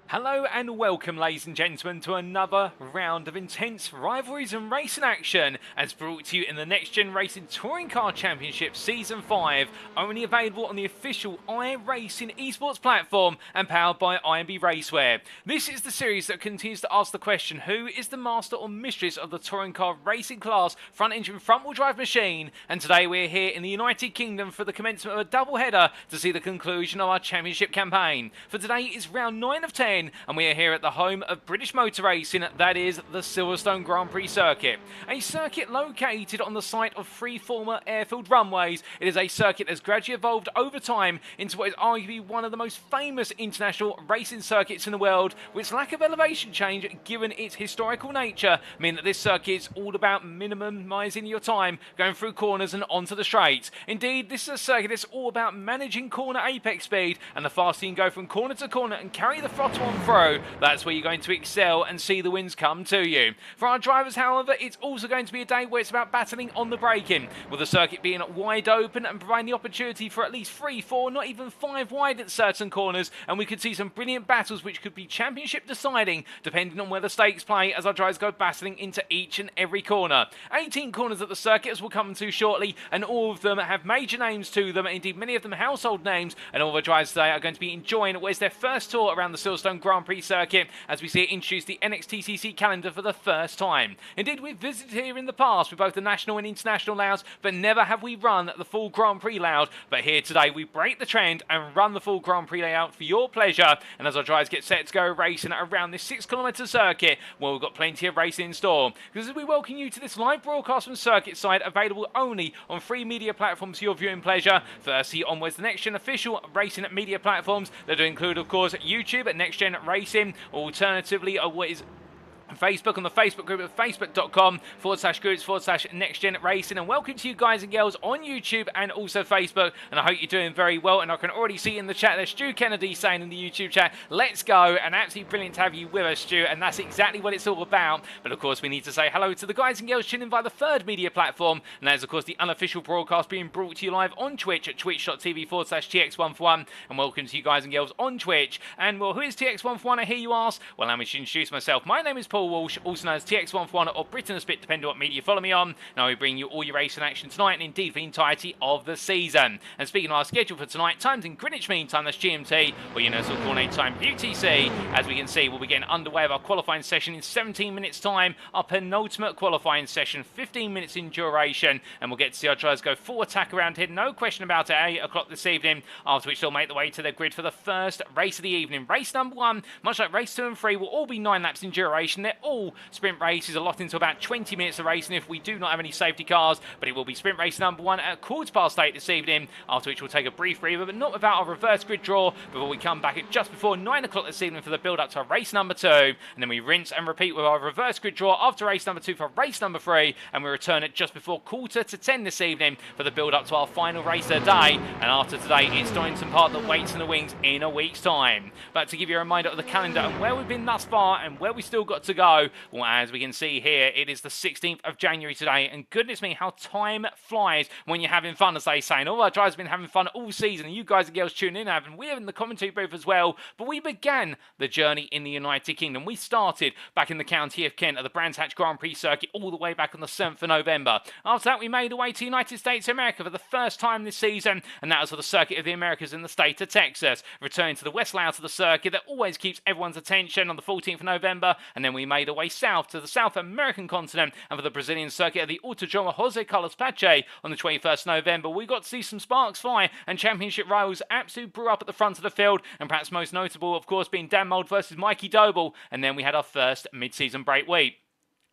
Hello and welcome, ladies and gentlemen, to another round of intense rivalries and racing action as brought to you in the Next Gen Racing Touring Car Championship Season 5, only available on the official iRacing esports platform and powered by IMB Racewear. This is the series that continues to ask the question, who is the master or mistress of the touring car racing class front engine front wheel drive machine? And today we're here in the United Kingdom for the commencement of a double header to see the conclusion of our championship campaign. For today is round 9 of 10. And we are here at the home of British motor racing, that is the Silverstone Grand Prix circuit. A circuit located on the site of 3 former airfield runways. It is a circuit that has gradually evolved over time into what is arguably one of the most famous international racing circuits in the world, with its lack of elevation change given its historical nature, meaning that this circuit is all about minimising your time going through corners and onto the straights. Indeed, this is a circuit that's all about managing corner apex speed, and the faster you can go from corner to corner and carry the throttle on through, that's where you're going to excel and see the wins come to you. For our drivers, however, it's also going to be a day where it's about battling on the braking, with the circuit being wide open and providing the opportunity for at least 3, 4, not even 5 wide at certain corners, and we could see some brilliant battles which could be championship deciding depending on where the stakes play as our drivers go battling into each and every corner. 18 corners at the circuit, as we'll come to shortly, and all of them have major names to them, indeed many of them household names, and all the drivers today are going to be enjoying what is their first tour around the Silverstone Grand Prix circuit as we see it introduce the NXTCC calendar for the first time. Indeed, we've visited here in the past with both the national and international layouts, but never have we run the full Grand Prix layout. But here today we break the trend and run the full Grand Prix layout for your pleasure. And as our drivers get set to go racing around this 6-kilometre circuit, well, we've got plenty of racing in store. Because as we welcome you to this live broadcast from circuit side, available only on 3 media platforms for your viewing pleasure. Firstly, onwards the Next Gen official racing media platforms that do include, of course, YouTube at Next Gen Racing. Alternatively, what is Facebook on the Facebook group at facebook.com/groups/NextGen Racing. And welcome to you guys and girls on YouTube and also Facebook. And I hope you're doing very well. And I can already see in the chat there's Stu Kennedy saying in the YouTube chat, let's go. And absolutely brilliant to have you with us, Stu. And that's exactly what it's all about. But of course, we need to say hello to the guys and girls tuning in via the third media platform. And that is, of course, the unofficial broadcast being brought to you live on Twitch at twitch.tv/TX141. And welcome to you guys and girls on Twitch. And well, who is TX141? I hear you ask. Well, let me introduce myself. My name is Paul Walsh, also known as TX141 or Britain a Spit, depending on what media you follow me on. Now we bring you all your racing action tonight and indeed for the entirety of the season. And speaking of our schedule for tonight, times in Greenwich Mean Time, that's GMT, or Universal Coordinated Time UTC. As we can see, we'll be getting underway with our qualifying session in 17 minutes time, our penultimate qualifying session, 15 minutes in duration, and we'll get to see our drivers go full attack around here, no question about it, at 8 o'clock this evening, after which they'll make their way to their grid for the first race of the evening. Race number 1, much like race 2 and 3, will all be 9 laps in duration. They're all sprint races, allotted into about 20 minutes of racing if we do not have any safety cars, but it will be sprint race number 1 at 8:15 this evening, after which we'll take a brief breather, but not without our reverse grid draw, before we come back at just before 9 o'clock this evening for the build-up to race number 2, and then we rinse and repeat with our reverse grid draw after race number 2 for race number 3, and we return at just before 9:45 this evening for the build-up to our final race of the day, and after today, it's Donington Park that waits in the wings in a week's time. But to give you a reminder of the calendar and where we've been thus far and where we still got to go, well, as we can see here, it is the 16th of January today, and goodness me, how time flies when you're having fun, as they say. And all our drivers have been having fun all season, and you guys and girls tuning in have, and we're in the commentary booth as well. But we began the journey in the United Kingdom. We started back in the county of Kent at the Brands Hatch Grand Prix circuit all the way back on the 7th of November. After that, we made our way to the United States of America for the first time this season, and that was for the Circuit of the Americas in the state of Texas. Returning to the west layout of the circuit that always keeps everyone's attention on the 14th of November, and then we made our way south to the South American continent and for the Brazilian circuit of the Autodromo Jose Carlos Pache on the 21st of November. We got to see some sparks fly and championship rivals absolutely brew up at the front of the field, and perhaps most notable, of course, being Dan Mould versus Mikey Doble, and then we had our first mid-season break week.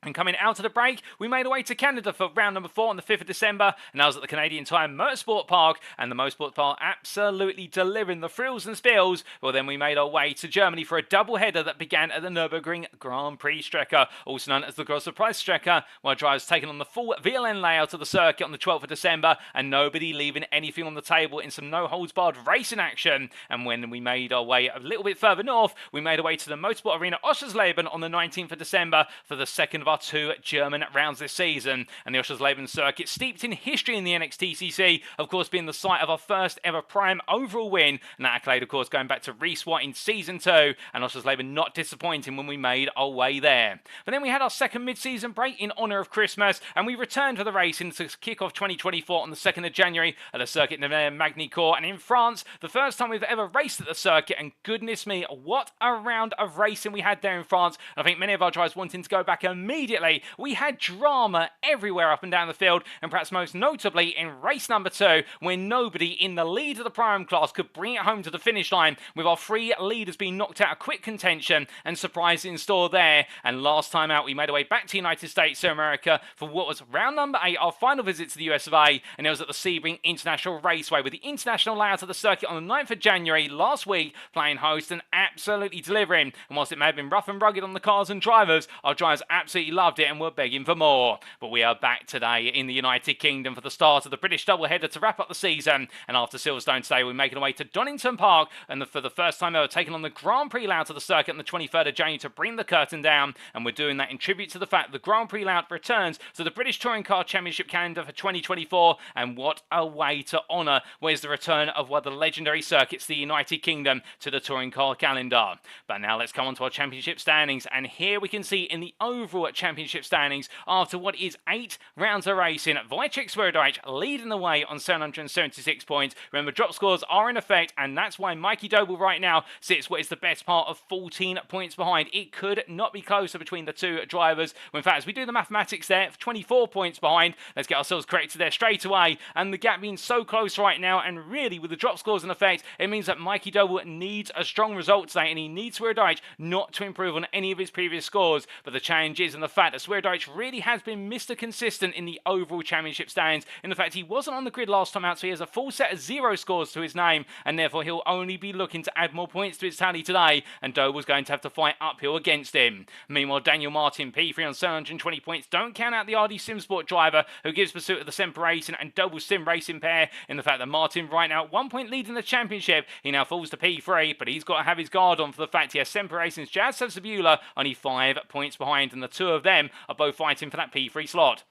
And coming out of the break, we made our way to Canada for round number 4 on the 5th of December, and that was at the Canadian Tire Motorsport Park, and the Motorsport Park absolutely delivering the thrills and spills. Well, then we made our way to Germany for a double header that began at the Nürburgring Grand Prix Strecke, also known as the Grosser Preis Strecke, where drivers taking on the full VLN layout of the circuit on the 12th of December, and nobody leaving anything on the table in some no-holds-barred racing action. And when we made our way a little bit further north, we made our way to the Motorsport Arena Oschersleben on the 19th of December for the second of our our 2 German rounds this season. And the Oschersleben circuit, steeped in history in the NXTCC, of course being the site of our first ever prime overall win, and that accolade of course going back to Reese White in Season 2, and Oschersleben not disappointing when we made our way there. But then we had our second mid-season break in honour of Christmas, and we returned to the racing to kick off 2024 on the 2nd of January at the Circuit Magny-Cours, and in France, the first time we've ever raced at the circuit, and goodness me, what a round of racing we had there in France. I think many of our drivers wanting to go back immediately. We had drama everywhere up and down the field, and perhaps most notably in race number 2, where nobody in the lead of the Prime class could bring it home to the finish line, with our 3 leaders being knocked out of quick contention, and surprise in store there. And last time out, we made our way back to the United States of America for what was round number 8, our final visit to the US of A, and it was at the Sebring International Raceway, with the international layout of the circuit on the 9th of January last week, playing host and absolutely delivering. And whilst it may have been rough and rugged on the cars and drivers, our drivers absolutely loved it and were begging for more. But we are back today in the United Kingdom for the start of the British doubleheader to wrap up the season, and after Silverstone today, we're making our way to Donington Park, and for the first time ever taking on the Grand Prix layout of the circuit on the 23rd of January to bring the curtain down, and we're doing that in tribute to the fact that the Grand Prix layout returns to the British Touring Car Championship calendar for 2024, and what a way to honour what is the return of one of the legendary circuits, the United Kingdom, to the Touring Car calendar. But now let's come on to our championship standings, and here we can see in the overall championship standings, after what is 8 rounds of racing, Wojciech Swirydowicz leading the way on 776 points. Remember, drop scores are in effect, and that's why Mikey Doble right now sits what is the best part of 14 points behind. It could not be closer between the 2 drivers. Well, in fact, as we do the mathematics there, 24 points behind. Let's get ourselves corrected there straight away, and the gap being so close right now, and really with the drop scores in effect, it means that Mikey Doble needs a strong result today, and he needs Swirydowicz not to improve on any of his previous scores. But the challenge is in the fact that Swirydowicz really has been Mr. Consistent in the overall championship standings. In the fact, he wasn't on the grid last time out, so he has a full set of 0 scores to his name, and therefore he'll only be looking to add more points to his tally today, and Doble's going to have to fight uphill against him. Meanwhile, Daniel Martin, P3 on 720 points. Don't count out the RD Simsport driver, who gives pursuit of the Semper Racing and Doble Sim Racing pair, in the fact that Martin right now 1 point lead in the championship. He now falls to P3, but he's got to have his guard on for the fact he has Semper Racing's Jazz Sabula only 5 points behind, and the 2 of them are both fighting for that P3 slot.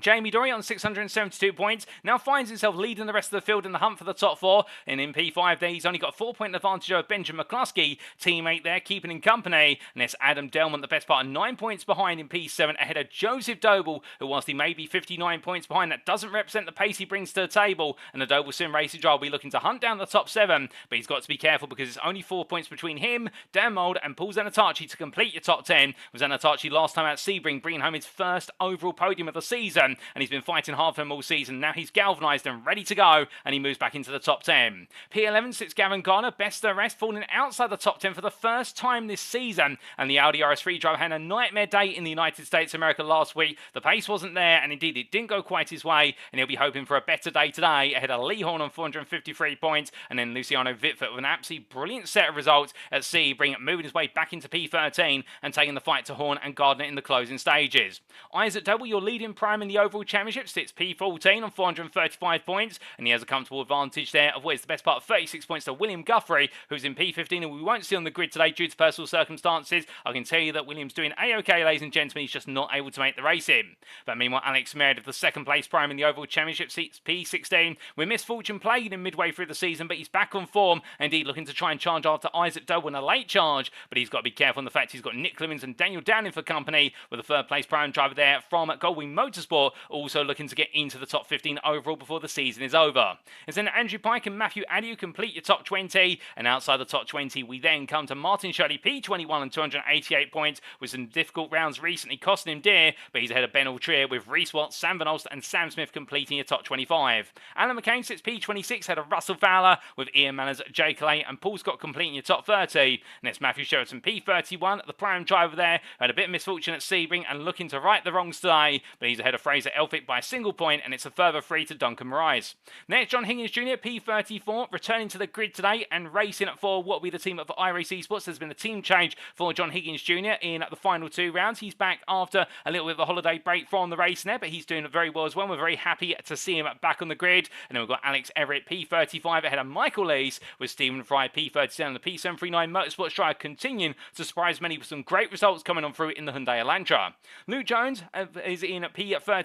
Jamie Dory on 672 points now finds himself leading the rest of the field in the hunt for the top 4, and in P5 there he's only got a 4-point advantage over Benjamin McCluskey, teammate there keeping him company, and it's Adam Delman, the best part of 9 points behind in P7 ahead of Joseph Doble, who whilst he may be 59 points behind, that doesn't represent the pace he brings to the table, and the Doble Sim Racing driver will be looking to hunt down the top 7, but he's got to be careful because it's only 4 points between him, Dan Mould and Paul Zanatachi to complete your top 10, with Zanatachi last time out Sebring bringing home his first overall podium of the season, and he's been fighting hard for him all season. Now he's galvanised and ready to go, and he moves back into the top 10. P11 sits Gavin Garner, best of the rest, falling outside the top 10 for the first time this season, and the Audi RS3 driver had a nightmare day in the United States of America last week. The pace wasn't there, and indeed it didn't go quite his way, and he'll be hoping for a better day today ahead of Lee Horn on 453 points, and then Luciano Vitford with an absolutely brilliant set of results at Sebring, moving his way back into P13 and taking the fight to Horn and Gardner in the closing stages. Isaac Doble, your leading prime in the overall championship, sits P14 on 435 points, and he has a comfortable advantage there of what is the best part of 36 points to William Guthrie, who's in P15 and we won't see on the grid today due to personal circumstances. I can tell you that William's doing A-OK, ladies and gentlemen, he's just not able to make the race in. But meanwhile, Alex Meredith, the second place prime in the overall championship, sits P16, with misfortune plagued him midway through the season, but he's back on form, indeed looking to try and charge after Isaac Doble in a late charge, but he's got to be careful on the fact he's got Nick Clemens and Daniel Downing for company, with the third place prime driver there from Goldwing Motorsport also looking to get into the top 15 overall before the season is over. It's then Andrew Pike and Matthew Addy who complete your top 20, and outside the top 20 we then come to Martin Shirley, P21 and 288 points, with some difficult rounds recently costing him dear, but he's ahead of Ben Altrier with Reese Watt, Sam Van Olst and Sam Smith completing your top 25. Alan McCain sits P26 ahead of Russell Fowler, with Ian Manners, Jake Clay and Paul Scott completing your top 30, and it's Matthew Sheraton P31, the prime driver there, who had a bit of misfortune at Sebring and looking to right the wrongs today, but he's ahead of Fraser Elphick by a single point, and it's a further 3 to Duncan Rise. Next, John Higgins Jr., P34, returning to the grid today and racing for what will be the team of iRacing Esports. There's been a team change for John Higgins Jr. in the final 2 rounds. He's back after a little bit of a holiday break from the race there, but he's doing very well as well. We're very happy to see him back on the grid. And then we've got Alex Everett, P35, ahead of Michael Lees, with Stephen Fry, P37, and the P739 Motorsports driver continuing to surprise many with some great results coming on through in the Hyundai Elantra. Luke Jones is in P38.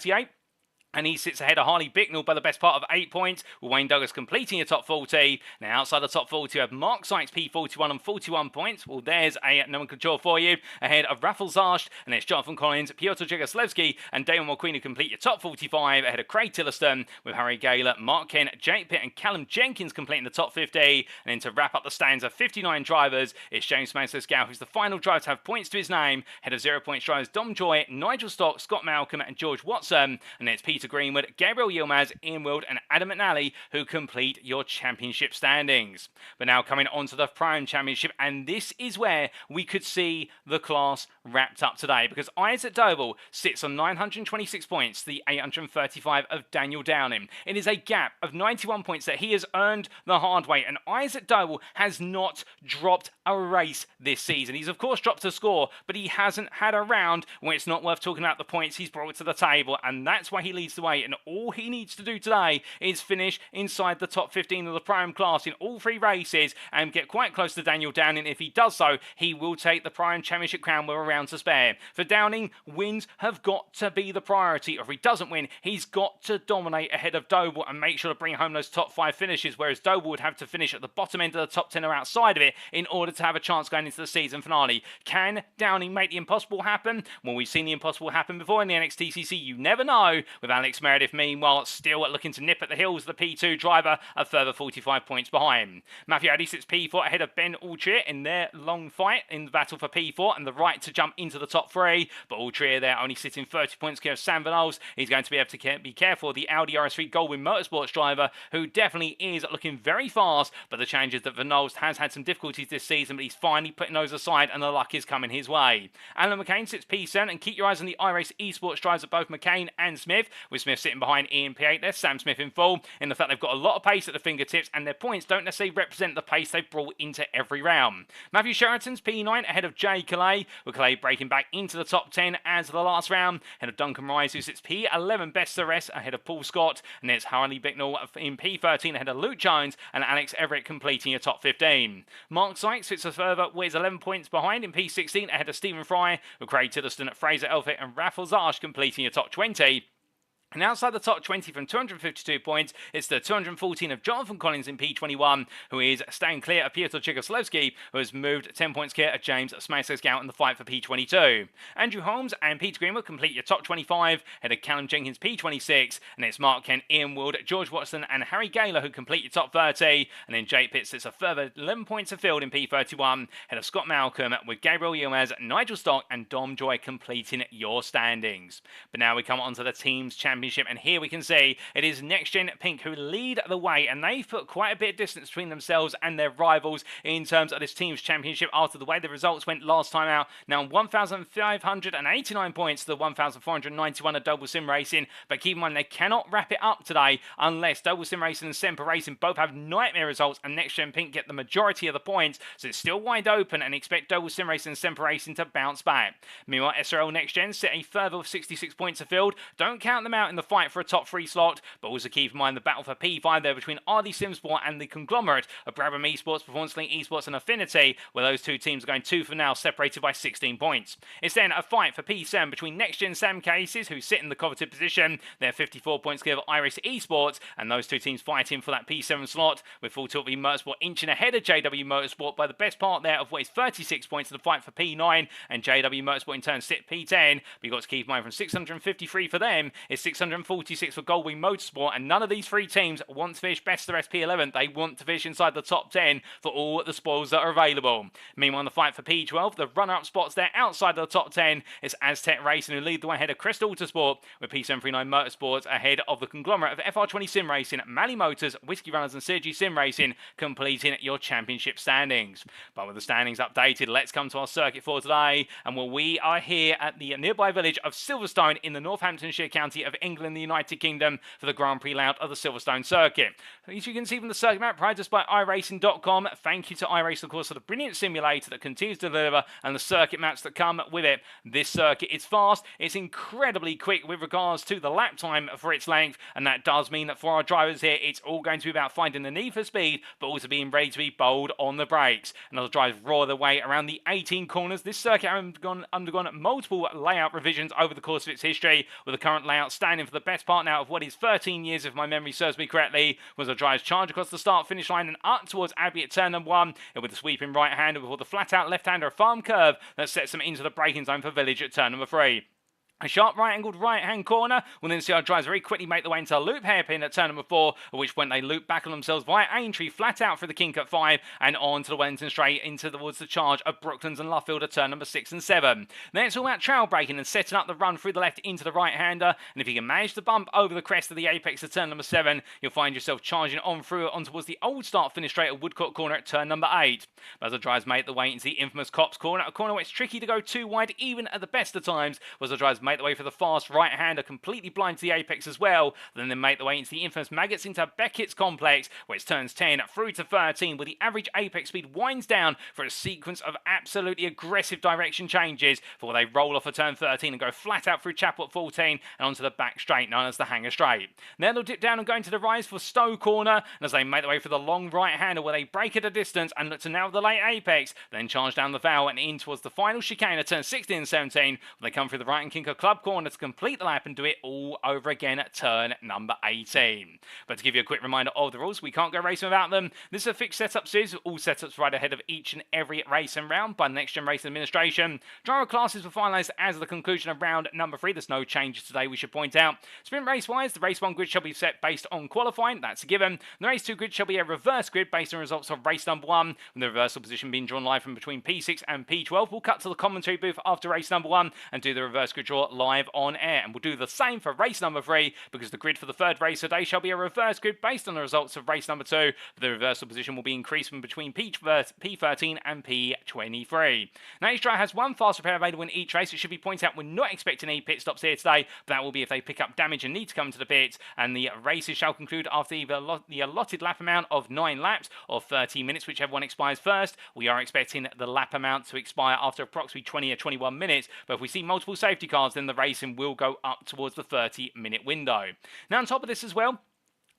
And he sits ahead of Harley Bicknell by the best part of 8 points, with Wayne Douglas completing the top 40. Now, outside the top 40, we have Mark Sykes, P41 on 41 points. Well, there's a nomenclature for you. Ahead of Raffle Zarsht, and it's Jonathan Collins, Piotr Jegoslewski, and Damon McQueen who complete your top 45. Ahead of Craig Tillerston, with Harry Gaylor, Mark Kent, Jake Pitt, and Callum Jenkins completing the top 50. And then to wrap up the stands of 59 drivers, it's James Mansell-Scow, who's the final driver to have points to his name. Ahead of 0 points drivers Dom Joy, Nigel Stock, Scott Malcolm, and George Watson. And then it's Peter Greenwood, Gabriel Yilmaz, Ian Wild, and Adam McNally who complete your championship standings. But now coming on to the Prime Championship, and this is where we could see the class wrapped up today, because Isaac Doble sits on 926 points, the 835 of Daniel Downing. It is a gap of 91 points that he has earned the hard way, and Isaac Doble has not dropped a race this season. He's of course dropped a score, but he hasn't had a round where it's not worth talking about the points he's brought to the table, and that's why he leads the way. And all he needs to do today is finish inside the top 15 of the Prime class in all 3 races and get quite close to Daniel Downing. If he does so, he will take the Prime Championship crown with a round to spare. For Downing, wins have got to be the priority. If he doesn't win, he's got to dominate ahead of Doble and make sure to bring home those top 5 finishes, whereas Doble would have to finish at the bottom end of the top 10 or outside of it in order to have a chance going into the season finale. Can Downing make the impossible happen? Well, we've seen the impossible happen before in the NXTCC. You never know. With Alex Meredith, meanwhile, still looking to nip at the heels of the P2 driver, a further 45 points behind. Matthew Addy sits P4 ahead of Ben Altrier in their long fight in the battle for P4 and the right to jump into the top 3, but Altrier there only sitting 30 points clear of Sam Van Ols. He's going to be able to be careful of the Audi RS3 Goldwyn Motorsports driver, who definitely is looking very fast, but the change is that Van Ols has had some difficulties this season, but he's finally putting those aside and the luck is coming his way. Alan McCain sits P7, and keep your eyes on the iRacing Esports drivers of both McCain and Smith, with Smith sitting behind Ian P8 there, Sam Smith in full, in the fact they've got a lot of pace at the fingertips and their points don't necessarily represent the pace they've brought into every round. Matthew Sheraton's P9 ahead of Jay Calais, with Calais breaking back into the top 10 as the last round, ahead of Duncan Rise, who sits P11 best the rest, ahead of Paul Scott, and there's Harley Bicknell in P13 ahead of Luke Jones, and Alex Everett completing a top 15. Mark Sykes sits a further, is 11 points behind in P16 ahead of Stephen Fry, with Craig Tillerston, Fraser Elphick, and Raffle Zarsht completing a top 20. And outside the top 20 from 252 points, it's the 214 of Jonathan Collins in P21, who is staying clear of Piotr Jegoslewski, who has moved 10 points clear of James Smagsgow in the fight for P22. Andrew Holmes and Peter Greenwood complete your top 25, ahead of Callum Jenkins P26, and it's Mark Kent, Ian Wild, George Watson, and Harry Gaylor who complete your top 30, and then Jake Pitts sits a further 11 points afield in P31, ahead of Scott Malcolm, with Gabriel Yilmaz, Nigel Stock, and Dom Joy completing your standings. But now we come on to the Teams Championship, and here we can see it is NXTGEN Pink who lead the way, and they've put quite a bit of distance between themselves and their rivals in terms of this Teams Championship after the way the results went last time out. Now 1,589 points to the 1,491 of Doble Sim Racing, but keep in mind they cannot wrap it up today unless Doble Sim Racing and Semper Racing both have nightmare results and NXTGEN Pink get the majority of the points, so it's still wide open and expect Doble Sim Racing and Semper Racing to bounce back. Meanwhile, SRL NXTGEN sit a further 66 points afield. Don't count them out in the fight for a top 3 slot, but also keep in mind the battle for P5 there between RD Simsport and the conglomerate of Brabham Esports, Performance Link Esports and Affinity, where those two teams are going 2 for now, separated by 16 points. It's then a fight for P7 between NXTGEN Sam Cases, who sit in the coveted position. They're 54 points clear of iRacing Esports, and those two teams fighting for that P7 slot, with Full Tilt V Motorsport inching ahead of JW Motorsport by the best part there of what is 36 points to the fight for P9, and JW Motorsport in turn sit P10, but you've got to keep in mind from 653 for them is 600 646 for Goldwing Motorsport, and none of these three teams want to finish best of SP11. They want to finish inside the top 10 for all the spoils that are available. Meanwhile, in the fight for P12, the runner-up spots there outside of the top 10 is Aztec Racing, who lead the way ahead of Crystal Autosport, with P739 Motorsports ahead of the conglomerate of FR20 Sim Racing, Mally Motors, Whiskey Runners and Sergi Sim Racing, completing your championship standings. But with the standings updated, let's come to our circuit for today, and we are here at the nearby village of Silverstone in the Northamptonshire County of England, the United Kingdom, for the Grand Prix layout of the Silverstone circuit. As you can see from the circuit map provided us by iRacing.com, thank you to iRacing, of course, for the brilliant simulator that continues to deliver and the circuit maps that come with it. This circuit is fast, it's incredibly quick with regards to the lap time for its length, and that does mean that for our drivers here, it's all going to be about finding the need for speed, but also being ready to be bold on the brakes. And as drivers roar their way around the 18 corners, this circuit has undergone multiple layout revisions over the course of its history, with the current layout standing for the best part now of what is 13 years, if my memory serves me correctly, was the drivers charge across the start-finish line and up towards Abbey at turn number 1, and with the sweeping right-hander before the flat-out left-hander, a farm curve that sets them into the braking zone for Village at turn number 3. A sharp right-angled right-hand corner will then see our drivers very quickly make their way into a loop hairpin at turn number 4, at which point they loop back on themselves via Aintree, flat out through the kink at 5, and on to the Wellington straight into towards the charge of Brooklands and Luffield at turn number 6 and 7. Then it's all about trail braking and setting up the run through the left into the right-hander, and if you can manage to bump over the crest of the apex at turn number 7, you'll find yourself charging on through on towards the old start finish straight at Woodcourt corner at turn number 8. But as the drivers make their way into the infamous Cops corner, a corner where it's tricky to go too wide even at the best of times, was the drivers make their way for the fast right-hander completely blind to the apex as well, then they make their way into the infamous Maggots into Beckett's complex, where it's turns 10 through to 13, where the average apex speed winds down for a sequence of absolutely aggressive direction changes before they roll off a turn 13 and go flat out through Chapel at 14 and onto the back straight known as the Hanger Straight. Then they'll dip down and go into the rise for Stowe corner, and as they make their way for the long right-hander where they break at a distance and look to nail the late apex, then charge down the Vale and in towards the final chicane at turn 16 and 17, where they come through the right and Kinker Club corner to complete the lap and do it all over again at turn number 18. But to give you a quick reminder of the rules, we can't go racing without them. This is a fixed setup series with all setups right ahead of each and every race and round by the NXTGEN Racing Administration. Driver classes were finalised as of the conclusion of round number 3. There's no changes today, we should point out. Sprint race wise, the race 1 grid shall be set based on qualifying, that's a given. The race 2 grid shall be a reverse grid based on results of race number 1, with the reversal position being drawn live from between P6 and P12. We'll cut to the commentary booth after race number 1 and do the reverse grid draw live on air. And we'll do the same for race number 3, because the grid for the third race today shall be a reverse grid based on the results of race number 2. The reversal position will be increased from between P13 and P23. Now each driver has one fast repair available in each race. It should be pointed out we're not expecting any pit stops here today, but that will be if they pick up damage and need to come to the pits, and the races shall conclude after either the allotted lap amount of 9 laps or 30 minutes, whichever one expires first. We are expecting the lap amount to expire after approximately 20 or 21 minutes, but if we see multiple safety cars, then the racing will go up towards the 30-minute window. Now on top of this as well,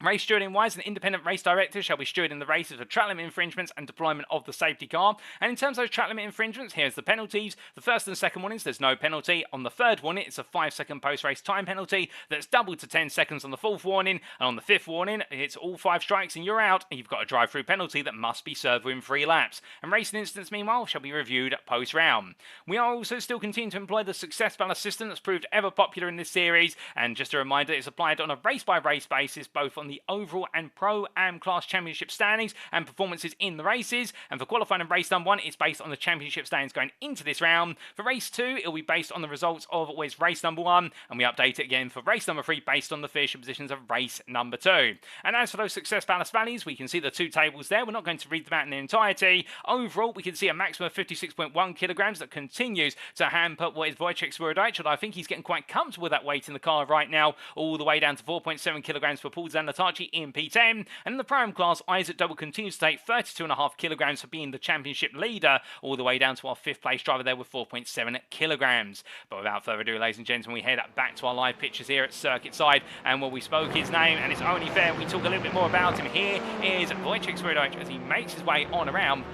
race stewarding-wise, an independent race director shall be stewarding the races for track limit infringements and deployment of the safety car. And in terms of those track limit infringements, here's the penalties. The first and second warnings, there's no penalty. On the third warning, it's a 5-second post-race time penalty that's doubled to 10 seconds on the fourth warning. And on the fifth warning, it's all 5 strikes and you're out, and you've got a drive-through penalty that must be served within 3 laps. And racing incidents, meanwhile, shall be reviewed post-round. We are also still continuing to employ the success ballast system that's proved ever popular in this series. And just a reminder, it's applied on a race-by-race basis, both on the overall and Pro-Am class championship standings and performances in the races. And for qualifying in race number 1, it's based on the championship standings going into this round. For race 2, it'll be based on the results of always race number 1, and we update it again for race number 3 based on the finishing positions of race number 2. And as for those success ballast values, we can see the 2 tables there. We're not going to read them out in their entirety. Overall, we can see a maximum of 56.1 kilograms that continues to hamper what is Wojciech Swirydowicz, although I think he's getting quite comfortable with that weight in the car right now, all the way down to 4.7 kilograms for Paul Zanatachi in P10. And in the Pro-Am class, Isaac Doble continues to take 32.5 kilograms for being the championship leader, all the way down to our 5th place driver there with 4.7 kilograms. But without further ado, ladies and gentlemen, we head back to our live pictures here at Circuit Side, and when we spoke his name, and it's only fair we talk a little bit more about him. Here is Wojciech Swirydowicz as he makes his way on around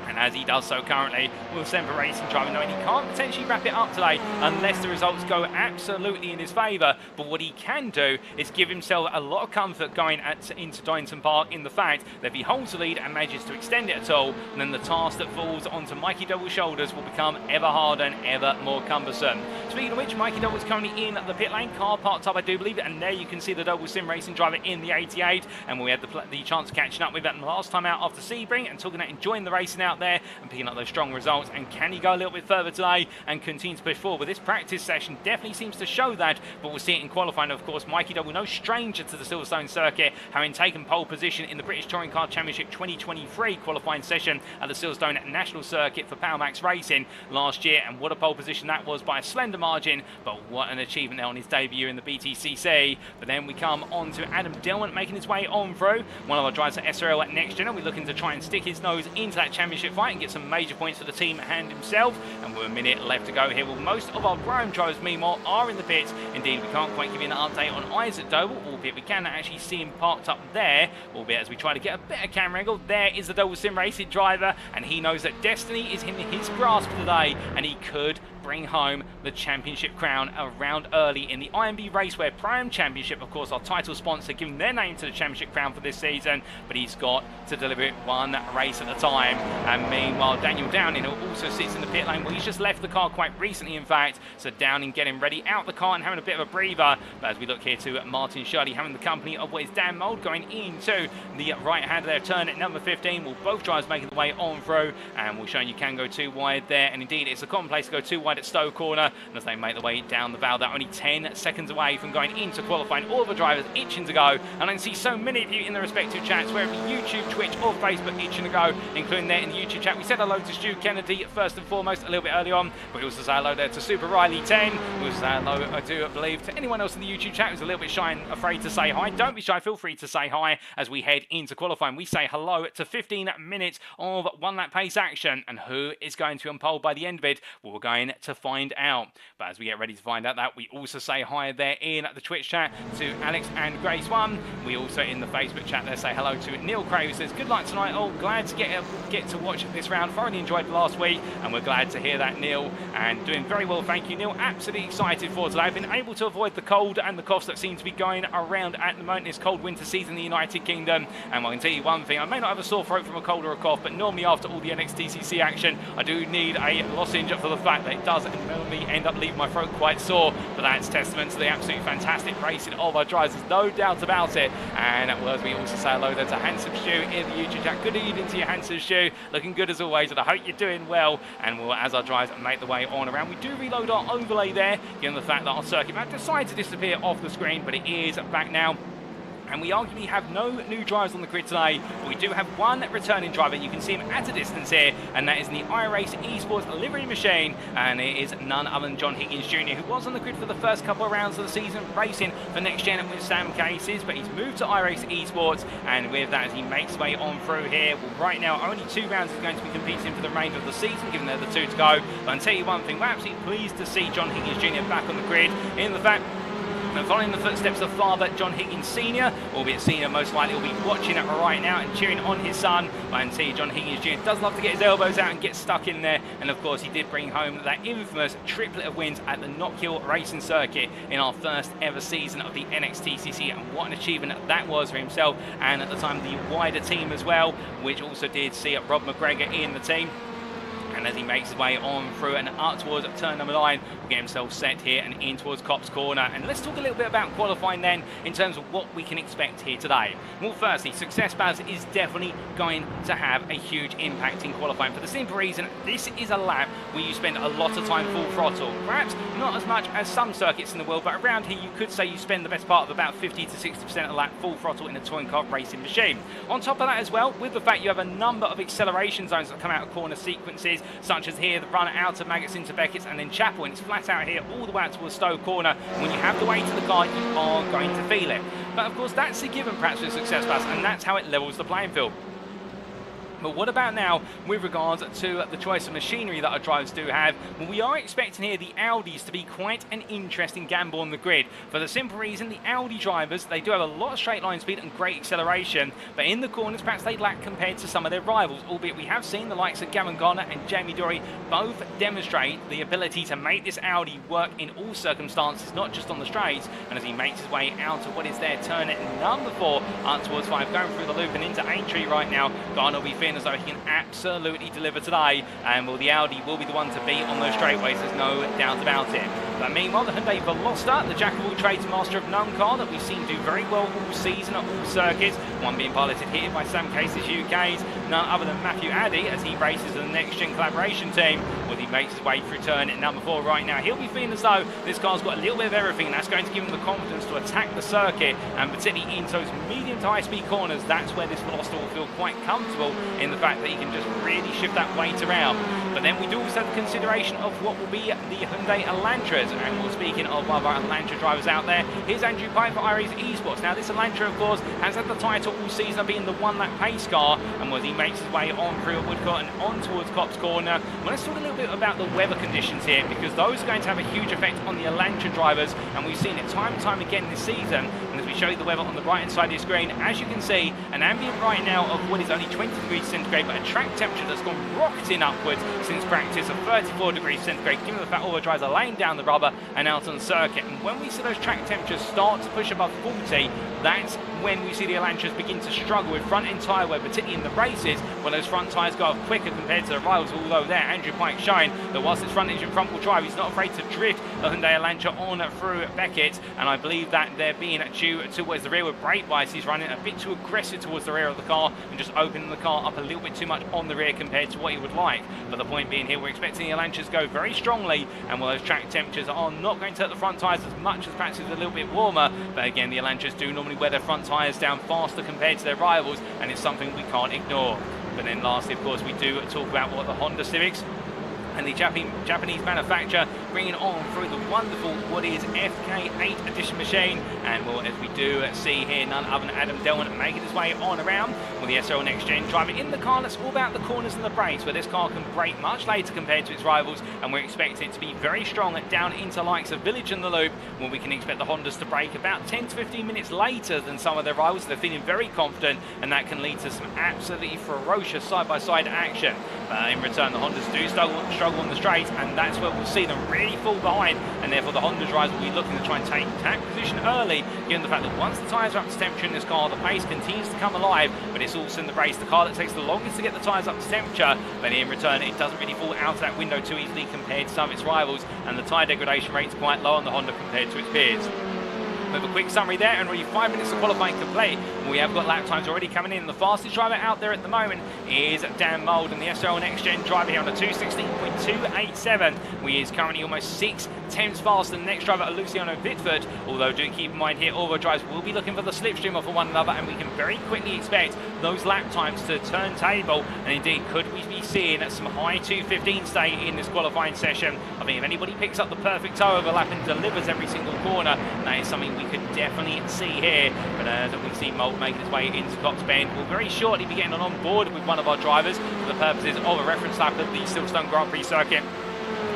And as he does so currently, Will Semper Racing driving, knowing he can't potentially wrap it up today unless the results go absolutely in his favour. But what he can do is give himself a lot of comfort going into Donington Park in the fact that if he holds the lead and manages to extend it at all, then the task that falls onto Mikey Doble's shoulders will become ever harder and ever more cumbersome. Speaking of which, Mikey Doble is currently in the pit lane, car parked up I do believe, and there you can see the Doble Sim Racing driver in the 88, and we had the chance of catching up with him last time out after Sebring and talking about enjoying the racing out there and picking up those strong results. And can he go a little bit further today and continue to push forward? But this practice session definitely seems to show that, but we'll see it in qualifying. Of course, Mikey Doble, no stranger to the Silverstone circuit, having taken pole position in the British Touring Car Championship 2023 qualifying session at the Silverstone National Circuit for Powermax Racing last year. And what a pole position that was by a slender margin, but what an achievement there on his debut in the BTCC. But then we come on to Adam Dillman making his way on through, one of our drivers at SRL at NXTGEN, and we're looking to try and stick his nose into that championship fight and get some major points for the team and himself. And we're a minute left to go here. Well, most of our Graham drivers, meanwhile, are in the pits. Indeed, we can't quite give you an update on Isaac Doble, albeit we can actually see him parked up there, albeit as we try to get a better camera angle. There is the Doble Sim Racing driver, and he knows that destiny is in his grasp today, and he could bring home the championship crown around early in the IMB Racewear Prime Championship. Of course, our title sponsor giving their name to the championship crown for this season, but he's got to deliver it one race at a time. And meanwhile, Daniel Downing, who also sits in the pit lane, well, he's just left the car quite recently, in fact, so Downing getting ready out the car and having a bit of a breather. But as we look here to Martin Shirley having the company of what is Dan Mould going into the right hand of their turn at number 15. Well, both drivers making the way on through, and we're showing you can go too wide there, and indeed it's a common place to go too wide at Stowe Corner. And as they make the way down the Val, they're only 10 seconds away from going into qualifying. All the drivers itching to go, and I can see so many of you in the respective chats, whether it be YouTube, Twitch or Facebook, itching to go, including there in the YouTube chat. We said hello to Stu Kennedy first and foremost a little bit early on, but we also say hello there to Super Riley 10. We also say hello, I do believe, to anyone else in the YouTube chat who's a little bit shy and afraid to say hi. Don't be shy, feel free to say hi as we head into qualifying. We say hello to 15 minutes of one lap pace action, and who is going to be on pole by the end of it, well, we're going to find out. But as we get ready to find out that, we also say hi there in the Twitch chat to Alex and Grace 1. We also in the Facebook chat there say hello to Neil Cray, who says good luck tonight all, glad to get to watch this round, thoroughly enjoyed last week, and we're glad to hear that, Neil, and doing very well, thank you, Neil. Absolutely excited for today. I've been able to avoid the cold and the coughs that seem to be going around at the moment this cold winter season in the United Kingdom. And I can tell you one thing, I may not have a sore throat from a cold or a cough, but normally after all the NXTCC action, I do need a lozenge for the fact that it does normally end up leaving my throat quite sore. But that's testament to the absolutely fantastic racing of our drivers, there's no doubt about it. And as we also say hello there to Handsome Stu in the YouTube chat. Good evening to you, Handsome Stu, looking good as always, and I hope you're doing well. And we'll, as our drivers make the way on around, we do reload our overlay there, given the fact that our circuit map decided to disappear off the screen, but it is back now. And we arguably have no new drivers on the grid today, but we do have one returning driver. You can see him at a distance here, and that is in the iRacing Esports livery machine, and it is none other than John Higgins Jr., who was on the grid for the first couple of rounds of the season, racing for NXTGEN with Sam Cases, but he's moved to iRacing Esports, and with that, as he makes his way on through here, well, right now, only 2 rounds is going to be competing for the remainder of the season, given they're the 2 to go. But I'll tell you one thing, we're absolutely pleased to see John Higgins Jr. back on the grid, in the fact and following the footsteps of father John Higgins Sr., albeit Sr. most likely will be watching it right now and cheering on his son. But I can see John Higgins Jr. does love to get his elbows out and get stuck in there. And of course, he did bring home that infamous triplet of wins at the Knockhill Racing Circuit in our first ever season of the NXTCC. And what an achievement that was for himself, and at the time the wider team as well, which also did see Rob McGregor in the team. And as he makes his way on through and up towards turn number 9, will get himself set here and in towards Copse Corner. And let's talk a little bit about qualifying then, in terms of what we can expect here today. Well, firstly, Success Baz is definitely going to have a huge impact in qualifying, for the simple reason this is a lap where you spend a lot of time full throttle. Perhaps not as much as some circuits in the world, but around here you could say you spend the best part of about 50 to 60% of the lap full throttle in a touring car racing machine. On top of that as well, with the fact you have a number of acceleration zones that come out of corner sequences, such as here the run out of Maggots into Beckett's and then Chapel, and it's flat out here all the way out towards Stowe Corner. When you have the weight of the car, you are going to feel it. But of course, that's a given perhaps with Success Bus, and that's how it levels the playing field. But what about now with regards to the choice of machinery that our drivers do have? Well, we are expecting here the Audis to be quite an interesting gamble on the grid. For the simple reason, the Audi drivers, they do have a lot of straight line speed and great acceleration, but in the corners perhaps they lack compared to some of their rivals, albeit we have seen the likes of Gavin Garner and Jamie Dory both demonstrate the ability to make this Audi work in all circumstances, not just on the straights. And as he makes his way out of what is their turn at number 4 up towards 5, going through the loop and into Aintree right now, Garner will be feeling as though he can absolutely deliver today, and well, the Audi will be the one to beat on those straightaways, there's no doubt about it. But meanwhile, the Hyundai Veloster, the jack of all trades, master of none car that we've seen do very well all season at all circuits, one being piloted here by Sam Case's UK's none other than Matthew Addy as he races the NXTGEN collaboration team. Well, he makes his way through turn at number 4 right now. He'll be feeling as though this car's got a little bit of everything, and that's going to give him the confidence to attack the circuit, and particularly into those medium to high speed corners. That's where this Veloster will feel quite comfortable in the fact that he can just really shift that weight around. But then we do also have the consideration of what will be the Hyundai Elantras, and we're speaking of one of our Elantra drivers out there. Here's Andrew Pike for iRacing Esports. Now this Elantra, of course, has had the title all season of being the one-lap pace car, and as he makes his way on through Woodcourt and on towards Cops Corner, well, let's talk a little bit about the weather conditions here, because those are going to have a huge effect on the Elantra drivers, and we've seen it time and time again this season. And as we show you the weather on the right-hand side of your screen, as you can see, an ambient right now of what is only 20 degrees centigrade, but a track temperature that's gone rocketing upwards since practice of 34 degrees centigrade, given the fact all the drivers are laying down the rubber and out on the circuit. And when we see those track temperatures start to push above 40, that's when we see the Elantras begin to struggle with front end tyre wear, particularly in the races, when those front tyres go up quicker compared to the rivals, although there, Andrew Pike showing that whilst his front engine front wheel drive, he's not afraid to drift the Hyundai Elantra on through Beckett, and I believe that they're being due towards the rear with brake bias. He's running a bit too aggressive towards the rear of the car and just opening the car up a little bit too much on the rear compared to what he would like. But the point being here, we're expecting the Elantras to go very strongly, and while those track temperatures are not going to hurt the front tyres as much as perhaps it's a little bit warmer, but again, the Elantras do normally wear their front tyres down faster compared to their rivals, and it's something we can't ignore. But then lastly, of course, we do talk about what the Honda Civics and the Japanese manufacturer bringing on through the wonderful what is FK8 edition machine. And well, as we do see here, none other than Adam Delman making his way on around with the SRL NXTGEN driving in the car that's all about the corners and the brakes, where this car can brake much later compared to its rivals, and we're expecting it to be very strong down into likes of Village and the Loop, where we can expect the Hondas to brake about 10 to 15 minutes later than some of their rivals. They're feeling very confident, and that can lead to some absolutely ferocious side-by-side action. In return, the Hondas do struggle on the straights, and that's where we'll see them really fall behind, and therefore the Honda drivers will be looking to try and take attack position early, given the fact that once the tyres are up to temperature in this car, the pace continues to come alive, but it's also in the race the car that takes the longest to get the tyres up to temperature, but in return it doesn't really fall out of that window too easily compared to some of its rivals, and the tyre degradation rate is quite low on the Honda compared to its peers. With a quick summary there, and already 5 minutes of qualifying complete. We have got lap times already coming in. The fastest driver out there at the moment is Dan Mould, and the SRL NXTGEN driver here on a 2:16.287. He is currently almost 6/10 faster than the next driver, Luciano Vitford. Although do keep in mind here, all the drivers will be looking for the slipstream off of one another, and we can very quickly expect those lap times to turntable. And indeed, could we be seeing some high 2:15 stay in this qualifying session? I mean, if anybody picks up the perfect toe overlap and delivers every single corner, that is something we could definitely see here. But as we see Mould making his way into Cox Bend, we'll very shortly be getting on board with one of our drivers for the purposes of a reference lap of the Silverstone Grand Prix circuit.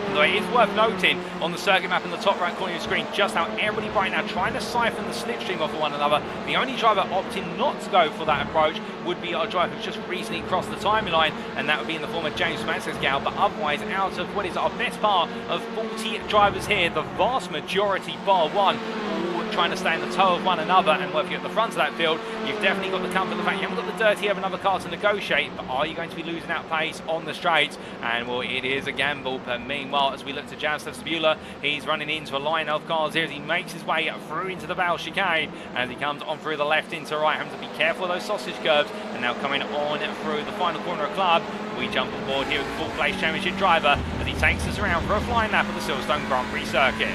Although it is worth noting on the circuit map in the top right corner of your screen just how everybody right now trying to siphon the slipstream off of one another. The only driver opting not to go for that approach would be our driver who's just recently crossed the timeline, and that would be in the form of James Mansell. But otherwise, out of what is our best part of 40 drivers here, the vast majority, bar one, all trying to stay in the toe of one another. And if you're at the front of that field, you've definitely got the comfort of the fact you haven't got the dirty of another car to negotiate, but are you going to be losing out pace on the straights? And well, it is a gamble. But meanwhile, as we look to Jaroslav Spuler, he's running into a line of cars here as he makes his way through into the Val chicane, as he comes on through the left into right, having to be careful of those sausage curves. And now coming on through the final corner of Club, we jump on board here with the full place championship driver as he takes us around for a flying lap of the Silverstone Grand Prix circuit.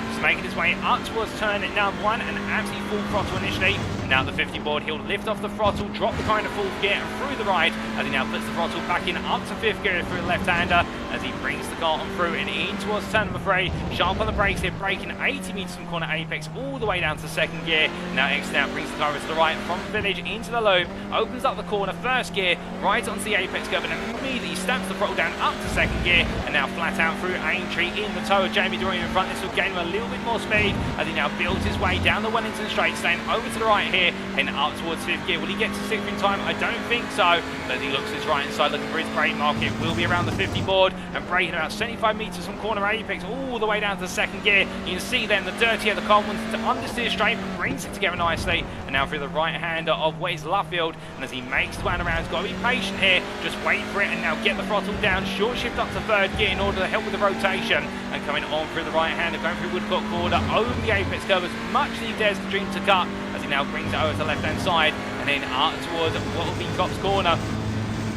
He's making his way up towards turn at number 1 and absolutely full throttle initially. Now the 50 board, he'll lift off the throttle, drop the car into 4th gear and through the right, as he now puts the throttle back in up to 5th gear through the left-hander, as he brings the car on through and in towards turn number 3. Sharp on the brakes here, braking 80 metres from corner apex all the way down to second gear. Now X-Down brings the car over to the right from Village into the loop, opens up the corner, first gear, right onto the apex curve, and immediately stamps the throttle down up to second gear, and now flat out through Aintree in the tow of Jamie Doreen in front. This will gain him a little bit more speed as he now builds his way down the Wellington straight, staying over to the right here and up towards 5th gear. Will he get to 6th in time? I don't think so, but as he looks to his right hand side looking for his brake mark, it will be around the 50 board and braking about 75 metres from corner apex all the way down to second gear. You can see then the dirty of the car wants to understeer straight, but brings it together nicely, and now through the right hander of Wes Luffield, and as he makes his way around, he's got to be patient here, just wait for it and now get the throttle down, short shift up to 3rd gear in order to help with the rotation, and coming on through the right hander, going through Woodcock Corner, over the apex curve as much as he dares to dream to cut, as he now brings it over to the left hand side, and then up towards what will be Cops Corner.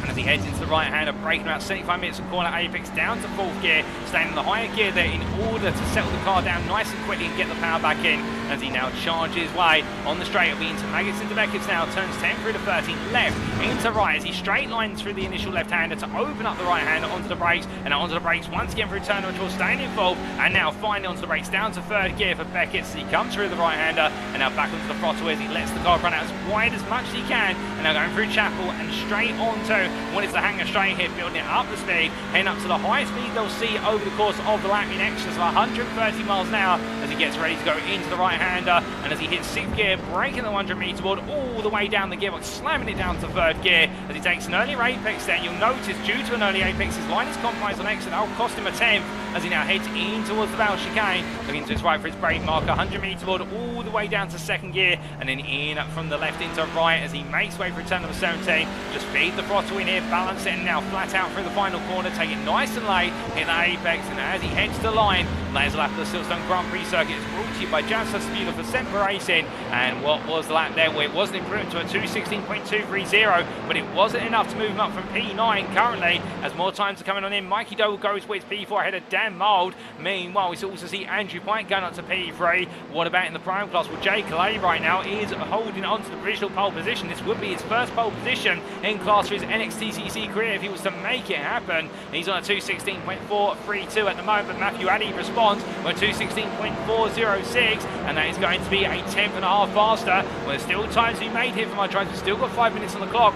As he heads into the right hander, braking about 75 minutes from corner apex down to 4th gear, staying in the higher gear there in order to settle the car down nice and quickly and get the power back in, as he now charges his way on the straight. It'll be into Maggots into Beckett's now, turns 10 through to 13, left into right as he straight lines through the initial left hander to open up the right hander onto the brakes, and now onto the brakes once again through turn number 12, staying involved, and now finally onto the brakes down to 3rd gear for Beckett as he comes through the right hander, and now back onto the throttle as he lets the car run out as wide as much as he can, and now going through Chapel and straight onto what is the hanger straight here, building it up the speed, heading up to the highest speed they'll see over the course of the lap in excess of 130 miles an hour as he gets ready to go into the right hander, and as he hits 6th gear, breaking the 100 metre board all the way down the gearbox, slamming it down to 3rd gear as he takes an earlier apex there. You'll notice due to an early apex his line is compromised on exit. That'll cost him a 10th as he now heads in towards the bow chicane, looking to his right for his brake marker, 100 metre board all the way down to 2nd gear, and then in from the left into right as he makes way for turn number 17. Just feed the throttle in here, balance it, and now flat out through the final corner, take it nice and late, hit the apex, and as he heads to the line, lays a lap of the Silverstone Grand Prix circuit. It's brought to you by Janssen Speeder for Semper Racing, and what was the lap there? Well, it wasn't improved to a 2:16.230, but it wasn't enough to move him up from P9 currently, as more times are coming on in. Mikey Doble goes with P4 ahead of Dan Mould. Meanwhile, we also see Andrew Pike going up to P3. What about in the prime class? Well, Jake Lay right now is holding on to the provisional pole position. This would be his first pole position in class for his NXTCC career if he was to make it happen. He's on a 2:16.432 at the moment, but Matthew Addy responds with 2:16.406, and that is going to be a 10th and a half faster. Well, there's still time to be made here for my drivers. We've still got 5 minutes on the clock.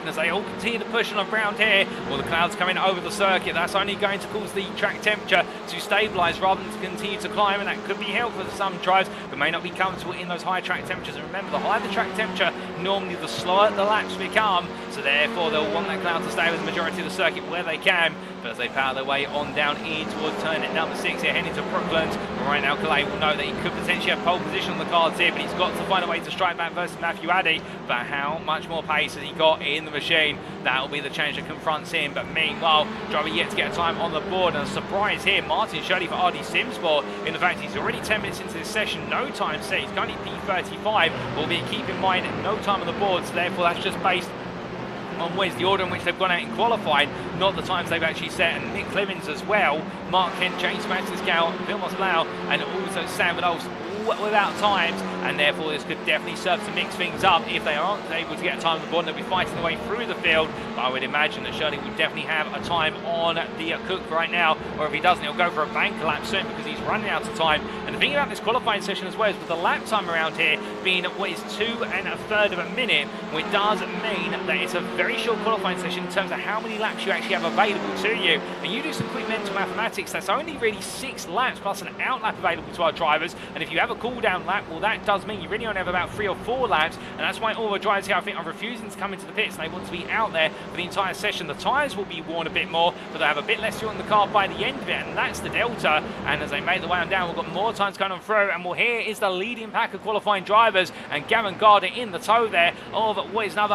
As they all continue to push on around here, well, the clouds coming over the circuit, that's only going to cause the track temperature to stabilise rather than to continue to climb, and that could be helpful for some drivers who may not be comfortable in those high track temperatures. And remember, the higher the track temperature, normally the slower the laps become, so therefore they'll want that cloud to stay with the majority of the circuit where they can. But as they power their way on down in towards turn number 6 here, heading to Brooklands, right now Calais will know that he could potentially have pole position on the cards here, but he's got to find a way to strike back versus Matthew Addy. But how much more pace has he got in the machine? That'll be the change that confronts him. But meanwhile, driver yet to get a time on the board, and a surprise here, Martin Shirley for RD Simsport, in the fact he's already 10 minutes into this session, no time set. He's currently P35, albeit keep in mind no time on the board, so therefore that's just based on where's the order in which they've gone out and qualified, not the times they've actually set. And Nick Clemens as well, Mark Kent, James Franciscal, Vilmos Lau, and also Sam Adolphs, without times, and therefore this could definitely serve to mix things up if they aren't able to get a time on the board. They'll be fighting their way through the field, but I would imagine that Shirley would definitely have a time on the Cook right now, or if he doesn't, he'll go for a bank lap soon because he's running out of time. And the thing about this qualifying session as well is with the lap time around here being what is 2 1/3 of a minute, which does mean that it's a very short qualifying session in terms of how many laps you actually have available to you. And you do some quick mental mathematics, that's only really 6 laps plus an out lap available to our drivers, and if you have a cool down lap, well, that does mean you really only have about 3 or 4 laps, and that's why all the drivers here, I think, are refusing to come into the pits, and they want to be out there for the entire session. The tyres will be worn a bit more, but they'll have a bit less fuel in the car by the end of it, and that's the delta. And as they make the way on down, we've got more times coming through, and well, here is the leading pack of qualifying drivers, and Gavin Gardner in the tow there of what is none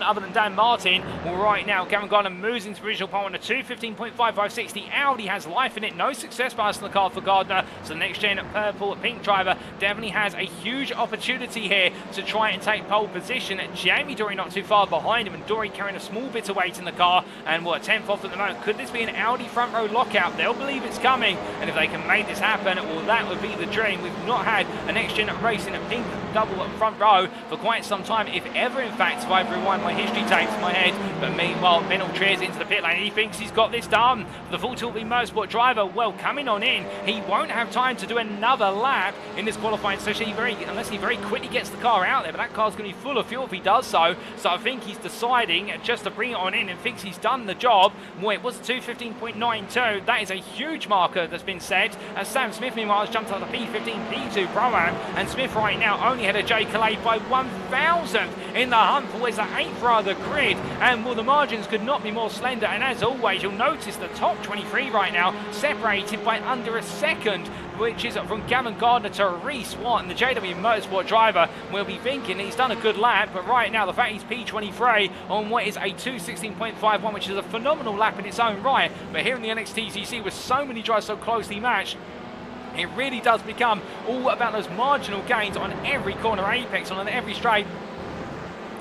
other than Dan Martin. Well, right now, Gavin Gardner moves into original pole on a 2:15.556. The Audi has life in it, no success bias on the car for Gardner, so the next gen purple pink driver definitely has a huge opportunity here to try and take pole position. Jamie Dory not too far behind him, and Dory carrying a small bit of weight in the car, and what, 10th off at the moment. Could this be an Audi front row lockout? They'll believe it's coming, and if they can make this happen, well, that would be the dream. We've not had a NXTGEN racing a pink double front row for quite some time, if ever. In fact, 531 find my history tapes in my head. But meanwhile, Ben Altriers into the pit lane. He thinks he's got this done. The full tilt motorsport driver, well, coming on in, he won't have time to do another lap in this qualifying session, unless he very quickly gets the car out there. But that car's going to be full of fuel if he does so. So I think he's deciding just to bring it on in and thinks he's done the job. Well, it was a 2:15.92. That is a huge marker that's been set. As Sam Smith, meanwhile, has jumped up the P15, P2 Pro-Am. And Smith right now only had a J. Calais by 1,000th in the hunt for where's the 8th row of the grid. And well, the margins could not be more slender. And as always, you'll notice the top 23 right now separated by under a second, which is from Gavin Gardner to Reese Watt. And the JW Motorsport driver will be thinking he's done a good lap, but right now the fact he's P23 on what is a 2:16.51, which is a phenomenal lap in its own right. But here in the NXTCC, with so many drivers so closely matched, it really does become all about those marginal gains on every corner apex, on every straight.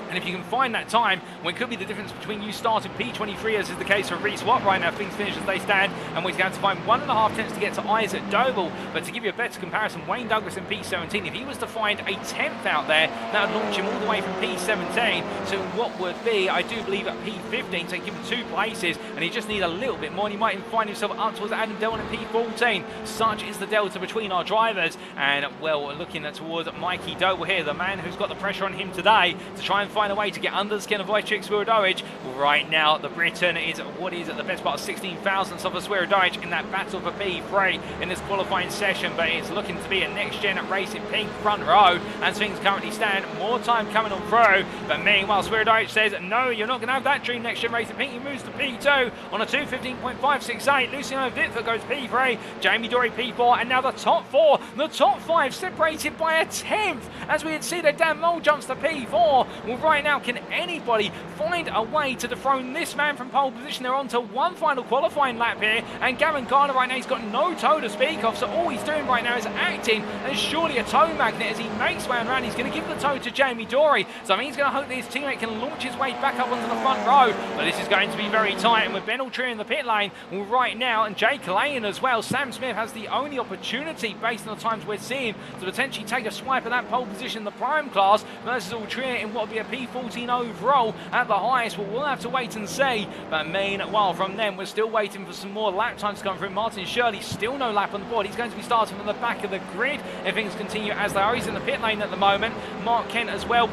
And if you can find that time, well, it could be the difference between you starting P23, as is the case for Reese Watt right now. Things finish as they stand, and we're going to find 1.5 tenths to get to Isaac Doble. But to give you a better comparison, Wayne Douglas in P17, if he was to find a 10th out there, that would launch him all the way from P17 to what would be, I do believe, at P15. So give him 2 places, and he just need a little bit more, and he might even find himself up towards Adam Dillon in P14. Such is the delta between our drivers. And well, looking towards Mikey Doble here, the man who's got the pressure on him today to try and find a way to get under the skin of Wojciech Swirydowicz. Right now, the Briton is what is at the best part of 16 thousandths of a Swirydowicz in that battle for P3 in this qualifying session, but it's looking to be a next-gen racing pink front row as things currently stand. More time coming on through, but meanwhile, Swirydowicz says, no, you're not going to have that dream next-gen racing pink. He moves to P2 on a 2:15.568. Luciano Vitford goes P3, Jamie Dory P4, and now the top 4, the top 5 separated by a 10th. As we had seen, Dan Mole jumps to P4. Well, right now, can anybody find a way to dethrone this man from pole position? They're on to one final qualifying lap here, and Gavin Gardner right now, he's got no toe to speak of, so all he's doing right now is acting as surely a toe magnet as he makes way around. He's going to give the toe to Jamie Dory, so I mean, he's going to hope that his teammate can launch his way back up onto the front row, but this is going to be very tight. And with Ben Altriers in the pit lane, well, right now, and Jay Calais as well, Sam Smith has the only opportunity, based on the times we're seeing, to potentially take a swipe at that pole position in the prime class versus Altriers in what would be a P14 overall at the highest. Well, we'll have to wait and see. But meanwhile, from them, we're still waiting for some more lap times to come through. Martin Shirley, still no lap on the board. He's going to be starting from the back of the grid if things continue as they are. He's in the pit lane at the moment. Mark Kent as well,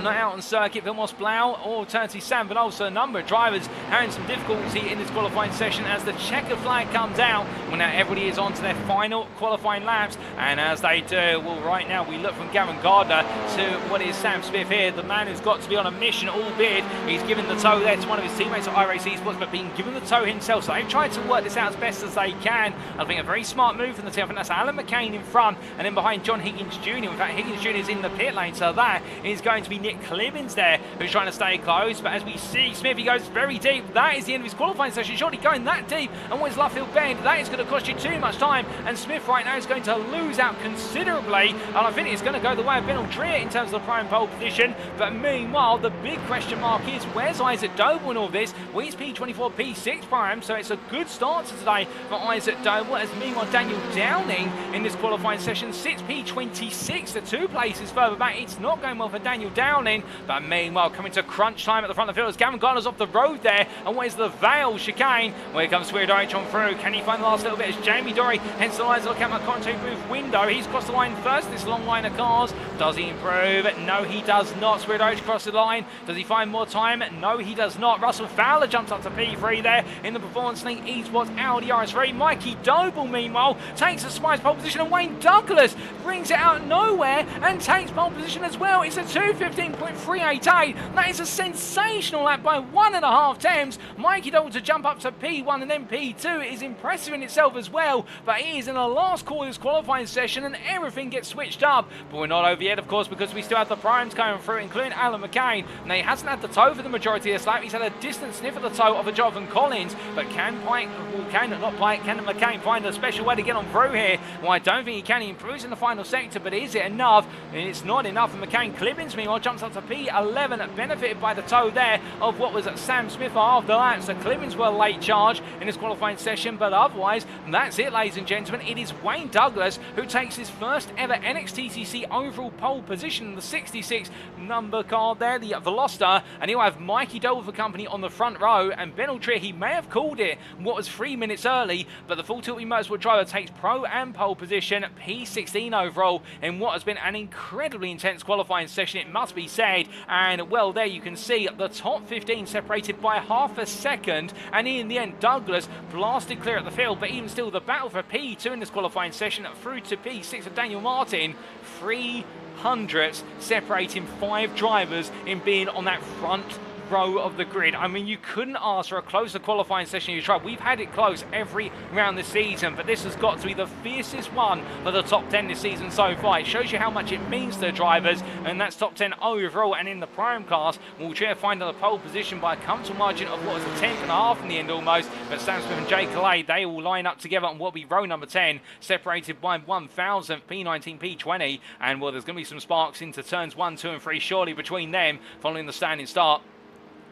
not out on circuit. Vilmos Blau, alternatively Sam, but also a number of drivers having some difficulty in this qualifying session as the checker flag comes out. Well, now everybody is on to their final qualifying laps, and as they do, well, right now we look from Gavin Gardner to what is Sam Smith here, the man who's got to be on a mission, albeit he's given the toe there to one of his teammates at iRacing Esports, but being given the toe himself. So they've tried to work this out as best as they can. I think a very smart move from the team. I think that's Alan McCain in front, and then behind John Higgins Jr. In fact, Higgins Jr. is in the pit lane, so that is going to be Nick Clibbins there, who's trying to stay close. But as we see, Smith, he goes very deep. That is the end of his qualifying session. Surely going that deep, and what is Luffield Bend? That is going to cost you too much time, and Smith right now is going to lose out considerably, and I think it's going to go the way of Ben Altriers in terms of the prime pole position. But meanwhile, the big question mark is, where's Isaac Doble in all this? Well, he's P24, P6 prime, so it's a good start to today for Isaac Doble, as meanwhile Daniel Downing in this qualifying session sits P26, the 2 places further back. It's not going well for Daniel Downing, but meanwhile, coming to crunch time at the front of the field as Gavin Gardner's off the road there, and where's the Vale chicane? Where comes Swirydowicz on through. Can he find the last little bit as Jamie Dory hence the lines? Look at my commentary booth window. He's crossed the line first, this long line of cars. Does he improve? No, he does not. Swirydowicz crossed the line. Does he find more time? No, he does not. Russell Fowler jumps up to P3 there in the Performance Link Esports Audi RS3. Mikey Doble, meanwhile, takes a spice pole position, and Wayne Douglas brings it out of nowhere and takes pole position as well. It's a 2:15.388. That is a sensational lap by 1.5 tenths. Mikey Doble to jump up to P1 and then P2 is impressive in itself as well, but he is in the last call of this qualifying session and everything gets switched up. But we're not over yet, of course, because we still have the primes coming through, including Alan McCain. Now, he hasn't had the toe for the majority of this lap. He's had a distant sniff of the toe of a Jonathan Collins, but can McCain find a special way to get on through here? Well, I don't think he can. He improves in the final sector, but is it enough? It's not enough, and McCain Clibbins, meanwhile, jumps jumps up to P11, benefited by the toe there of what was Sam Smith after that. So Clemens were late charge in his qualifying session, but otherwise, that's it, ladies and gentlemen. It is Wayne Douglas who takes his first ever NXTCC overall pole position in the 66 number card there, the Veloster, and he'll have Mikey Doble for company on the front row, and Ben Altrier, he may have called it what was 3 minutes early, but the full tilt motorsport driver takes pro and pole position, P16 overall, in what has been an incredibly intense qualifying session, it must be said. And well, there you can see the top 15 separated by half a second, and in the end Douglas blasted clear at the field, but even still the battle for P2 in this qualifying session through to P6 of Daniel Martin, 300 separating 5 drivers in being on that front row of the grid. I mean, you couldn't ask for a closer qualifying session you tried. We've had it close every round this season, but this has got to be the fiercest one for the top 10 this season so far. It shows you how much it means to the drivers, and that's top 10 overall. And in the prime class, Wojciech find the pole position by a comfortable margin of what was a tenth and a half in the end almost, but Sam Smith and Jay Calais, they all line up together on what will be row number 10, separated by 1,000th, P19, P20, and well, there's going to be some sparks into turns 1, 2 and 3 surely between them following the standing start.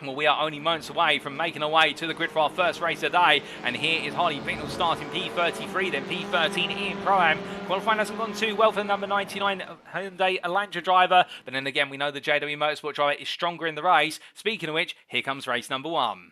Well, we are only moments away from making our way to the grid for our first race of the day, and here is Harley Bicknell starting P33, then P13 in Pro-Am. Qualifying hasn't gone too well for the number 99 Hyundai Elantra driver, but then again, we know the JW Motorsport driver is stronger in the race. Speaking of which, here comes race number 1.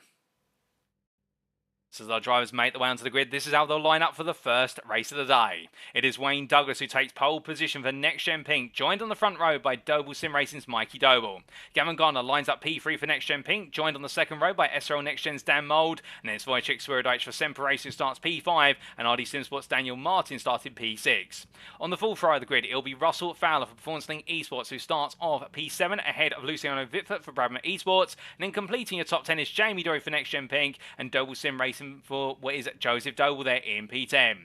So as our drivers make their way onto the grid, this is how they'll line up for the first race of the day. It is Wayne Douglas who takes pole position for Next Gen Pink, joined on the front row by Doble Sim Racing's Mikey Doble. Gavin Garner lines up P3 for Next Gen Pink, joined on the second row by SRL Next Gen's Dan Mould, and then it's Wojciech Swirydowicz for Semper Racing starts P5, and RD Simsports' Daniel Martin started P6. On the full row of the grid, it'll be Russell Fowler for Performance Link Esports, who starts off P7 ahead of Luciano Vitford for Bradman Esports, and then completing your top 10 is Jamie Dory for Next Gen Pink, and Doble Sim Racing for what is Joseph Doble there in P10.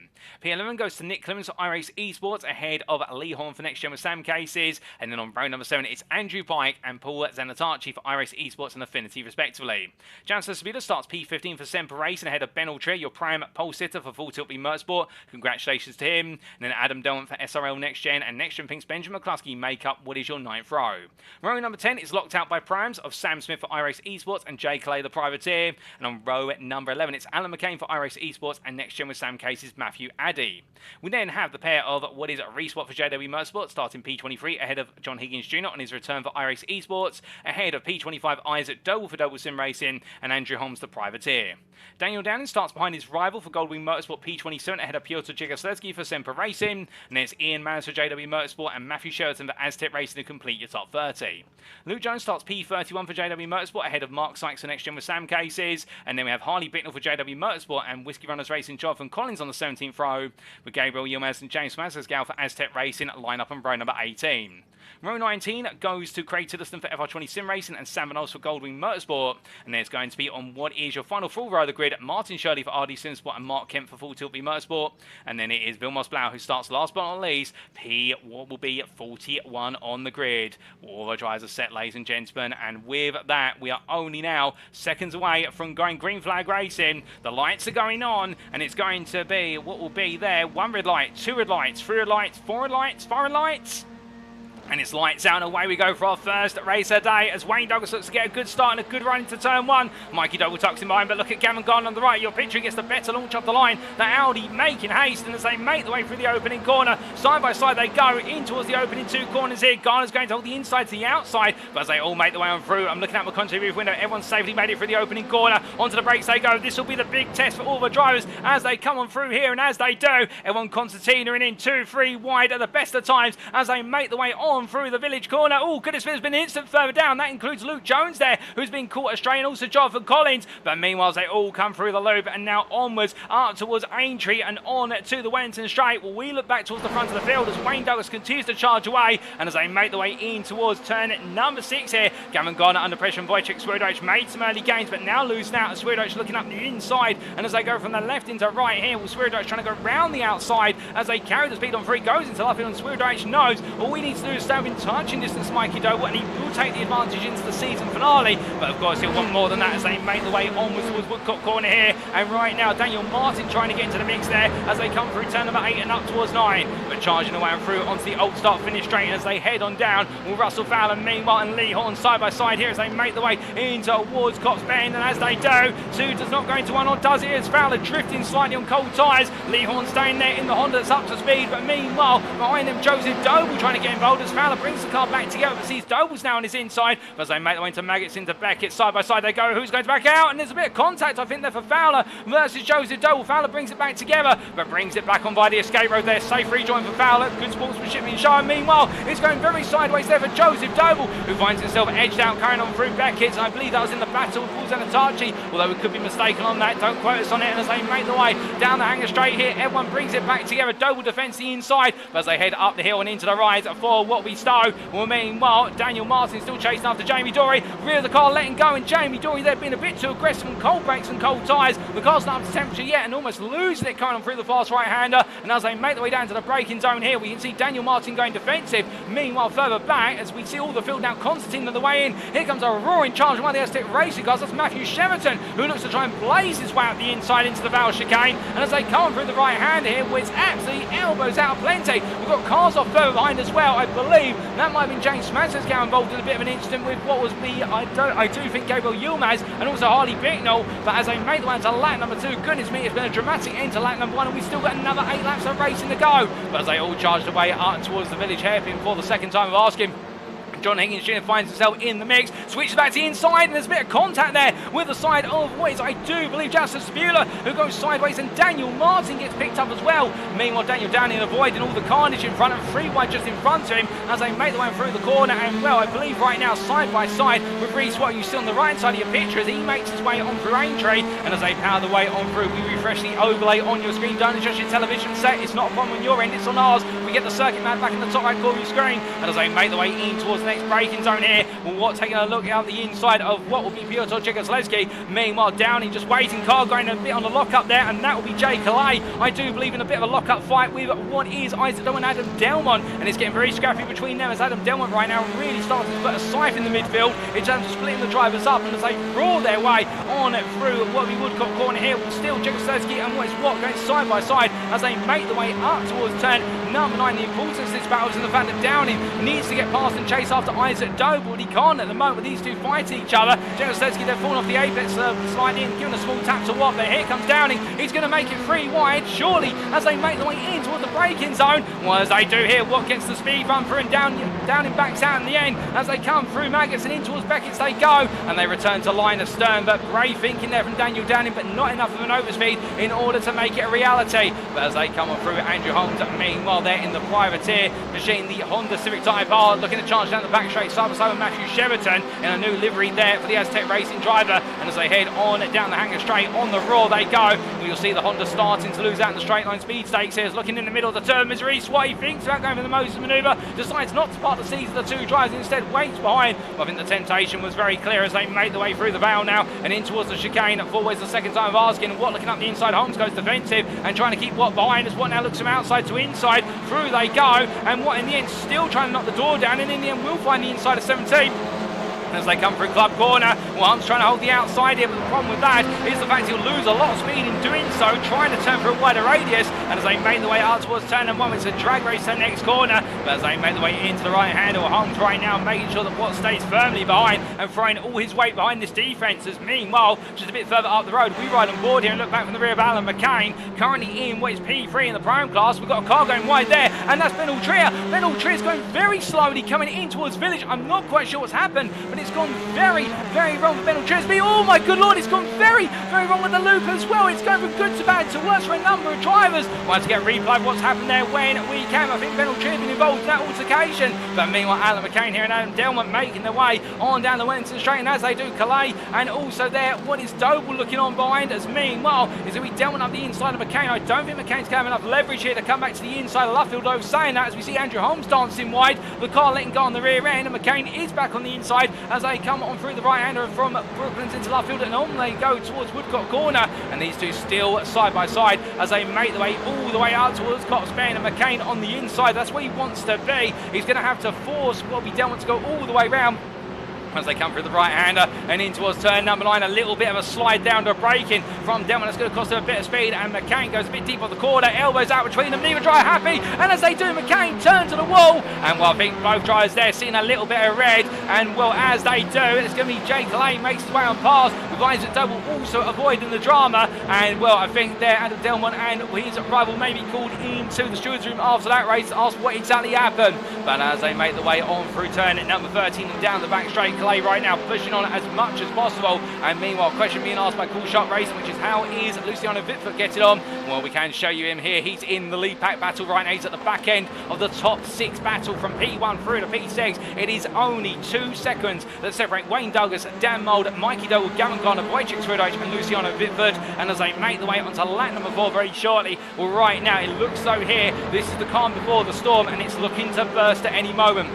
P11 goes to Nick Clemens for iRacing Esports ahead of Lee Horn for Next Gen with Sam Cases, and then on row number 7 it's Andrew Pike and Paul Zanatachi for iRacing Esports and Affinity respectively. Jansen Sabida starts P15 for Semper Racing ahead of Ben Altrier, your prime pole sitter for Full Tilt Motorsport. Congratulations to him. And then Adam Delman for SRL Next Gen, and Next Gen Pink's Benjamin McCluskey make up what is your 9th row. Row number 10 is locked out by primes of Sam Smith for iRacing Esports and Jay Calais the privateer, and on row number 11 it's Alan McCain for iRacing Esports and Next Gen with Sam Case's Matthew Addy. We then have the pair of what is Reese Watt for JW Motorsport starting P23 ahead of John Higgins Jr. on his return for iRacing Esports, ahead of P25 Isaac Doble for Doble Sim Racing and Andrew Holmes the privateer. Daniel Downing starts behind his rival for Goldwing Motorsport P27 ahead of Piotr Jigosleski for Semper Racing, and then it's Ian Manners for JW Motorsport and Matthew Sheraton for Aztec Racing to complete your top 30. Luke Jones starts P31 for JW Motorsport ahead of Mark Sykes for Next Gen with Sam Cases, and then we have Harley Bicknell for JW Motorsport and Whiskey Runners Racing Jonathan Collins on the 17th row, with Gabriel Yilmaz and James Mazesgal for Aztec Racing line up on row number 18. Row 19 goes to Craig Tiddleston for FR20 Sim Racing and Sam Benoist for Goldwing Motorsport, and there's going to be on what is your final full row of the grid, Martin Shirley for RD Simsport and Mark Kemp for Full Tilt Motorsport, and then it is Vilmos Blau who starts last but not least, what will be 41 on the grid. All the drivers are set, ladies and gentlemen, and with that we are only now seconds away from going green flag racing. The lights are going on, and it's going to be what will be there, 1 red light, 2 red lights, 3 red lights, 4 red lights, 5 red lights. And it's lights out and away we go for our first race of the day as Wayne Douglas looks to get a good start and a good run into turn 1. Mikey Doble tucks in behind, but look at Gavin Garner on the right. Your picture gets the better launch off the line. The Audi making haste, and as they make the way through the opening corner, side by side they go in towards the opening 2 corners here. Garner's going to hold the inside to the outside, but as they all make the way on through, I'm looking out my country roof window. Everyone's safely made it through the opening corner. Onto the brakes they go. This will be the big test for all the drivers as they come on through here, and as they do, everyone concertina in 2, 3 wide at the best of times as they make the way on through the village corner. Oh, goodness, there's been an instant further down. That includes Luke Jones there, who's been caught astray, and also Jonathan Collins. But meanwhile, they all come through the loop and now onwards up towards Aintree and on to the Wellington Straight. Well, we look back towards the front of the field as Wayne Douglas continues to charge away, and as they make the way in towards turn number 6 here, Gavin Garner under pressure and Wojciech Swirydowicz made some early gains, but now losing out as Swirydowicz looking up the inside, and as they go from the left into right here, well, Swirydowicz trying to go round the outside as they carry the speed on through, goes into left field, and Swirydowicz knows all we need to do is just over in touching distance to Mikey Doble, and he will take the advantage into the season finale. But of course, he'll want more than that as they make the way onwards towards Woodcock Corner here. And right now, Daniel Martin trying to get into the mix there as they come through turn number 8 and up towards 9. But charging away and through onto the old start finish straight as they head on down. Will Russell Fowler, meanwhile, and Lee Horn side by side here as they make the way into towards Cops Bend. And as they do, 2 does not go into 1, or does it? As Fowler drifting slightly on cold tyres. Lee Horn staying there in the Honda that's up to speed. But meanwhile, behind them, Joseph Doble trying to get involved as Fowler brings the car back together, but sees Doble's now on his inside. But as they make the way into Maggots, into Beckett, side by side they go. Who's going to back out? And there's a bit of contact, I think, there for Fowler versus Joseph Doble. Fowler brings it back together, but brings it back on by the escape road there. Safe rejoin for Fowler. Good sportsmanship being shown. Meanwhile, it's going very sideways there for Joseph Doble, who finds himself edged out, carrying on through Beckett. I believe that was in the battle with Paul Zanatachi, although we could be mistaken on that. Don't quote us on it. And as they make the way down the hanger straight here, everyone brings it back together. Doble defends the inside, but as they head up the hill and into the rise for what we Stowe. Well, meanwhile, Daniel Martin still chasing after Jamie Dory. Rear of the car letting go, and Jamie Dory there being a bit too aggressive on cold brakes and cold tyres. The car's not up to temperature yet and almost losing it coming on through the fast right-hander. And as they make their way down to the braking zone here, we can see Daniel Martin going defensive. Meanwhile, further back, as we see all the field now Constantine on the way in, here comes a roaring charge of one of the NXT racing cars. That's Matthew Sheverton, who looks to try and blaze his way out the inside into the Val chicane. And as they come through the right-hander here, with absolutely elbows out plenty, we've got cars off further behind as well. I believe that might have been James Smanson's involved in a bit of an incident with what was the, I do think, Gabriel Yilmaz and also Harley Bicknell. But as they make the way into lap number 2, goodness me, it's been a dramatic end to lap number 1, and we've still got another 8 laps of racing to go. But as they all charged away up towards the village hairpin for the second time of asking, John Higgins Jr. finds himself in the mix, switches back to the inside, and there's a bit of contact there with the side of what is, I do believe, Justice Spula, who goes sideways, and Daniel Martin gets picked up as well. Meanwhile, Daniel Downing avoiding all the carnage in front, and 3 wide just in front of him as they make the way through the corner. And well, I believe right now, side by side with Reese, what you see on the right side of your picture as he makes his way on through Aintree. And as they power the way on through, we refresh the overlay on your screen. Don't adjust your television set, it's not a problem on your end, it's on ours. We get the circuit man back in the top right corner of your screen. And as they make the way in towards the next braking zone here, well, taking a look out the inside of what will be Piotr Czegoszewski. Meanwhile, Downing just waiting, car going a bit on the lock-up there, and that will be Jay Calais. I do believe in a bit of a lock-up fight with what is Isaac Doe and Adam Delmont, and it's getting very scrappy between them as Adam Delmont right now really starts to put a scythe in the midfield in terms of splitting the drivers up. And as they brawl their way on through what we Woodcock Corner here, with still Czegoszewski and what is what going side by side as they make the way up towards turn number 9. The importance of this battle is in the fact that Downing needs to get past and chase after Isaac Doe, but he can't at the moment with these two fighting each other. Czegoszewski, they're falling off the apex, sliding in, giving a small tap to Watt, but here comes Downing. He's going to make it 3 wide, surely, as they make the way in toward the braking zone. Well, as they do here, Watt gets the speed run through, and Downing backs out in the end as they come through Maggots and in towards Beckett's they go, and they return to line of stern. But brave thinking there from Daniel Downing, but not enough of an overspeed in order to make it a reality. But as they come on through, Andrew Holmes, meanwhile, they're in the privateer machine, the Honda Civic Type R, looking to charge down the back straight side by side with Matthew Sheverton in a new livery there for the Aztec Racing driver. And as they head on down the hanger straight on the raw they go. We'll see the Honda starting to lose out in the straight line speed stakes here. Looking in the middle of the turn, Misery, what he thinks about going for the Moses manoeuvre, decides not to part the seas of the 2 drivers, instead waits behind. I think the temptation was very clear as they make the way through the Vale now and in towards the chicane. Forwards the second time of asking. Watt looking up the inside, Holmes goes defensive and trying to keep Watt behind as Watt now looks from outside to inside. Through they go, and Watt in the end still trying to knock the door down, and in the end will find the inside of 17. As they come through Club Corner, well, Hunt's trying to hold the outside here, but the problem with that is the fact he'll lose a lot of speed in doing so, trying to turn for a wider radius. And as they make the way out towards turn number 1, it's a drag race to the next corner. But as they make the way into the right handle, Hunt's right now making sure that Watt stays firmly behind and throwing all his weight behind this defence. As meanwhile, just a bit further up the road, we ride on board here and look back from the rear of Alan McCain, currently in what is P3 in the prime class. We've got a car going wide there, and that's Ben Altria. Ben Altria's going very slowly coming in towards Village. I'm not quite sure what's happened, but it's gone very, very wrong for Ben Altria's. Oh my good lord, it's gone very, very wrong with the loop as well. It's going from good to bad to worse for a number of drivers. We'll have to get a replay of what's happened there when we can. I think Ben Altria's been involved in that altercation. But meanwhile, Alan McCain here and Adam Delmont making their way on down the Wellington Straight, and as they do, Calais, and also there, what is Doble looking on behind us. Meanwhile, is it we Delmont up the inside of McCain? I don't think McCain's going to have enough leverage here to come back to the inside of Luffield, though, saying that as we see Andrew Holmes dancing wide, the car letting go on the rear end, and McCain is back on the inside as they come on through the right hander of from Brooklands into left field, and on they go towards Woodcock Corner, and these two still side by side as they make their way all the way out towards Cox Bend, and McCain on the inside. That's where he wants to be. He's going to have to force Bobby Delmont to go all the way round as they come through the right-hander and in towards turn number 9. A little bit of a slide down to braking from Delmont. That's going to cost him a bit of speed, and McCain goes a bit deep on the corner, elbows out between them, neither driver happy, and as they do, McCain turns to the wall, and well, I think both drivers there seeing a little bit of red, and well, as they do, it's going to be Jake Lane makes his way on past, with Wojciech Doble also avoiding the drama, and well, I think there Adam Delmont and his rival may be called into the stewards room after that race to ask what exactly happened, but as they make the way on through turn at number 13 and down the back straight, Clay right now pushing on as much as possible, and meanwhile question being asked by Cool Shot Racing, which is how is Luciano Vitford getting on? Well, we can show you him here. He's in the lead pack battle right now. He's at the back end of the top 6 battle from P1 through to P6. It is only 2 seconds that separate Wayne Douglas, Dan Mould, Mikey Doble, Gavin Garner, Wojciech Swirydowicz and Luciano Vitford, and as they make the way onto lap number 4 very shortly, well, right now it looks so here, this is the calm before the storm, and it's looking to burst at any moment.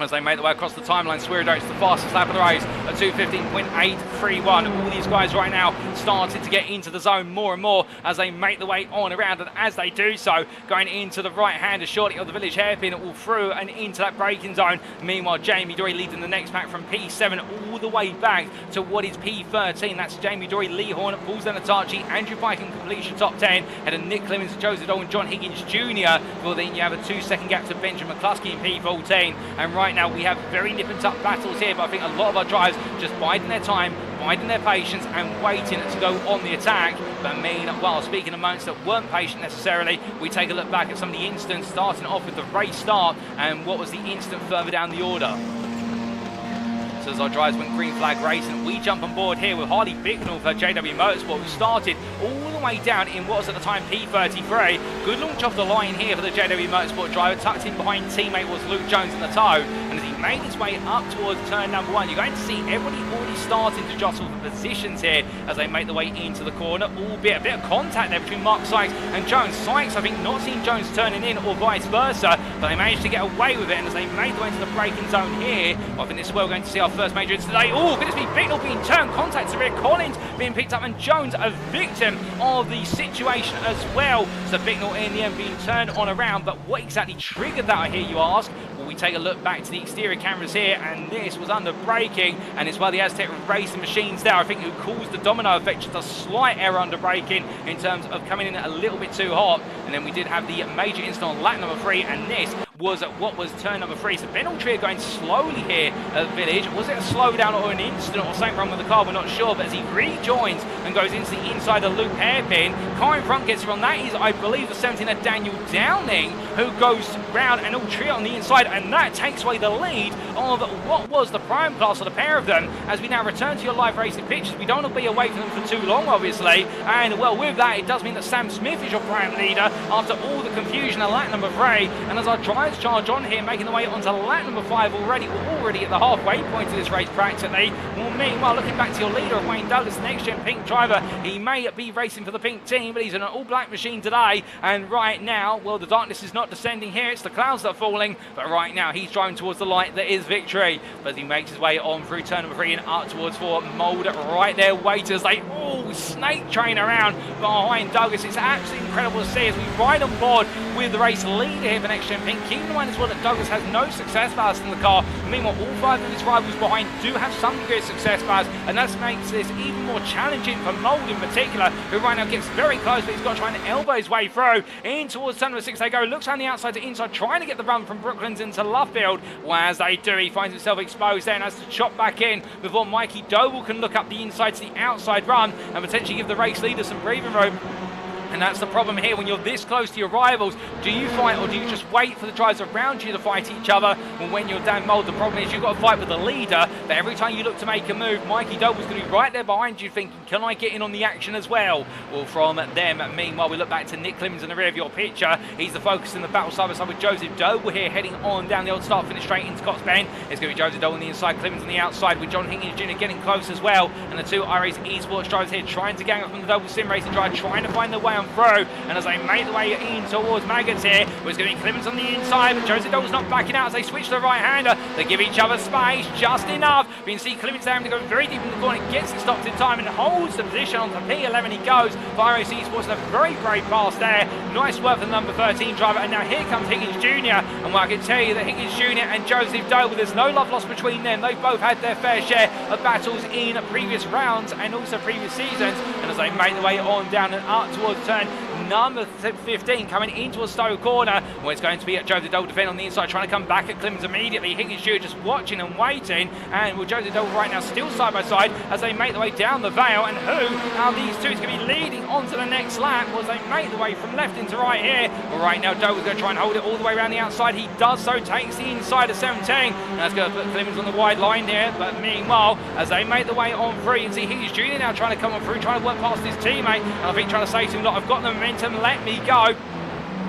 As they make their way across the timeline, Swirydowicz the fastest lap of the race at 2:15.831. All these guys right now started to get into the zone more and more as they make their way on around, and as they do so, going into the right-hander shortly of the village hairpin, all through and into that braking zone. Meanwhile, Jamie Dory leading the next pack from P7 all the way back to what is P13. That's Jamie Dory, Lee Horn, Paul Zenatachi, Andrew Pike in completion top 10, and then Nick Clemens, Joseph Dole and John Higgins Jr. Well, then you have a 2-second gap to Benjamin McCluskey in P14, and right now we have very nip and tuck battles here, but I think a lot of our drivers just biding their time, biding their patience and waiting to go on the attack. But meanwhile, speaking of moments that weren't patient necessarily, we take a look back at some of the incidents, starting off with the race start and what was the incident further down the order. So as our drivers went green flag racing, we jump on board here with Harley Bicknell for JW Motorsport, who started all the way down in what was at the time P33. Good launch off the line here for the JW Motorsport driver. Tucked in behind teammate was Luke Jones in the tow, and as he made his way up towards turn number 1, you're going to see everybody already starting to jostle the positions here as they make their way into the corner, albeit a bit of contact there between Mark Sykes and Jones. Sykes, I think, not seen Jones turning in or vice versa, but they managed to get away with it, and as they made their way into the braking zone here, I think this is where we're going to see our first major incident today. Oh, goodness me, Bicknell being turned, contact severe, Collins being picked up, and Jones a victim of the situation as well. So Bicknell in the end being turned on around, but what exactly triggered that, I hear you ask? Well, we take a look back to the exterior cameras here, and this was under braking, and it's where the Aztec racing machines there, I think, who caused the domino effect, just a slight error under braking in terms of coming in a little bit too hot. And then we did have the major incident on lap number 3, and this was at what was turn number 3. So Ben Altria going slowly here at the village. Was it a slowdown or an incident or something wrong with the car? We're not sure, but as he rejoins and goes into the inside of the loop hairpin, car in front gets from that is, I believe, the 17er Daniel Downing, who goes round and Altria on the inside, and that takes away the lead of what was the prime class of the pair of them. As we now return to your live racing pictures, we don't want to be away from them for too long, obviously, and well, with that, it does mean that Sam Smith is your prime leader after all the confusion at lap number 3, and as our drivers charge on here, making the way onto lap number 5 already. We're already at the halfway point of this race practically. Well, meanwhile, looking back to your leader of Wayne Douglas, the next-gen pink driver, he may be racing for the pink team, but he's in an all-black machine today, and right now, well, the darkness is not descending here, it's the clouds that are falling, but right now he's driving towards the light that is victory. But as he makes his way on through turn number 3 and up towards 4, Mould right there waiting as they snake train around behind Douglas. It's absolutely incredible to see as we ride on board with the race leader here for next gen pink. Keep in mind as well that Douglas has no success bars in the car. Meanwhile, all 5 of his rivals behind do have some degree of success bars, and that makes this even more challenging for Mould in particular, who right now gets very close, but he's got to try and elbow his way through. In towards turn number 6 they go, looks on the outside to inside, trying to get the run from Brooklands into Luffield. Well, as they do, he finds himself exposed there and has to chop back in before Mikey Doble can look up the inside to the outside run and potentially give the race leader some breathing room. And that's the problem here when you're this close to your rivals. Do you fight or do you just wait for the drivers around you to fight each other? Well, when you're Dan Mould, the problem is you've got to fight with the leader, but every time you look to make a move, Mikey Doble's going to be right there behind you thinking, can I get in on the action as well? Well, from them, meanwhile, we look back to Nick Clemens in the rear of your picture. He's the focus in the battle side by side with Joseph Doble here, heading on down the old start finish straight into Cox Bend. It's going to be Joseph Doble on the inside, Clemens on the outside, with John Higgins Jr. getting close as well. And the 2 iRacing esports drivers here trying to gang up from the Doble Sim Racing driver, trying to find their way down through. And as they make the way in towards Maggots here, was going to be Clemens on the inside, but Joseph Doble's not backing out as they switch to the right-hander. They give each other space, just enough. We can see Clemens having to go very deep in the corner, gets it stopped in time and holds the position onto P11 he goes. iRacing Sports a very brave pass there. Nice work for the number 13 driver, and now here comes Higgins Jr. And I can tell you that Higgins Jr. and Joseph Doble, there's no love lost between them. They've both had their fair share of battles in previous rounds and also previous seasons. And as they make their way on down and up towards turn number 15, coming into a Stowe corner, where it's going to be at Joseph Doble defending on the inside, trying to come back at Clemens immediately. Higgins Jr. just watching and waiting, and with Joseph Doble right now still side by side as they make their way down the Vale. And who are these two is going to be leading on to the next lap as they make the way from left into right here. Well, right now Doble's going to try and hold it all the way around the outside. He does so, takes the inside of 17, and that's going to put Clemens on the wide line here. But meanwhile, as they make the way on through, you can see Higgins Jr. now trying to come on through, trying to work past his teammate, and I think trying to say to him, look, I've got the momentum, let me go.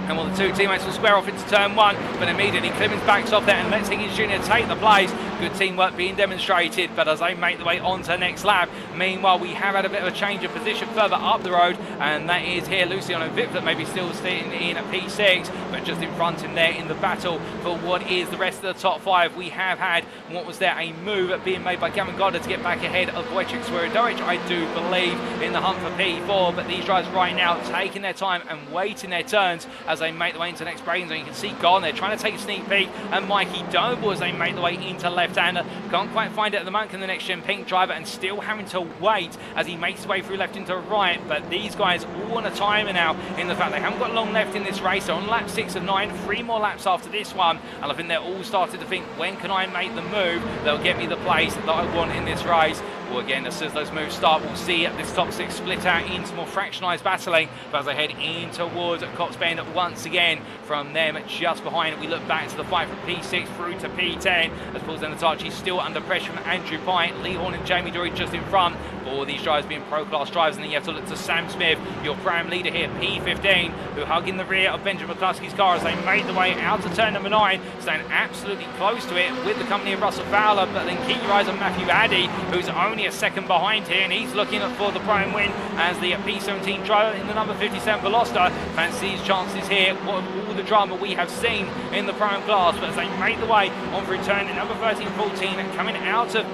And well, the two teammates will square off into turn one, but immediately Clemens backs off there and lets Higgins Jr. take the place. Good teamwork being demonstrated, but as they make the way on to the next lap, meanwhile, we have had a bit of a change of position further up the road, and that is here Luciano Viplet maybe still sitting in a P6, but just in front of him there in the battle for what is the rest of the top five. We have had, what was there, a move being made by Gavin Goddard to get back ahead of Wojciech Swirydowicz, I do believe, in the hunt for P4, but these drivers right now taking their time and waiting their turns as they make the way into the next braking zone. You can see Gone there trying to take a sneak peek, and Mikey Doble as they make the way into left-hander. Can't quite find it at the moment in the next gen pink driver, and still having to wait as he makes his way through left into right. But these guys all on a timer now, in the fact they haven't got long left in this race. They're on lap 6 of 9, 3 more laps after this one, and I think they're all started to think, when can I make the move that'll get me the place that I want in this race? Well, again, as soon as those moves start, we'll see this top 6 split out into more fractionalised battling. But as they head in towards Cops Bend once again, from them just behind, we look back to the fight from P6 through to P10 as Paul Zenatachi still under pressure from Andrew Pine, Lee Horn and Jamie Dory just in front. All these drivers being pro-class drivers, and then you have to look to Sam Smith, your prime leader here, P15, who hug in the rear of Benjamin McCluskey's car as they made the way out to turn number 9, staying absolutely close to it with the company of Russell Fowler. But then keep your eyes on Matthew Addy, who's only a second behind here, and he's looking for the prime win as the P17 driver in the number 57 Veloster fancies his chances here. What all the drama we have seen in the prime class, but as they make the way on through turn number 13-14, coming out of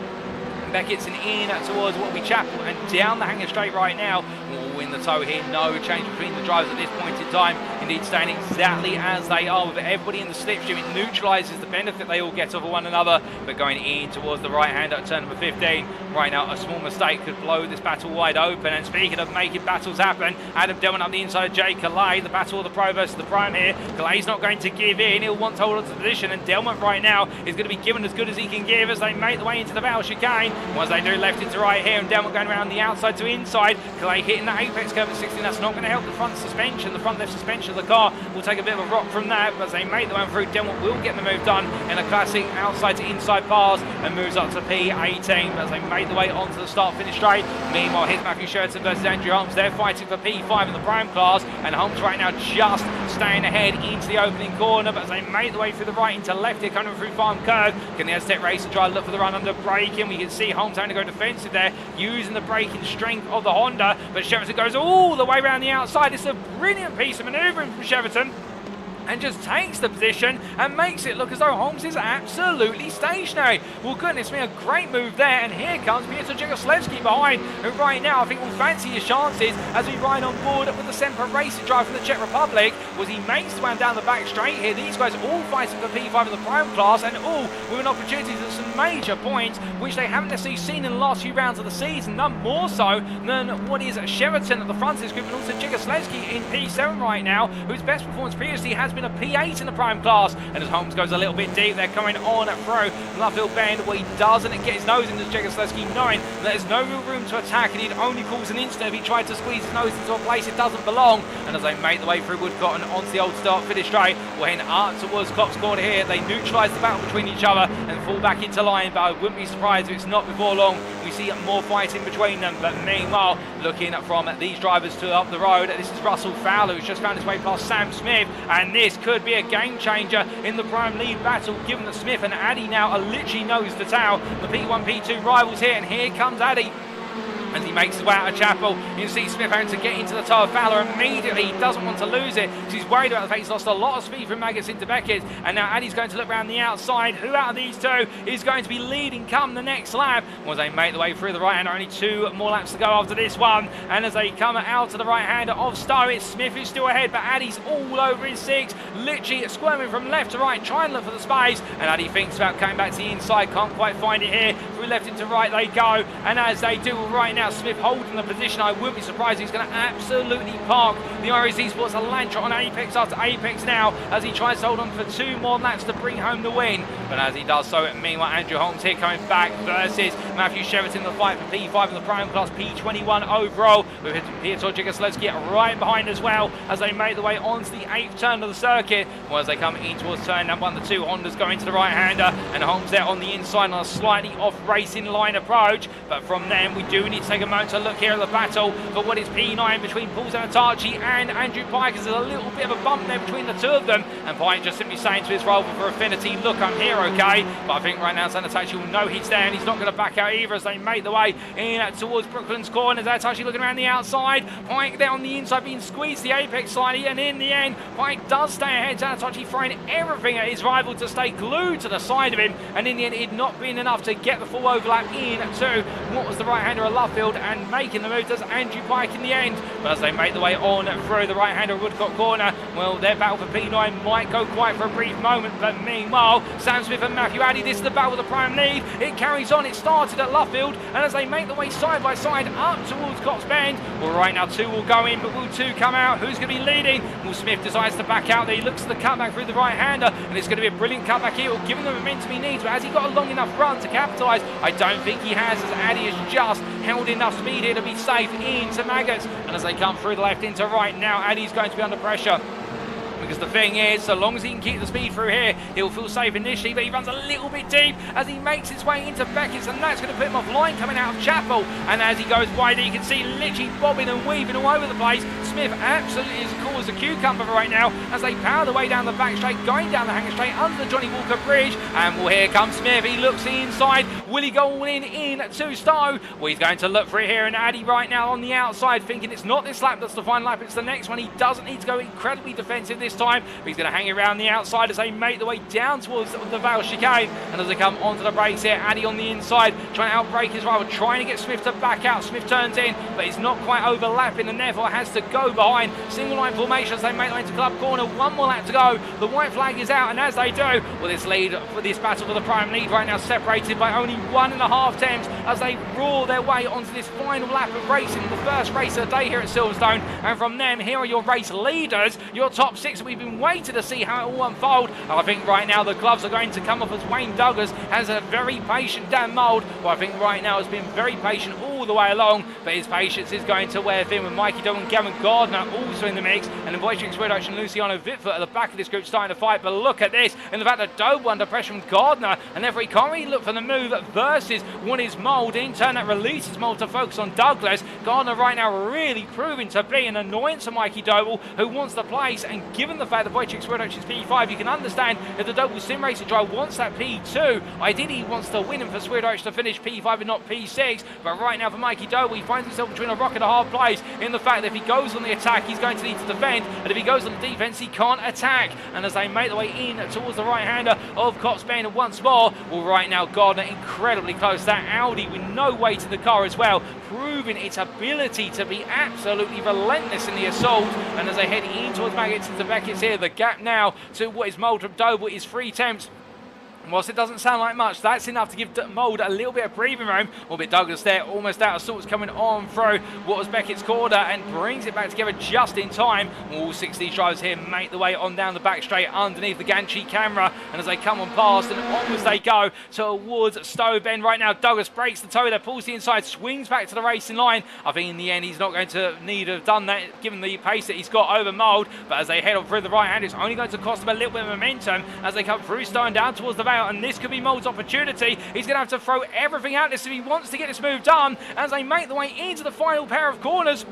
Beckett's and in towards Waterby Chapel and down the hanger straight right now. All in the tow here, no change between the drivers at this point in time. Indeed, staying exactly as they are with everybody in the slipstream. It neutralises the benefit they all get over one another. But going in towards the right hand at turn number 15, right now a small mistake could blow this battle wide open. And speaking of making battles happen, Adam Delman up the inside of Jay Calais. The battle of the pro versus the prime here. Calais not going to give in. He'll want to hold on to the position, and Delman right now is going to be given as good as he can give as they make the way into the Val chicane. Once they do left into right here, and Delman going around the outside to inside. Calais hitting the apex curve at 16. That's not going to help the front suspension. The front left suspension of the car will take a bit of a rock from that, but as they make the way through, Delman will get the move done in a classic outside to inside pass and moves up to P18. But as they make the way onto the start-finish straight, meanwhile here's Matthew Sheridan versus Andrew Holmes. They're fighting for P5 in the prime class, and Holmes right now just staying ahead into the opening corner. But as they make the way through the right into left here, coming through Farm Curve, can the Aztec Racer try to look for the run under braking? We can see Holmes having to go defensive there, using the braking strength of the Honda, but Sheridan goes all the way around the outside. It's a brilliant piece of manoeuvring from Sheridan, and just takes the position and makes it look as though Holmes is absolutely stationary. Well, goodness me, a great move there, and here comes Piotr Jegoslewski behind, who right now I think will fancy his chances as we ride on board with the Semper Racing driver from the Czech Republic. Was he makes the way down the back straight here. These guys all fighting for P5 in the prime class, and all with an opportunity to some major points, which they haven't necessarily seen in the last few rounds of the season, none more so than what is Sheraton at the front of this group, and also Jegoslewski in P7 right now, whose best performance previously has been a P8 in the prime class. And as Holmes goes a little bit deep, they're coming on through Lovefield Bend, where he doesn't get his nose into Jegoslewski, knowing that there's no real room to attack, and he'd only cause an instant if he tried to squeeze his nose into a place it doesn't belong. And as they make the way through Woodcott and onto the old start finish straight, we're heading up towards Cops Corner here. They neutralise the battle between each other and fall back into line, but I wouldn't be surprised if it's not before long we see more fighting between them. But meanwhile, looking from these drivers to up the road, this is Russell Fowler, who's just found his way past Sam Smith, and this could be a game changer in the prime lead battle, given that Smith and Addy now are literally nose to tail. The P1, P2 rivals here, and here comes Addy as he makes his way out of Chapel. You can see Smith having to get into the toe of Fowler immediately. He doesn't want to lose it, so he's worried about the fact he's lost a lot of speed from Maggots into Beckett. And now Addy's going to look around the outside. Who out of these two is going to be leading come the next lap? As they make the way through the right-hander, only 2 more laps to go after this one. And as they come out to the right-hander of Stowe, it's Smith who's still ahead, but Addy's all over his 6, literally squirming from left to right, trying to look for the space. And Addy thinks about coming back to the inside, can't quite find it here. Through left into right they go, and as they do right now, Smith holding the position. I wouldn't be surprised he's going to absolutely park the Irish Esports Elantra on apex after apex now, as he tries to hold on for 2 more laps to bring home the win. But as he does so, meanwhile, Andrew Holmes here coming back versus Matthew Sheraton, the fight for P5 in the Prime Class, P21 overall, with Piotr Jigosleski right behind as well, as they make the way onto the 8th turn of the circuit. Well, as they come in towards turn number 1, the 2 Hondas going to the right-hander, and Holmes there on the inside on a slightly off racing line approach. But from then, we do need to take a moment to look here at the battle for what is P9 between Paul Zanatachi and Andrew Pike, as there's a little bit of a bump there between the two of them, and Pike just simply saying to his rival for Affinity, look, I'm here, okay? But I think right now Zanatachi will know he's there, and he's not going to back out either, as they make the way in towards Brooklyn's corner. Zanatachi looking around the outside, Pike there on the inside being squeezed the apex slightly, and in the end, Pike does stay ahead. Zanatachi throwing everything at his rival to stay glued to the side of him, and in the end, it had not been enough to get the full overlap in to what was the right-hander of Lovefield, and making the move does Andrew Pike in the end. But as they make the way on through the right-hander of Woodcock corner, well, their battle for P9 might go quiet for a brief moment, but meanwhile, Sam Smith and Matthew Addy, this is the battle of the prime lead. It carries on. It started at Lovefield, and as they make the way side by side up towards Cops Bend, well, right now 2 will go in, but will 2 come out? Who's going to be leading? Well, Smith decides to back out there. He looks at the cutback through the right-hander, and it's going to be a brilliant cutback here. Will give him the momentum he needs, but has he got a long enough run to capitalise? I don't think he has, as Addy has just held enough speed here to be safe into Maggots. And as they come through the left into right now, Addy's going to be under pressure. Because the thing is, so long as he can keep the speed through here, he'll feel safe initially, but he runs a little bit deep as he makes his way into Beckett's, and that's going to put him off line coming out of Chapel. And as he goes wider, you can see literally bobbing and weaving all over the place. Smith absolutely is cool as a cucumber right now as they power the way down the back straight, going down the hanger straight under the Johnny Walker Bridge. And well, here comes Smith. He looks inside. Will he go all in to Stowe? Well, he's going to look for it here, and Addy right now on the outside, thinking it's not this lap that's the final lap, it's the next one. He doesn't need to go incredibly defensive this time, but he's going to hang around the outside as they make the way down towards the Vale chicane. And as they come onto the brakes here, Addy on the inside, trying to outbrake his rival, trying to get Smith to back out. Smith turns in, but he's not quite overlapping, and therefore has to go behind. Single line formation as they make the way into club corner. 1 more lap to go. The white flag is out, and as they do, well, this lead for this battle for the prime lead right now separated by only 1.5 tenths as they roar their way onto this final lap of racing, the first race of the day here at Silverstone. And from them, here are your race leaders, your top 6 that we've been waiting to see how it all unfold. And I think right now the gloves are going to come off as Wayne Douglas has a very patient Dan Mould, who I think right now has been very patient all the way along, but his patience is going to wear thin with Mikey Doble and Gavin Gardner also in the mix, and then Wojciech Swirydowicz and Luciano Vitford at the back of this group starting to fight. But look at this, and the fact that Doble under pressure from Gardner, and therefore he can't really look for the move versus what is Mould. In turn, that releases Mould to focus on Douglas. Gardner right now really proving to be an annoyance to Mikey Doble, who wants the place, and given the fact that Wojciech Swirydowicz is P5, you can understand if the Doble Sim Racing driver wants that P2. Ideally, he wants to win, and for Swirydowicz to finish P5 and not P6. But right now for Mikey Doble, he finds himself between a rock and a hard place in the fact that if he goes on the attack, he's going to need to defend, and if he goes on the defense, he can't attack. And as they make the way in towards the right-hander of Cops Bend once more, well, right now Gardner incredibly close. That Audi with no weight in the car as well, proving its ability to be absolutely relentless in the assault. And as they head in towards Maggots into Beckett's here, the gap now to what is Mould from Doble is 3 tenths. Whilst it doesn't sound like much, that's enough to give Mould a little bit of breathing room. A bit Douglas there, almost out of sorts, coming on through what was Beckett's corner and brings it back together just in time. All 6 of these drivers here make the way on down the back straight underneath the Ganchi camera, and as they come on past and onwards they go towards Stowe Bend. Right now Douglas breaks the toe there, pulls the inside, swings back to the racing line. I think in the end he's not going to need to have done that given the pace that he's got over Mould, but as they head on through the right hand, it's only going to cost them a little bit of momentum as they come through Stowe and down towards the Vale. And this could be Mould's opportunity. He's going to have to throw everything at this if he wants to get this move done as they make the way into the final pair of corners.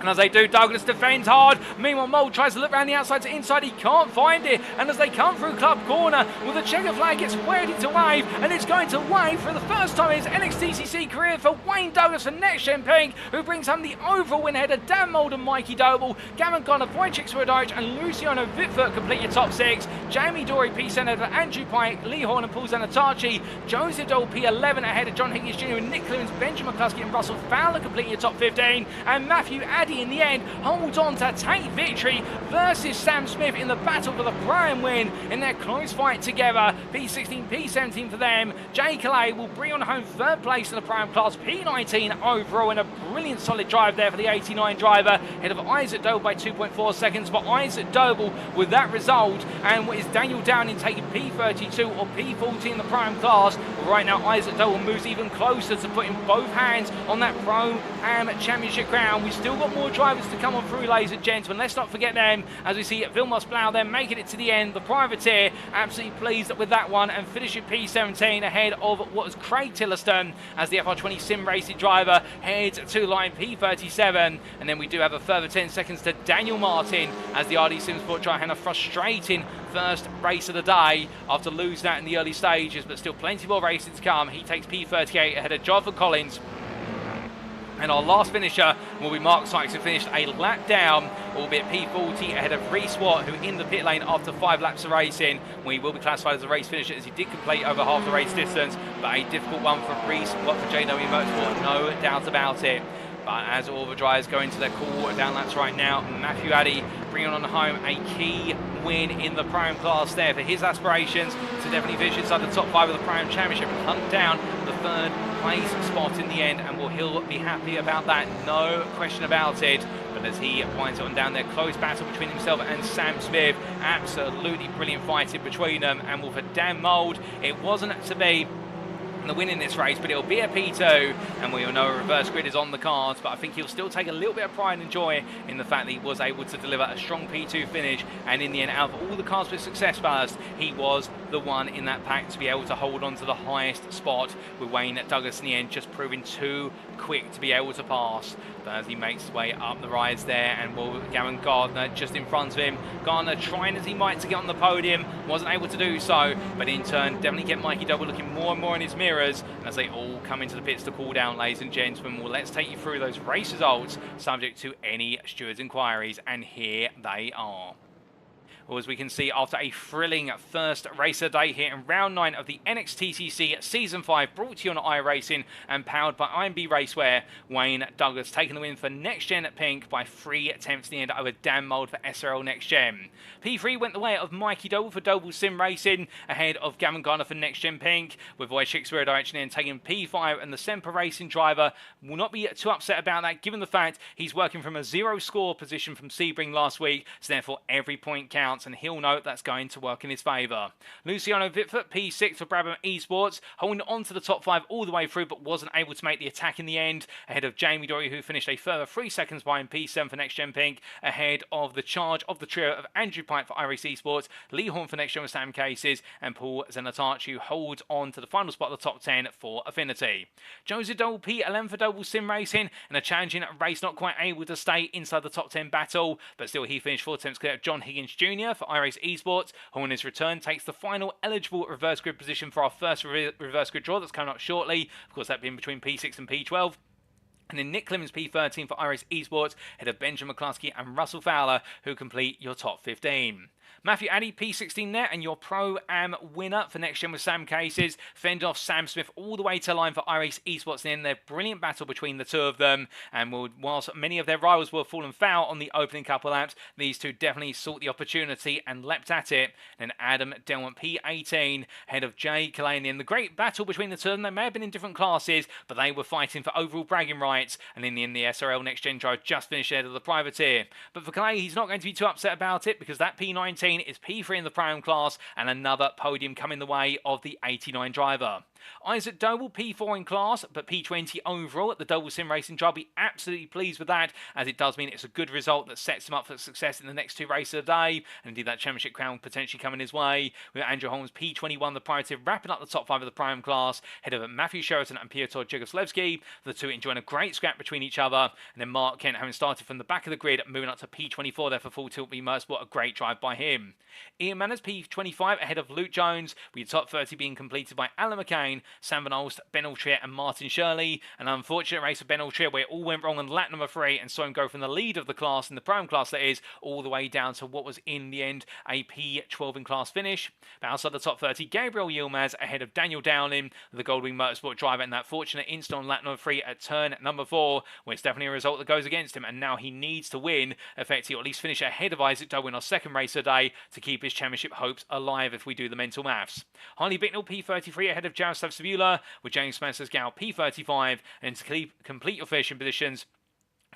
And as they do, Douglas defends hard. Meanwhile, Mould tries to look around the outside to inside. He can't find it. And as they come through Club Corner, well, the checker flag gets ready to wave. And it's going to wave for the first time in his NXTCC career for Wayne Douglas from NXTGEN Pink, who brings home the overall win ahead of Dan Mould and Mikey Doble. Gavin Gunner, Wojciech Swirydowicz and Luciano Vitford complete your top 6. Jamie Dory, P7 ahead of Andrew Pike, Lee Horn and Paul Zanatachi. Joseph Dole, P11 ahead of John Higgins Jr. and Nick Clemens, Benjamin McCluskey and Russell Fowler complete your top 15. And Matthew Addy in the end holds on to take victory versus Sam Smith in the battle for the Pro-Am win in their close fight together. P16, P17 for them. Jay Calais will bring on home 3rd place in the Pro-Am class, P19 overall, and a brilliant solid drive there for the 89 driver, ahead of Isaac Doble by 2.4 seconds. But Isaac Doble with that result, and what is Daniel Downing taking P32 or P40 in the Pro-Am class. Right now Isaac Doble moves even closer to putting both hands on that Pro-Am championship crown. We've still got more drivers to come on through, ladies and gentlemen. Let's not forget them, as we see Vilmos Blau then making it to the end. The privateer absolutely pleased with that one and finishing P17 ahead of what was Craig Tillerston as the FR20 sim racing driver heads to line P37. And then we do have a further 10 seconds to Daniel Martin as the RD Sim Sport driver had a frustrating first race of the day after losing that in the early stages, but still plenty more racing to come. He takes P38 ahead of Jonathan Collins. And our last finisher will be Mark Sykes, who finished a lap down, albeit P40 ahead of Reece Watt, who in the pit lane after 5 laps of racing. We will be classified as a race finisher as he did complete over half the race distance, but a difficult one for Reece Watt for JW Motorsport, no doubt about it. But as all the drivers go into their cool down laps right now, Matthew Addy bringing on home a key win in the Pro-Am class there for his aspirations to definitely finish inside the top 5 of the Pro-Am Championship and hunt down the 3rd place spot in the end, and he'll be happy about that, no question about it. But as he winds on down their close battle between himself and Sam Smith, absolutely brilliant fighting between them. And for Dan Mould, it wasn't to be the win in this race, but it'll be a P2, and we all know a reverse grid is on the cards, but I think he'll still take a little bit of pride and joy in the fact that he was able to deliver a strong P2 finish, and in the end, out of all the cars with success first, he was the one in that pack to be able to hold on to the highest spot, with Wayne Douglas in the end just proving too quick to be able to pass. But as he makes his way up the rise there, and Gavin Gardner just in front of him. Gardner trying as he might to get on the podium, wasn't able to do so, but in turn definitely get Mikey Doble looking more and more in his mirrors as they all come into the pits to cool down, ladies and gentlemen. Well, let's take you through those race results subject to any stewards' inquiries, and here they are. Well, as we can see, after a thrilling first race of the day here in round 9 of the NXTCC Season 5, brought to you on iRacing and powered by IMB Racewear, Wayne Douglas taking the win for NXTGEN Pink by 3 attempts in the end over Dan Mould for SRL NXTGEN. P3 went the way of Mikey Doble for Doble Sim Racing, ahead of Gavin Garner for NXTGEN Pink, with Wojciech Swirydowicz then taking P5, and the Semper Racing driver will not be too upset about that, given the fact he's working from a 0 score position from Sebring last week, so therefore every point counts, and he'll know that's going to work in his favour. Luciano Vitford, P6 for Brabham Esports, holding on to the top 5 all the way through, but wasn't able to make the attack in the end, ahead of Jamie Dory, who finished a further 3 seconds behind P7 for NXTGEN Pink, ahead of the charge of the trio of Andrew Pike for iRacing Esports, Lee Horn for NXTGEN with Sam Cases, and Paul Zanatachi, who holds on to the final spot of the top 10 for Affinity. Joseph Doble, P11 for Doble Sim Racing, in a challenging race, not quite able to stay inside the top 10 battle, but still he finished 4 attempts clear of John Higgins Jr. for iRacing Esports, who on his return takes the final eligible reverse grid position for our first reverse grid draw that's coming up shortly. Of course, that being between P6 and P12. And then Nick Clemens, P13 for iRacing Esports, head of Benjamin McCluskey and Russell Fowler, who complete your top 15. Matthew Addy, P16 there, and your Pro-Am winner for NXTGEN with Sam Cases, fended off Sam Smith all the way to line for iRacing Esports, and in their brilliant battle between the two of them. And whilst many of their rivals were fallen foul on the opening couple of laps, these two definitely sought the opportunity and leapt at it. And Adam Delmont, P18, head of Jay Kalani. In the great battle between the two of them, they may have been in different classes, but they were fighting for overall bragging rights, and in the end, the SRL NXTGEN drive just finished ahead of the privateer. But for Kalani, he's not going to be too upset about it, because that P19 is P3 in the Pro-Am class, and another podium coming the way of the 89 driver. Isaac Doble, P4 in class, but P20 overall at the Doble Sim Racing Trial. Be absolutely pleased with that, as it does mean it's a good result that sets him up for success in the next 2 races of the day, and indeed that championship crown potentially coming his way. With Andrew Holmes, P21, the priority, wrapping up the top 5 of the Prime class, ahead of Matthew Sheraton and Piotr Jugoslevski, the two enjoying a great scrap between each other, and then Mark Kent, having started from the back of the grid, moving up to P24 there for Full Tilt V Motorsport, a great drive by him. Ian Manners, P25, ahead of Luke Jones, with your top 30 being completed by Alan McCain, Sam Van Olst, Ben Altrier and Martin Shirley. An unfortunate race of Ben Altrier where it all went wrong on lap number 3 and saw him go from the lead of the class, in the Prime class that is, all the way down to what was in the end a P12 in class finish. But outside the top 30, Gabriel Yilmaz ahead of Daniel Downing, the Goldwing Motorsport driver, in that fortunate instant on lap number 3 at turn number 4, where it's definitely a result that goes against him, and now he needs to win, effectively, or at least finish ahead of Isaac Doble in our second race of the day to keep his championship hopes alive if we do the mental maths. Harley Bicknell, P33, ahead of Jaroslav Sabula, with James Spencer's Gal, P35, and to complete your finishing positions,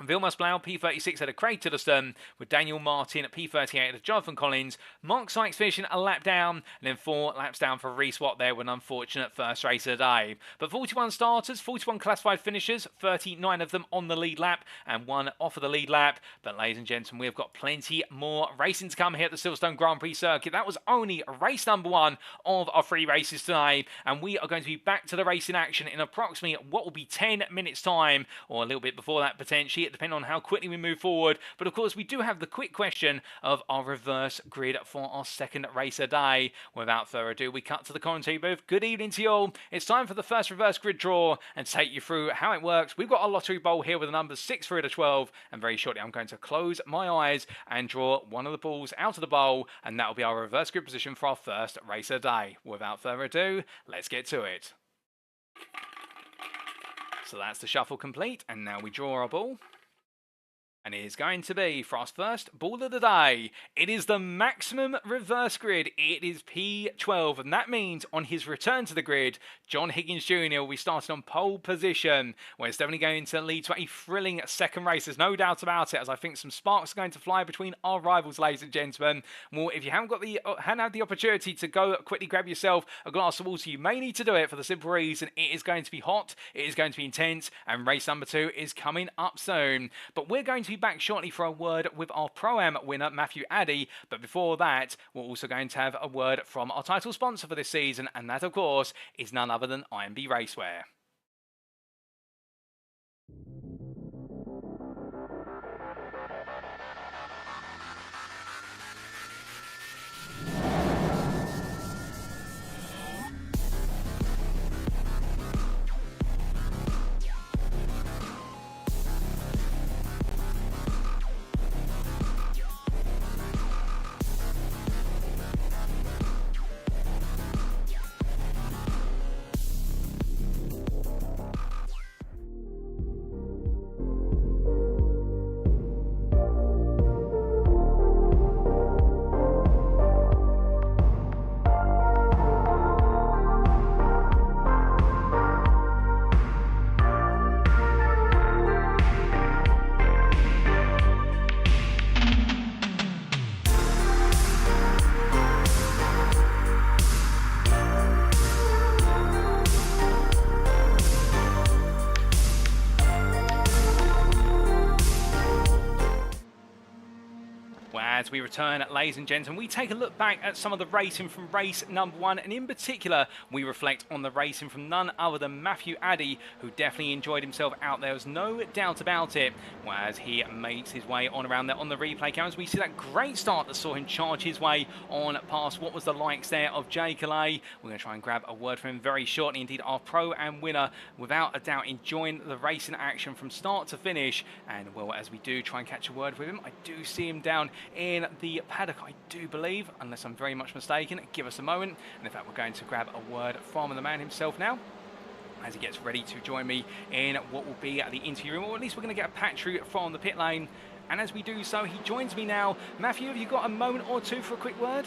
Vilmos Blau, P36 at a Craig Tiddleston, with Daniel Martin at P38 at Jonathan Collins, Mark Sykes finishing a lap down, and then 4 laps down for Reese Watt there with an unfortunate first race of the day. But 41 starters, 41 classified finishers, 39 of them on the lead lap, and 1 off of the lead lap. But ladies and gentlemen, we've got plenty more racing to come here at the Silverstone Grand Prix circuit. That was only race number 1 of our 3 races today, and we are going to be back to the racing action in approximately what will be 10 minutes time, or a little bit before that potentially, depending on how quickly we move forward. But of course, we do have the quick question of our reverse grid for our second race of the day. Without further ado, we cut to the commentary booth. Good evening to you all. It's time for the first reverse grid draw and take you through how it works. We've got a lottery bowl here with the numbers 6 through to 12, and very shortly I'm going to close my eyes and draw one of the balls out of the bowl, and that will be our reverse grid position for our first race of the day. Without further ado, let's get to it. So that's the shuffle complete, and now we draw our ball. And it is going to be, for our first ball of the day, it is the maximum reverse grid. It is P12, and that means on his return to the grid, John Higgins Jr. will be starting on pole position, where it's definitely going to lead to a thrilling second race. There's no doubt about it, as I think some sparks are going to fly between our rivals, ladies and gentlemen. Well, if you haven't had the opportunity to go quickly grab yourself a glass of water, you may need to do it for the simple reason it is going to be hot, it is going to be intense, and race number 2 is coming up soon. But we're going to be back shortly for a word with our Pro-Am winner, Matthew Addy. But before that, we're also going to have a word from our title sponsor for this season, and that, of course, is none other than IMB Racewear. As we return, ladies and gentlemen, we take a look back at some of the racing from race number 1, and in particular, we reflect on the racing from none other than Matthew Addy, who definitely enjoyed himself out there. There's no doubt about it. Whereas he makes his way on around there on the replay cameras, we see that great start that saw him charge his way on past what was the likes there of Jay Calais. We're going to try and grab a word from him very shortly. Indeed, our Pro-Am winner, without a doubt, enjoying the racing action from start to finish. And well, as we do try and catch a word with him, I do see him down in the paddock, I do believe, unless I'm very much mistaken. Give us a moment, and in fact we're going to grab a word from the man himself now, as he gets ready to join me in what will be at the interview room, or at least we're going to get a patch through from the pit lane. And as we do so, he joins me now. Matthew, have you got a moment or two for a quick word?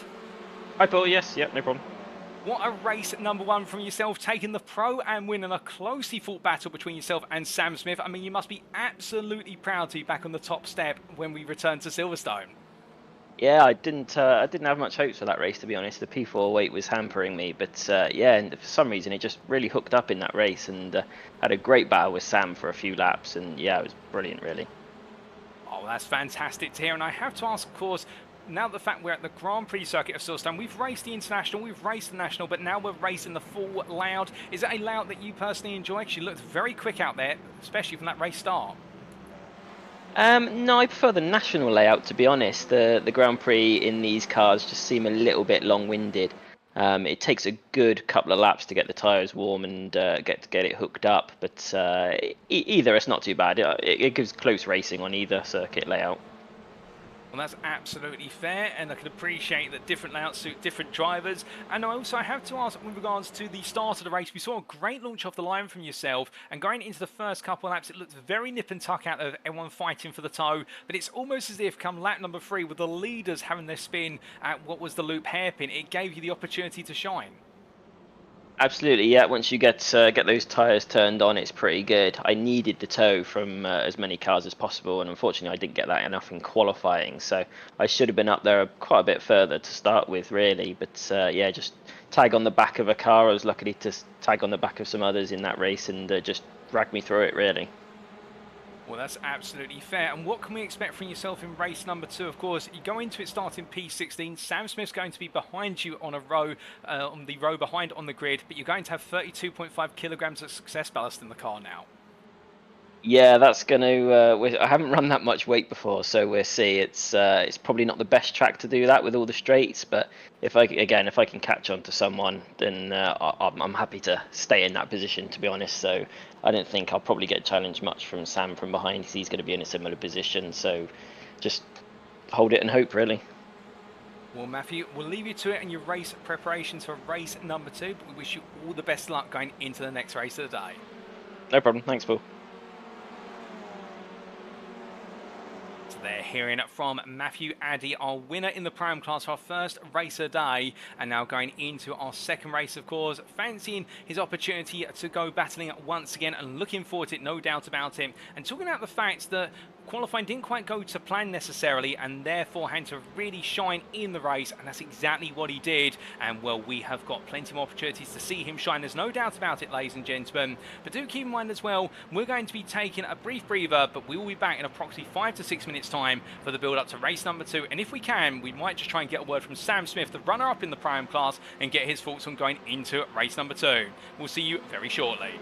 Hi Paul, yes, yeah, no problem. What a race number 1 from yourself, taking the Pro-Am win in a closely fought battle between yourself and Sam Smith. I mean, you must be absolutely proud to be back on the top step when we return to Silverstone. Yeah, I didn't have much hopes for that race, to be honest. The P4 weight was hampering me, but yeah, and for some reason it just really hooked up in that race, and had a great battle with Sam for a few laps, and yeah, it was brilliant, really. Oh, that's fantastic to hear. And I have to ask, of course, now the fact we're at the Grand Prix circuit of Silverstone, we've raced the International, we've raced the National, but now we're racing the full layout. Is it a layout that you personally enjoy? Because you looked very quick out there, especially from that race start. No, I prefer the national layout, to be honest. The Grand Prix in these cars just seem a little bit long-winded. It takes a good couple of laps to get the tyres warm and get it hooked up, but either it's not too bad. It gives close racing on either circuit layout. Well, that's absolutely fair, and I can appreciate that different layouts suit different drivers. And I also have to ask, with regards to the start of the race, we saw a great launch off the line from yourself, and going into the first couple of laps, it looked very nip and tuck out of everyone fighting for the toe, but it's almost as if come lap number 3, with the leaders having their spin at what was the loop hairpin, it gave you the opportunity to shine. Absolutely, yeah. Once you get those tyres turned on, it's pretty good. I needed the toe from as many cars as possible, and unfortunately, I didn't get that enough in qualifying. So I should have been up there quite a bit further to start with, really. But yeah, just tag on the back of a car. I was lucky to tag on the back of some others in that race, and just drag me through it, really. Well, that's absolutely fair. And what can we expect from yourself in race number 2? Of course, you go into it starting P16. Sam Smith's going to be behind you on the row behind on the grid, but you're going to have 32.5 kilograms of success ballast in the car now. Yeah, that's going to. I haven't run that much weight before, so we'll see. It's probably not the best track to do that with all the straights, but if I can catch on to someone, then I'm happy to stay in that position, to be honest. So I don't think I'll probably get challenged much from Sam from behind, because he's going to be in a similar position. So just hold it and hope, really. Well, Matthew, we'll leave you to it in your race preparations for race number 2, but we wish you all the best luck going into the next race of the day. No problem. Thanks, Paul. They're hearing from Matthew Addy, our winner in the Prime class for our first race of the day, and now going into our second race, of course, fancying his opportunity to go battling once again and looking forward to it, no doubt about it. And talking about the fact that qualifying didn't quite go to plan necessarily, and therefore had to really shine in the race, and that's exactly what he did. And well, we have got plenty more opportunities to see him shine, there's no doubt about it, ladies and gentlemen. But do keep in mind as well, we're going to be taking a brief breather, but we will be back in approximately 5 to 6 minutes time for the build up to race number 2. And if we can, we might just try and get a word from Sam Smith, the runner up in the Prime class, and get his thoughts on going into race number 2. We'll see you very shortly.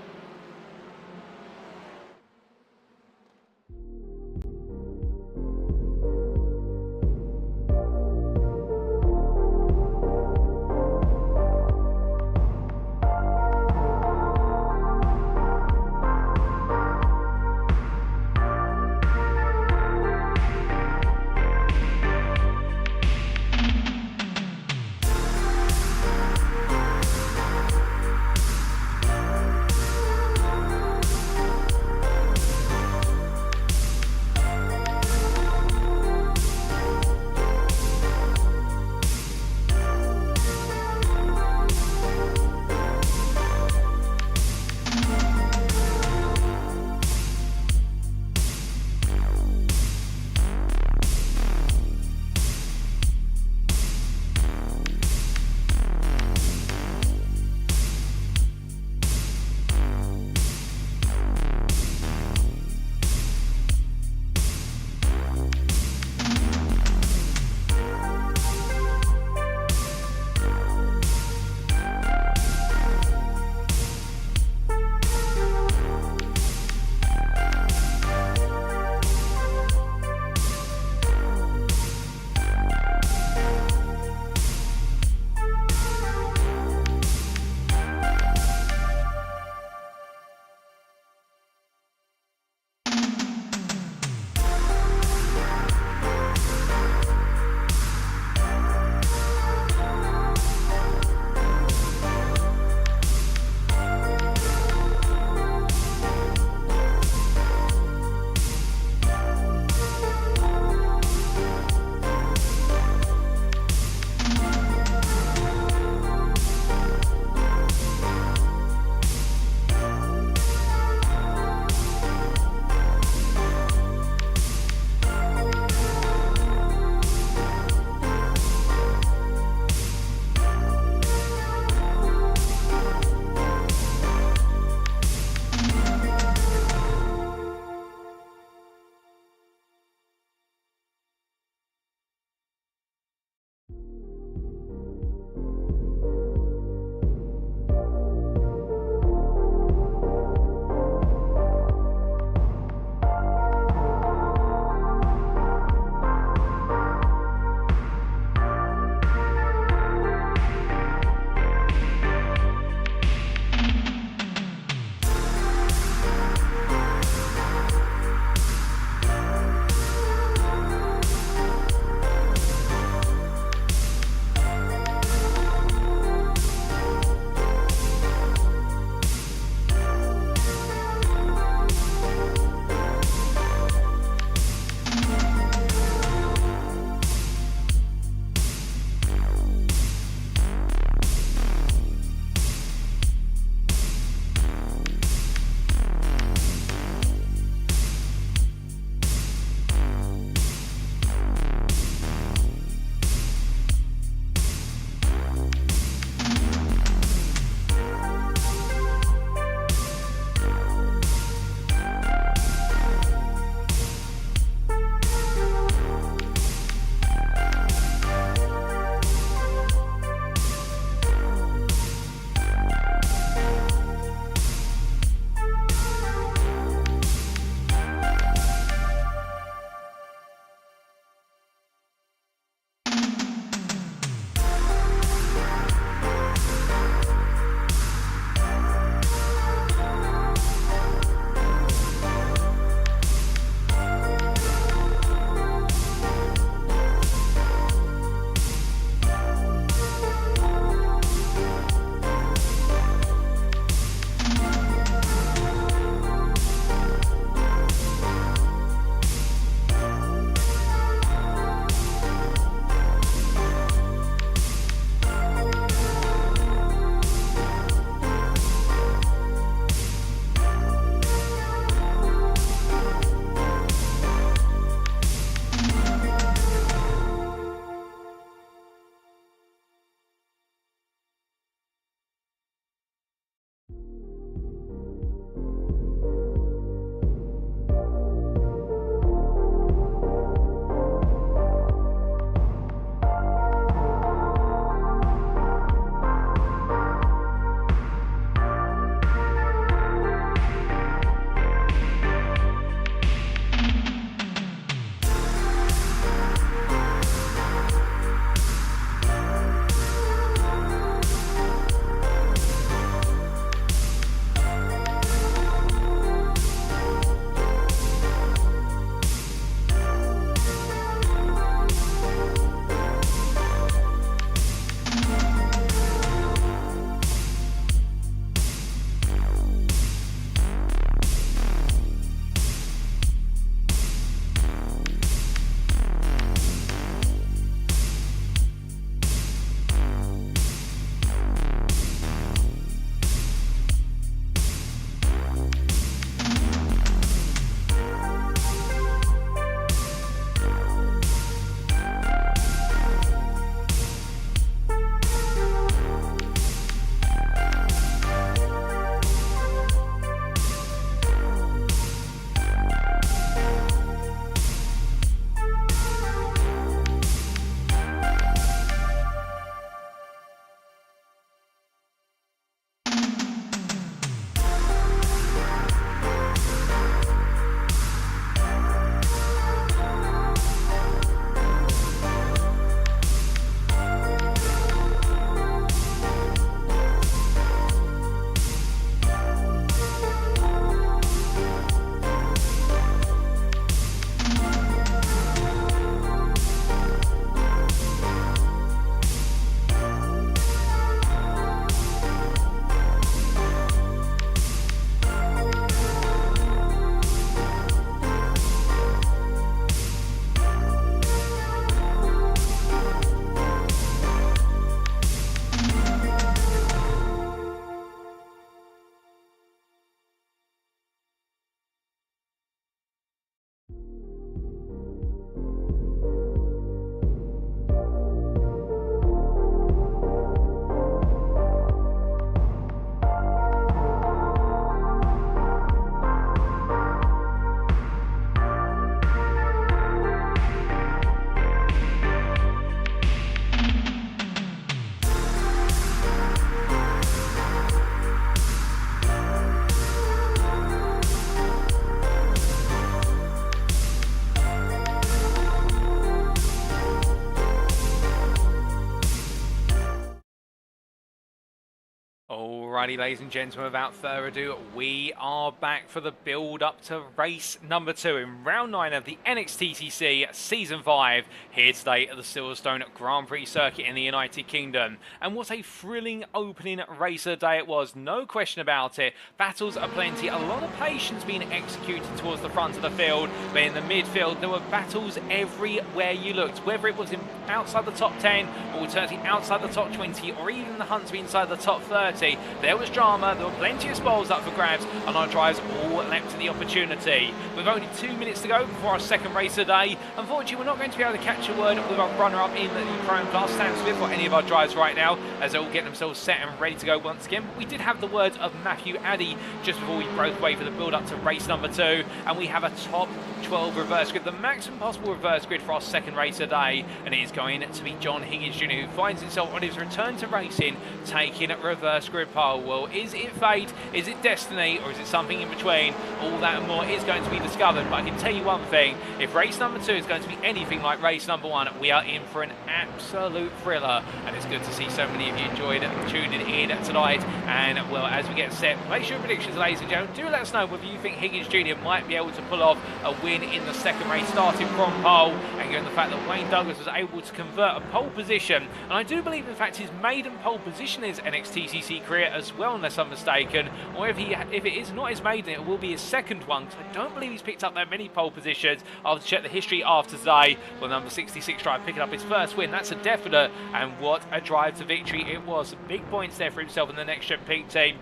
Alrighty, ladies and gentlemen, without further ado, we are back for the build-up to race number 2 in round 9 of the NXTCC Season 5, here today at the Silverstone Grand Prix circuit in the United Kingdom. And what a thrilling opening race of the day it was, no question about it. Battles aplenty, a lot of patience being executed towards the front of the field, but in the midfield there were battles everywhere you looked, whether it was outside the top 10, or alternatively outside the top 20, or even the hunt to be inside the top 30. There was drama, there were plenty of spoils up for grabs, and our drivers all leapt to the opportunity. With only 2 minutes to go before our second race of the day, unfortunately we're not going to be able to catch a word with our runner-up in the Pro Class, Sam Smith, or any of our drivers right now, as they all get themselves set and ready to go once again. But we did have the words of Matthew Addy just before we broke away for the build-up to race number 2, and we have a top 12 reverse grid, the maximum possible reverse grid for our second race of the day, and it is going to be John Higgins Jr., who finds himself on his return to racing, taking a reverse grid pole. Well, is it fate, is it destiny, or is it something in between? All that and more is going to be discovered, but I can tell you one thing, if race number 2 is going to be anything like race number 1, we are in for an absolute thriller, and it's good to see so many of you enjoyed tuning in tonight. And well, as we get set, make sure your predictions, ladies and gentlemen, do let us know whether you think Higgins Jr. might be able to pull off a win in the second race, starting from pole, and given the fact that Wayne Douglas was able to convert a pole position, and I do believe in fact his maiden pole position is NXTCC career as well, unless I'm mistaken, or if it is not his maiden, it will be his second one, because I don't believe he's picked up that many pole positions. I'll have to check the history after today. Well, number 66 drive picking up his first win, that's a definite, and what a drive to victory it was. Big points there for himself in the NXTGEN Peak team,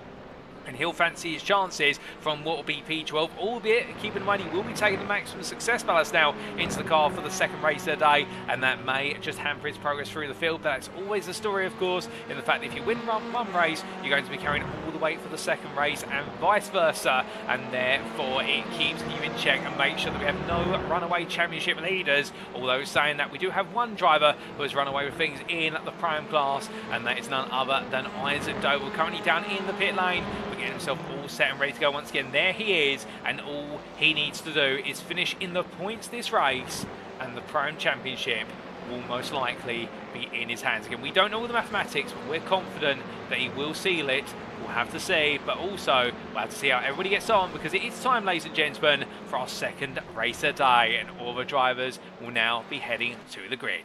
and he'll fancy his chances from what will be P12, albeit keep in mind he will be taking the maximum success ballast now into the car for the second race of the day, and that may just hamper his progress through the field. But that's always the story, of course, in the fact that if you win one race, you're going to be carrying all the weight for the second race, and vice versa, and therefore it keeps you in check and makes sure that we have no runaway championship leaders, although saying that we do have one driver who has run away with things in the prime class, and that is none other than Wojciech Doble, currently down in the pit lane, getting himself all set and ready to go once again. There he is, and all he needs to do is finish in the points this race, and the Pro Championship will most likely be in his hands again. We don't know all the mathematics, but we're confident that he will seal it. We'll have to see, but also we'll have to see how everybody gets on, because it is time, ladies and gentlemen, for our second race of the day, and all the drivers will now be heading to the grid.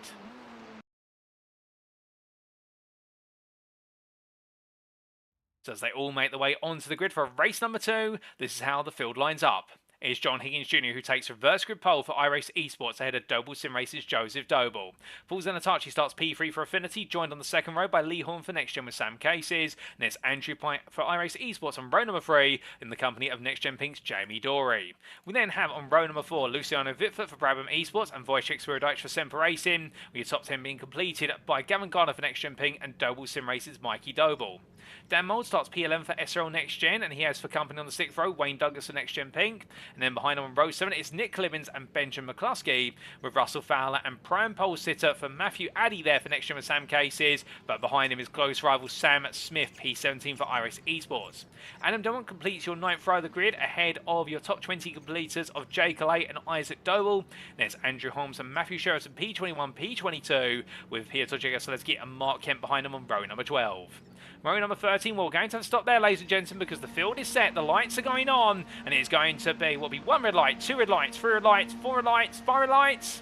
So as they all make their way onto the grid for race number 2, this is how the field lines up. It's John Higgins Jr. who takes reverse grid pole for iRacing Esports ahead of Doble Sim Race's Wojciech Doble. Pulls in a touch, he starts P3 for Affinity, joined on the second row by Lee Horn for NextGen with Sam Cases, and it's Andrew Pike for iRacing Esports on row number 3 in the company of NextGen Pink's Jamie Dory. We then have on row number 4 Luciano Vitford for Brabham Esports and Wojciech Swirydowicz for Semper Racing, with your top 10 being completed by Gavin Garner for NextGen Pink and Doble Sim Race's Mikey Doble. Dan Mould starts P11 for SRL NextGen, and he has for company on the 6th row Wayne Douglas for NextGen Pink, and then behind him on row 7 it's Nick Clibbins and Benjamin McCluskey, with Russell Fowler and prime pole sitter for Matthew Addy there for NextGen with Sam Cases, but behind him is close rival Sam Smith, P17 for iRacing Esports. Adam Dunn completes your 9th row of the grid ahead of your top 20 completers of Jay Calais and Wojciech Doble. There's Andrew Holmes and Matthew Sheridan P21, P22, with Pietro Gieselski and Mark Kemp behind them on row number 12. Row number 13, we're going to have to stop there, ladies and gentlemen, because the field is set, the lights are going on, and it's going to be, will be 1 red light, 2 red lights, 3 red lights, 4 red lights, 5 red lights.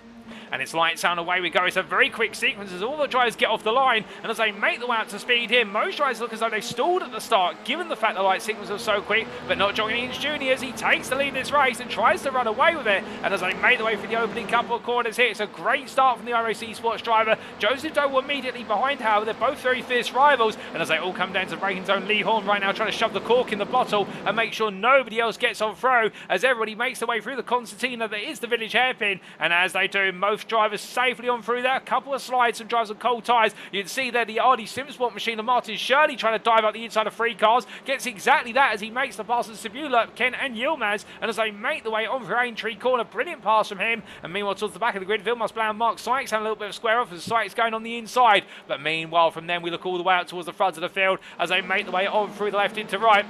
And it's lights out and away we go. It's a very quick sequence as all the drivers get off the line, and as they make the way out to speed here, most drivers look as though they've stalled at the start, given the fact the light sequence was so quick, but not John Higgins Jr. as he takes the lead in this race and tries to run away with it. And as they make the way through the opening couple of corners here, it's a great start from the iRacing Esports driver. Wojciech Doble immediately behind, however, they're both very fierce rivals, and as they all come down to the braking zone, Lee Horn right now trying to shove the cork in the bottle and make sure nobody else gets on through, as everybody makes their way through the concertina that is the village hairpin, and as they do, most drivers safely on through there. A couple of slides and drives on cold tyres. You can see there the RD Simsport machine of Martin Shirley trying to dive up the inside of 3 cars. Gets exactly that as he makes the pass to Sabula, Ken and Yilmaz. And as they make the way on for Aintree Corner, brilliant pass from him. And meanwhile towards the back of the grid, Vilmos Blau and Mark Sykes having a little bit of square off as Sykes going on the inside. But meanwhile from them we look all the way out towards the front of the field as they make the way on through the left into right.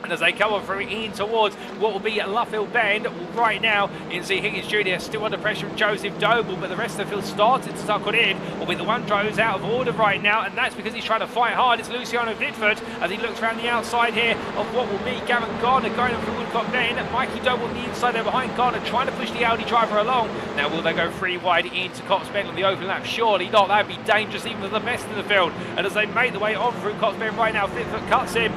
And as they come on through in towards what will be Luffield Bend right now, you can see Higgins Jr. still under pressure from Joseph Doble, but the rest of the field started to suck on in. Will be the one driver's out of order right now, and that's because he's trying to fight hard. It's Luciano Vitford as he looks around the outside here of what will be Gavin Gardner going up through Woodcock Bend. Mikey Doble on the inside there behind Gardner, trying to push the Audi driver along. Now will they go 3 wide into Cops Bend on the open lap? Surely not. That'd be dangerous even for the best in the field. And as they make the way on through Cops Bend right now, Vitford cuts him.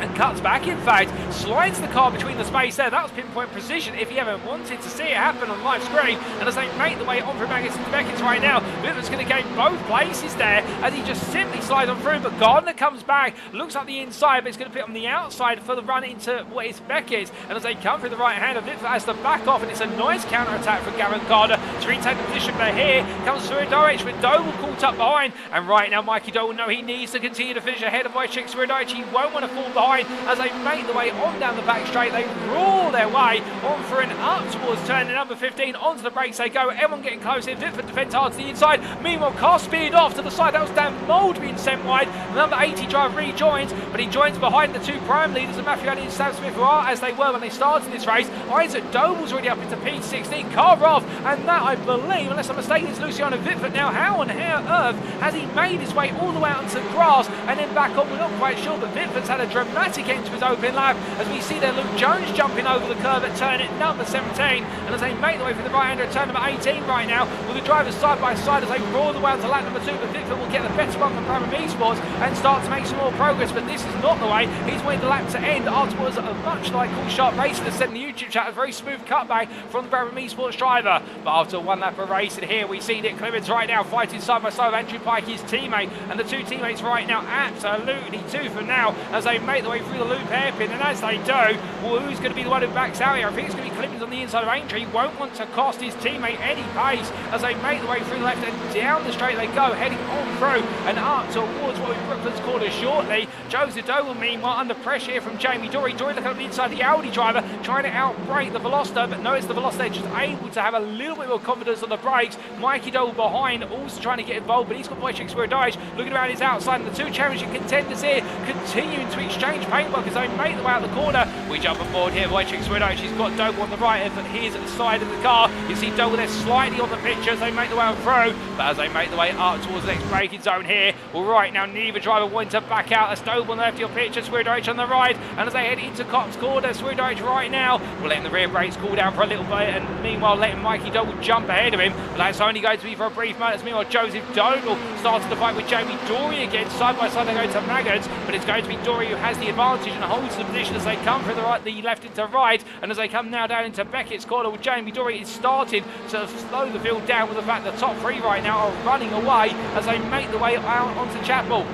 And cuts back, in fact, slides the car between the space there. That was pinpoint precision if you ever wanted to see it happen on live screen. And as they make the way on through Magnus and Beckett's right now, Vitford's going to gain both places there as he just simply slides on through. But Gardner comes back, looks up the inside, but it's going to put on the outside for the run into what is Beckett. And as they come through the right hand, Vitford has to back off, and it's a nice counter attack from Gavin Gardner to retain the position. But here comes Swirydowicz with Doble caught up behind. And right now, Mikey Doble knows he needs to continue to finish ahead of Wojciech Swirydowicz. He won't want to fall behind as they make the way on down the back straight. They roar their way on through and up towards turn number 15. Onto the brakes they go. Everyone getting close here. Vitford defends hard to the inside. Meanwhile, car speed off to the side. That was Dan Mould being sent wide. The number 80 driver rejoins, but he joins behind the 2 prime leaders of Matthew Allen and Sam Smith, who are as they were when they started this race. Isaac Doble's already up into P16. Car off, and that, I believe, unless I'm mistaken, is Luciano Vitford. Now, how on earth has he made his way all the way out onto the grass and then back on? We're not quite sure, but Vitford's had a dramatic end to his open lap as we see there Luke Jones jumping over the curve at turn number 17, and as they make the way through the right hander at turn number 18 right now, with the drivers side by side as they roar the way onto lap number 2. But Vitford will get the better one from Brabham Esports and start to make some more progress, but this is not the way he's waiting the lap to end afterwards. Much like Cool Sharp Racing has said in the YouTube chat, a very smooth cutback from the Brabham Esports driver. But after 1 lap of racing here, we see Nick Clemens right now fighting side by side with Andrew Pike, his teammate, and the 2 teammates right now absolutely 2 for now as they make the way through the loop hairpin. And as they do, well, who's going to be the one who backs out here? I think it's going to be Clemens on the inside of Aintree. Won't want to cost his teammate any pace as they make the way through the left and down the straight they go, heading on through and up towards what we Brooklyn's corner shortly. Joseph Doble, meanwhile, under pressure here from Jamie Dory. Dory looking up the inside, the Audi driver, trying to outbrake the Veloster, but notice the Veloster just able to have a little bit more confidence on the brakes. Mikey Doble behind, also trying to get involved, but he's got Wojciech Swirydowicz looking around his outside, and the 2 championship contenders here continuing to exchange paintwork as they make the way out the corner. We jump on board here, Wojciech Swirydowicz. He's got Doble on the right end for his side of the car. You see Doble there slightly on the picture as they make the way on through, but as they make the way up towards the next braking zone here, well, right now neither driver wanting to back out. As Doble on the left of your picture, Swirydowicz on the right, and as they head into Cops corner, Swirydowicz right now, we're letting the rear brakes cool down for a little bit, and meanwhile letting Mikey Doble jump ahead of him, but that's only going to be for a brief moment. Meanwhile, Joseph Doble starts the fight with Jamie Dory again, side by side they go to Maggots, but it's going to be Dory who has the advantage and holds the position as they come from the right, the left into right, and as they come now down into Beckett's corner, with Jamie Dory is starting to slow the field down with the fact the top 3 right now are running away as they make the way out onto Chapel.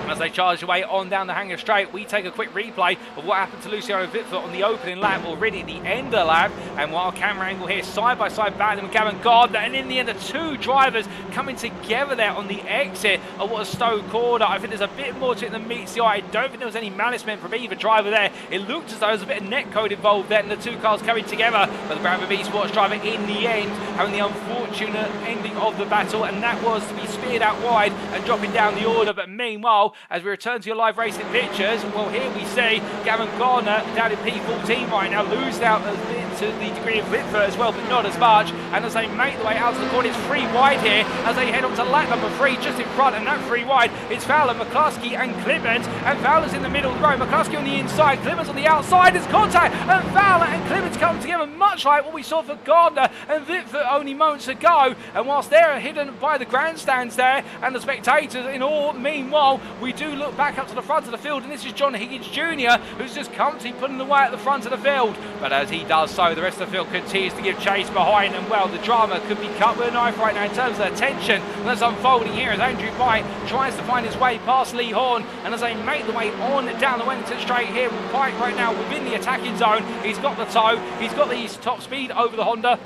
As they charge away on down the hanger straight, we take a quick replay of what happened to Luciano Vitford on the opening lap, already at the end of the lap. And while camera angle here, side by side battling with Gavin Gardner, and in the end, the 2 drivers coming together there on the exit of what a Stowe corner. I think there's a bit more to it than meets the eye. I don't think there was any malice meant from either driver there. It looked as though there was a bit of net code involved there, and the 2 cars coming together. But the Brabham Esports driver, in the end, having the unfortunate ending of the battle, and that was to be speared out wide and dropping down the order. But meanwhile, as we return to your live racing pictures, well, here we see Gavin Gardner down in P14 right now, losing out a bit to the degree of Vitford as well, but not as much. And as they make the way out to the corner, it's 3 wide here as they head on to lap number 3, just in front, and that 3 wide is Fowler, McCluskey and Clemens, and Fowler's in the middle of the row, McCluskey on the inside, Clemens on the outside. There's contact, and Fowler and Clemens come together, much like what we saw for Gardner and Vitford only moments ago. And whilst they're hidden by the grandstands there and the spectators in awe, meanwhile, we do look back up to the front of the field, and this is John Higgins Jr. who's just comfortably putting away at the front of the field. But as he does so, the rest of the field continues to give chase behind, and well, the drama could be cut with a knife right now in terms of the tension that's unfolding here as Andrew Pike tries to find his way past Lee Horn, and as they make the way on down the Wellington straight here, with Pike right now within the attacking zone. He's got the toe, he's got the top speed over the Honda.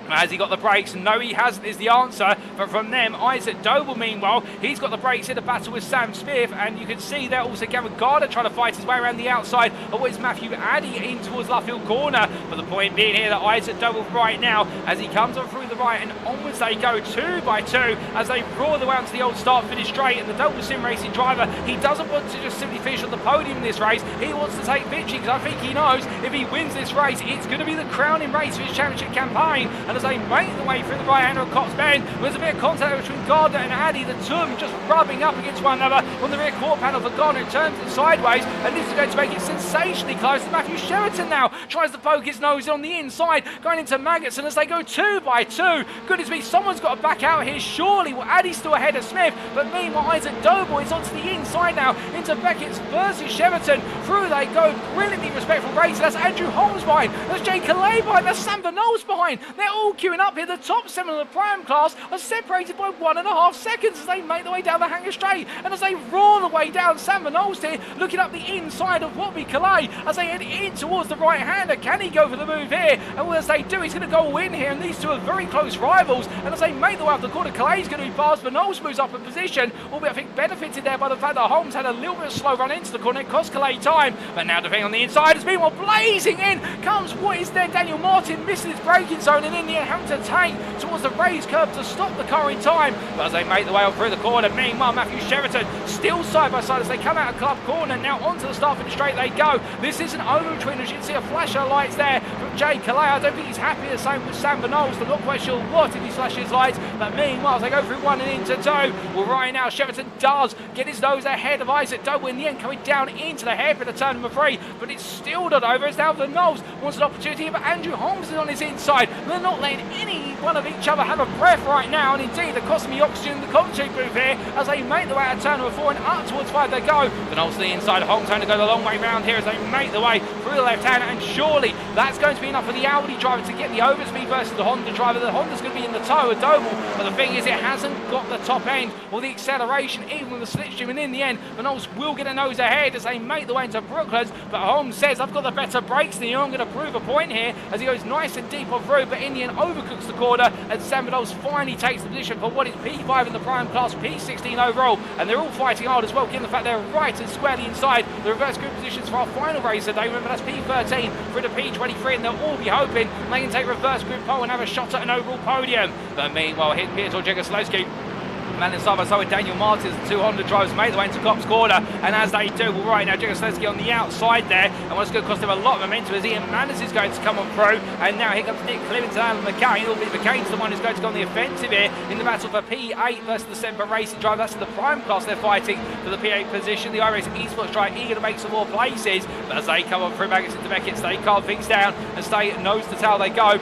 Has he got the brakes? No, he hasn't, is the answer. But from them, Isaac Doble, meanwhile, he's got the brakes in a battle with Sam Smith, and you can see there also Gavin Gardner trying to fight his way way around the outside of what is Matthew Addy in towards Luffield corner. But the point being here that Isaac Doble right now, as he comes on through the right and onwards they go 2 by 2 as they roar the way onto the old start-finish straight. And the Doble Sim Racing driver, he doesn't want to just simply finish on the podium in this race. He wants to take victory because I think he knows if he wins this race, it's going to be the crowning race for his championship campaign. And as they make the way through the right-hander of Cops Bend, there's a bit of contact between Gardner and Addy, the two of them just rubbing up against one another on the rear quarter panel for Gardner. It turns it sideways, and this is going to make it sensationally close. Matthew Sheraton now tries to poke his nose on the inside, going into Maggots, and as they go 2 by 2, goodness me, someone's got to back out here, surely. Well, Addy's still ahead of Smith, but meanwhile Isaac Doble is onto the inside now, into Beckett's versus Sheraton. Through they go, brilliantly respectful race. That's Andrew Holmes behind, that's Jay Calais behind, that's Sam Van Knowles behind. They're all queuing up here. The top 7 of the Prime class are separated by 1.5 seconds as they make their way down the hanger straight, and as they roar the way down, Sam Van Knowles here looking up the inside of Bobby Calais as they head in towards the right-hander. Can he go for the move here? And as they do, he's going to go in here, and these two are very close rivals, and as they make the way up the corner, Calais is going to be past. Van Knowles moves up in position, albeit I think benefited there by the fact that Holmes had a little bit of slow run into the corner. It cost Calais time, but now defending on the inside, as meanwhile blazing in comes what is there, Daniel Martin misses his braking zone, and in the end having to take towards the raised curb to stop the car in time. But as they make the way up through the corner, meanwhile Matthew Sheraton still side by side as they come out of club corner. Now onto the start finish straight they go. This isn't over between us. You can see a flash of lights there from Jay Calais. I don't think he's happy the same with Sam Van Knowles. I'm not quite sure what if he flashes lights, but meanwhile as they go through 1 and into 2, well right now Sheraton does get his nose ahead of Isaac Doble in the end, coming down into the hairpin of turn number 3, but it's still not over. It's now Van Knowles wants an opportunity, but Andrew Holmes is on his inside. They're not letting any one of each other have a breath right now, and indeed they're costing me oxygen in the commentary booth here as they make the way out of turn number 4 and up towards 5 they go. Van Knowles to the inside, Holmes having to go the long way round here as they make the way through the left hand, and surely that's going to be enough for the Audi driver to get the overspeed versus the Honda driver. The Honda's going to be in the tow of Doble, but the thing is it hasn't got the top end or the acceleration even with the slipstream, and in the end Van Knowles will get a nose ahead as they make the way into Brooklands, but Holmes says I've got the better brakes than you, I'm going to prove a point here as he goes nice and deep off road, but in the end overcooks the corner, and Sam Van Knowles finally takes the position for what is P5 in the Prime class, P16 overall, and they're all fighting hard as well, given the fact they're right and squarely inside the reverse group positions for our final race today. Remember that's P13 through to P23, and they'll all be hoping they can take reverse group pole and have a shot at an overall podium. But meanwhile here Piotr Jegoslowski landing side by side with Daniel Martins. The two Honda drivers make their way into Cops corner, and as they do, well right now Jegoslowski on the outside there, and what's going to cost him a lot of momentum as Ian Manders is going to come on through, and now here comes Nick Clemens and Alan McCain. Albeit McCain's the one who's going to go on the offensive here in the battle for P8 versus the Semper Racing driver. That's in the Prime class they're fighting for the P8 position. The iRacing Esports driver eager to make some more places, but as they come on through Maggots into Beckett's, they calm things down and stay nose to tail they go.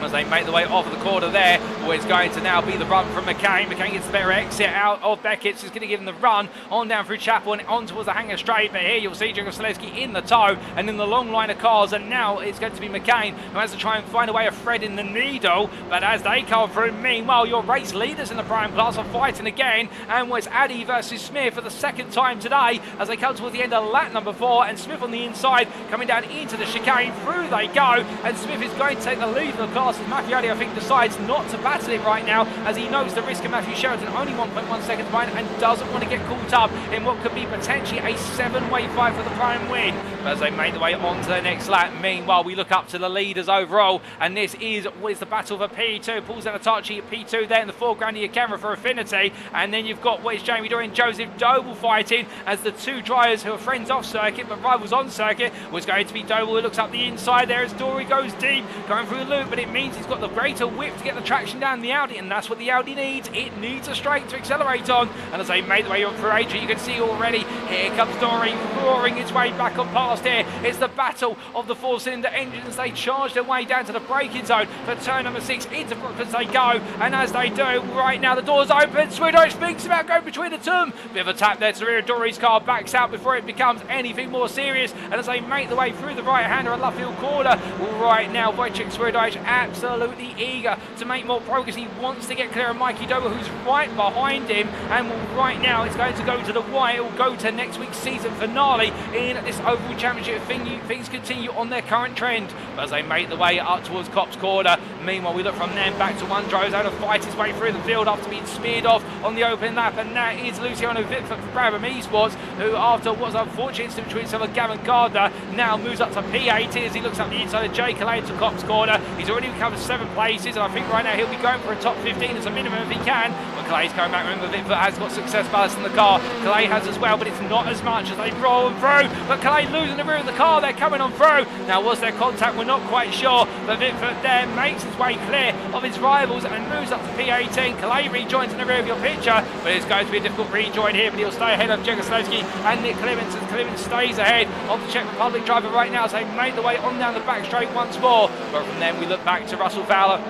As they make the way off the corner there, where it's going to now be the run from McCain. McCain gets the better exit out of Beckett's. He's going to give him the run on down through Chapel and on towards the hanger straight. But here you'll see Jegoslowski in the tow and in the long line of cars. And now it's going to be McCain who has to try and find a way of threading the needle. But as they come through, meanwhile, your race leaders in the Prime class are fighting again. And was Addy versus Smith for the second time today as they come towards the end of lap number 4. And Smith on the inside coming down into the chicane. Through they go. And Smith is going to take the lead in the class. Matthew Addy, I think, decides not to battle it right now as he knows the risk of Matthew Sheraton only 1.1 seconds behind and doesn't want to get caught up in what could be potentially a 7-way fight for the Prime win. But as they make the way on to the next lap, meanwhile we look up to the leaders overall, and this is what is the battle for P2. Paul Zanatachi at P2 there in the foreground of your camera for Affinity, and then you've got what is Jamie Dory and Joseph Doble fighting as the two drivers who are friends off circuit but rivals on circuit was going to be Doble who looks up the inside there as Dory goes deep going through the loop, but it means he's got the greater whip to get the traction down the Audi, and that's what the Audi needs. It needs a straight to accelerate on, and as they make the way up through Adrian, you can see already here comes Dory roaring its way back on past here. It's the battle of the 4-cylinder engines. They charge their way down to the braking zone for turn number 6 into Brooklands they go, and as they do right now the doors open. Swirydowicz thinks about going between the two. Bit of a tap there to the rear of Dory's car, backs out before it becomes anything more serious, and as they make the way through the right hander at Luffield corner, right now Wojciech Swirydowicz absolutely eager to make more progress. He wants to get clear of Mikey Doble who's right behind him, and right now it's going to go to the wire. It will go to next week's season finale in this overall Championship, things continue on their current trend as they make the way up towards Copse Corner. Meanwhile, we look from them back to one driver's out to fight his way through the field after being speared off on the opening lap, and that is Luciano Vitford for Brabham Esports, who after what was an unfortunate incident between himself and Gavin Gardner, now moves up to P18 as he looks up the inside of Jay Calais to Copse Corner. He's already recovered 7 places, and I think right now he'll be going for a top 15 as a minimum if he can. But Calais coming back. Remember, Vitford has got success ballast in the car. Calais has as well, but it's not as much as they roll through. But Calais losing the rear of the car. They're coming on through. Now, was there contact? We're not quite sure. But Vitford there makes his way clear of his rivals and moves up to P18. Calais rejoins in the rear of your picture, but it's going to be a difficult rejoin here. But he'll stay ahead of Jegoslavsky and Nick Clements, as Clements stays ahead of the Czech Republic driver right now as they make the way on down the back straight once more. But from then we look back to Russell Fowler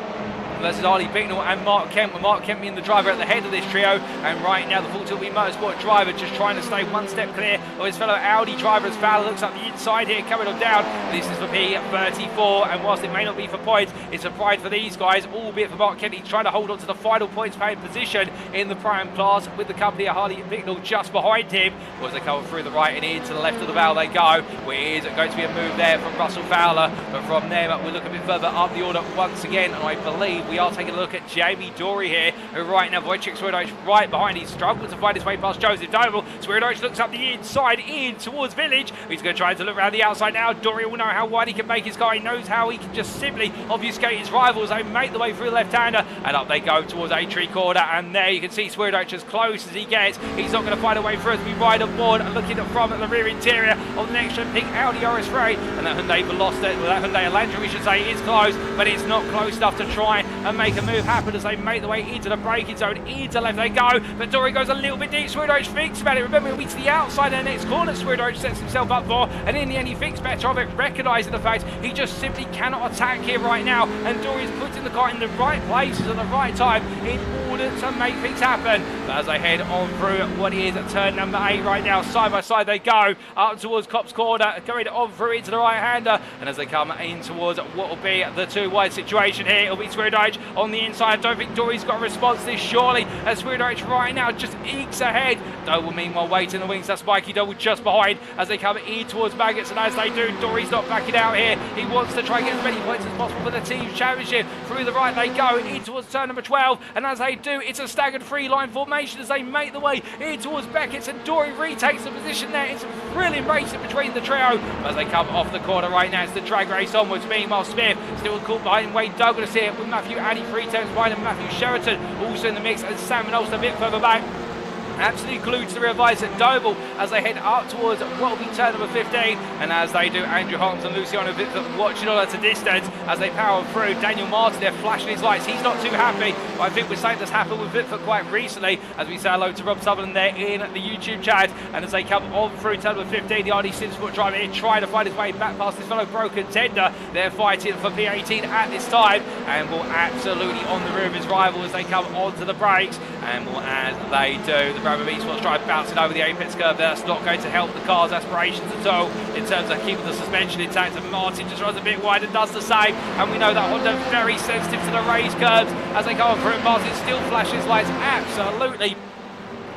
versus Harley Bicknell and Mark Kemp, with Mark Kemp being the driver at the head of this trio, and right now the Full Tilt Wheel Motorsport driver just trying to stay one step clear of his fellow Audi driver as Fowler looks up the inside here, coming on down. This is for P34, and whilst it may not be for points, it's a pride for these guys, albeit for Mark Kemp. He's trying to hold on to the final points paying position in the prime class with the company of Harley Bicknell just behind him. As they come through the right and into the left of the valve they go, where is going to be a move there from Russell Fowler, but from there we look a bit further up the order once again, and I believe we are taking a look at Jamie Dory here, who right now Wojciech Swirydowicz right behind. He's struggled to find his way past Joseph Doble. Swirydowicz looks up the inside in towards Village. He's going to try to look around the outside now. Dory will know how wide he can make his car. He knows how he can just simply obfuscate his rivals. They make the way through the left-hander, and up they go towards A-Tree Corner, and there you can see Swirydowicz as close as he gets. He's not going to find a way through as we ride on board and looking from at the rear interior of the next-gen pink Audi RS3, and that Hyundai Veloster, well, that Hyundai Elantra we should say, is close, but it's not close enough to try and make a move happen as they make the way into the braking zone. Into left they go, but Dory goes a little bit deep. Swirydowicz thinks about it. Remember, he'll be to the outside of the next corner Swirydowicz sets himself up for, and in the end he thinks better of it, recognising the fact he just simply cannot attack here right now, and Dory is putting the car in the right places at the right time in order to make things happen. But as they head on through what is turn number 8 right now, side by side they go up towards Copse Corner, going on through into the right-hander, and as they come in towards what will be the 2 wide situation here, it'll be Swirydowicz on the inside. I don't think Dory's got a response to this, surely, as Swirydowicz right now just ekes ahead. Doble meanwhile waiting in the wings. That's Mikey Doble just behind as they come in towards Maggots, and as they do, Dory's not backing out here. He wants to try and get as many points as possible for the team's championship. Through the right they go in towards turn number 12, and as they do, it's a staggered 3-line formation as they make the way in towards Beckett's, and Dory retakes the position there. It's a brilliant racing between the trio as they come off the corner right now. It's the drag race onwards. Meanwhile, Smith still caught behind Wade Douglas here with Matthew Addy 3 turns behind him. Matthew Sheraton also in the mix, and Sam Olsen a bit further back. Absolutely glued to the rear visor Doble as they head up towards what will be turn number 15, and as they do, Andrew Holmes and Luciano Vitford watching all at a distance as they power through. Daniel Martin there flashing his lights. He's not too happy, but I think we're saying that's happened with Vitford quite recently as we say hello to Rob Sutherland there in the YouTube chat, and as they come on through turn number 15, the RD Simsport driver here trying to find his way back past his fellow pro contender. They're fighting for P18 at this time, and will absolutely on the rear of his rival as they come onto the brakes, and will, as they do, the Brabham Esports drive bouncing over the apex curve. That's not going to help the car's aspirations at all in terms of keeping the suspension intact, and Martin just runs a bit wide and does the same, and we know that Honda very sensitive to the raised curves as they go on through. Martin still flashes lights absolutely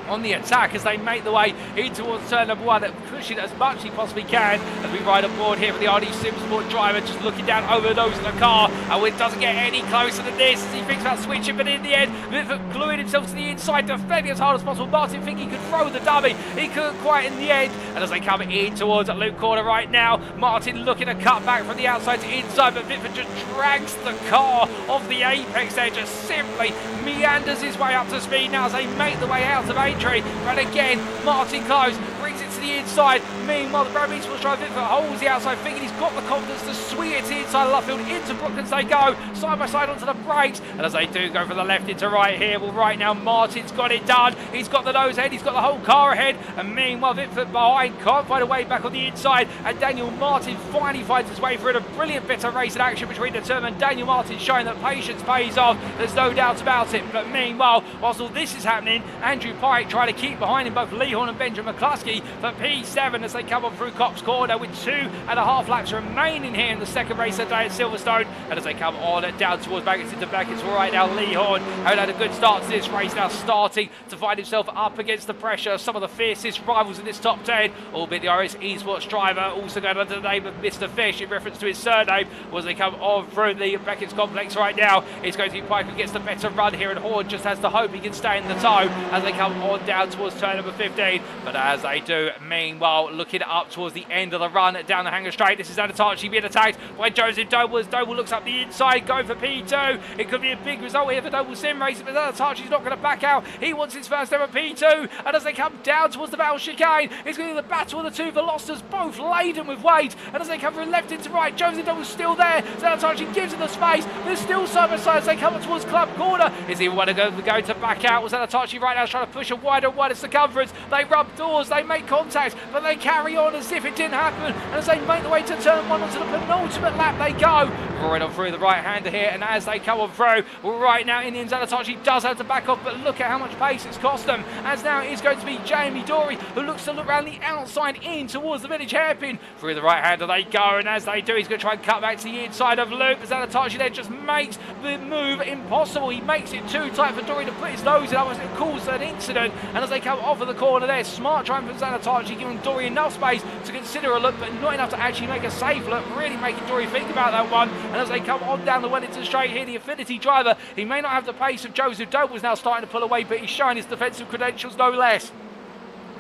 on the attack as they make the way in towards turn number 1, pushing as much as he possibly can as we ride on board here for the RD Simsport driver, just looking down over the nose of the car, and it doesn't get any closer than this as he thinks about switching, but in the end Vitford gluing himself to the inside, defending as hard as possible. Martin thinking he could throw the dummy, he couldn't quite in the end, and as they come in towards Luke Corner right now, Martin looking to cut back from the outside to inside, but Vitford just drags the car off the apex there, just simply meanders his way up to speed now as they make the way out of A-Tree, but again Martin close, brings it to the inside. Meanwhile, the Brabham Esports driver Vitford holds the outside, thinking he's got the confidence to swing it to the inside of left field. Into Brooklands they go, side by side onto the brakes, and as they do go from the left into right here, well right now Martin's got it done. He's got the nose ahead, he's got the whole car ahead, and meanwhile Vitford behind can't find a way back on the inside, and Daniel Martin finally finds his way through in a brilliant bit of racing action between the two, and Daniel Martin showing that patience pays off, there's no doubt about it. But meanwhile, whilst all this is happening, Andrew Pike trying to keep behind him both Lee Horn and Benjamin McCluskey for P7 as as they come on through Cops Corner with 2.5 laps remaining here in the second race of the day at Silverstone. And as they come on down towards Beckett's into Beckett's right now, Lee Horn had a good start to this race, now starting to find himself up against the pressure of some of the fiercest rivals in this top 10, albeit the RS Esports driver also going under the name of Mr. Fish in reference to his surname. As they come on through the Beckett's complex right now, it's going to be Pike who gets the better run here, and Horn just has to hope he can stay in the toe as they come on down towards turn number 15. But as they do, meanwhile, looking up towards the end of the run down the hanger straight, this is Anatachi being attacked by Joseph Doble as Doble looks up the inside, going for P2. It could be a big result here for Doble Sim Racing, but Anatachi's not going to back out. He wants his first ever P2, and as they come down towards the battle chicane, it's going to be the battle of the two velocities, both laden with weight, and as they come from left into right, Joseph Doble's still there. Anatachi gives him the space, they're still side by side as they come up towards Club Corner. Is he going to back out? Was Anatachi right now trying to push a wider and wider circumference? They rub doors, they make contact, but they carry on as if it didn't happen, and as they make the way to turn one onto the penultimate lap they go. Roaring on through the right-hander here, and as they come on through, right now in the end, Anatachi does have to back off, but look at how much pace it's cost them, as now it's going to be Jamie Dory who looks to look around the outside in towards the village hairpin. Through the right-hander they go, and as they do, he's going to try and cut back to the inside of Luke, as Anatachi then just makes the move impossible. He makes it too tight for Dory to put his nose in, otherwise it causes an incident, and as they come off of the corner there, smart trying from Anatachi, giving Dory enough space to consider a look, but not enough to actually make a safe look, really making Dory think about that one. And as they come on down the Wellington straight here, the Affinity driver, he may not have the pace of Joseph Doble, is now starting to pull away, but he's showing his defensive credentials no less.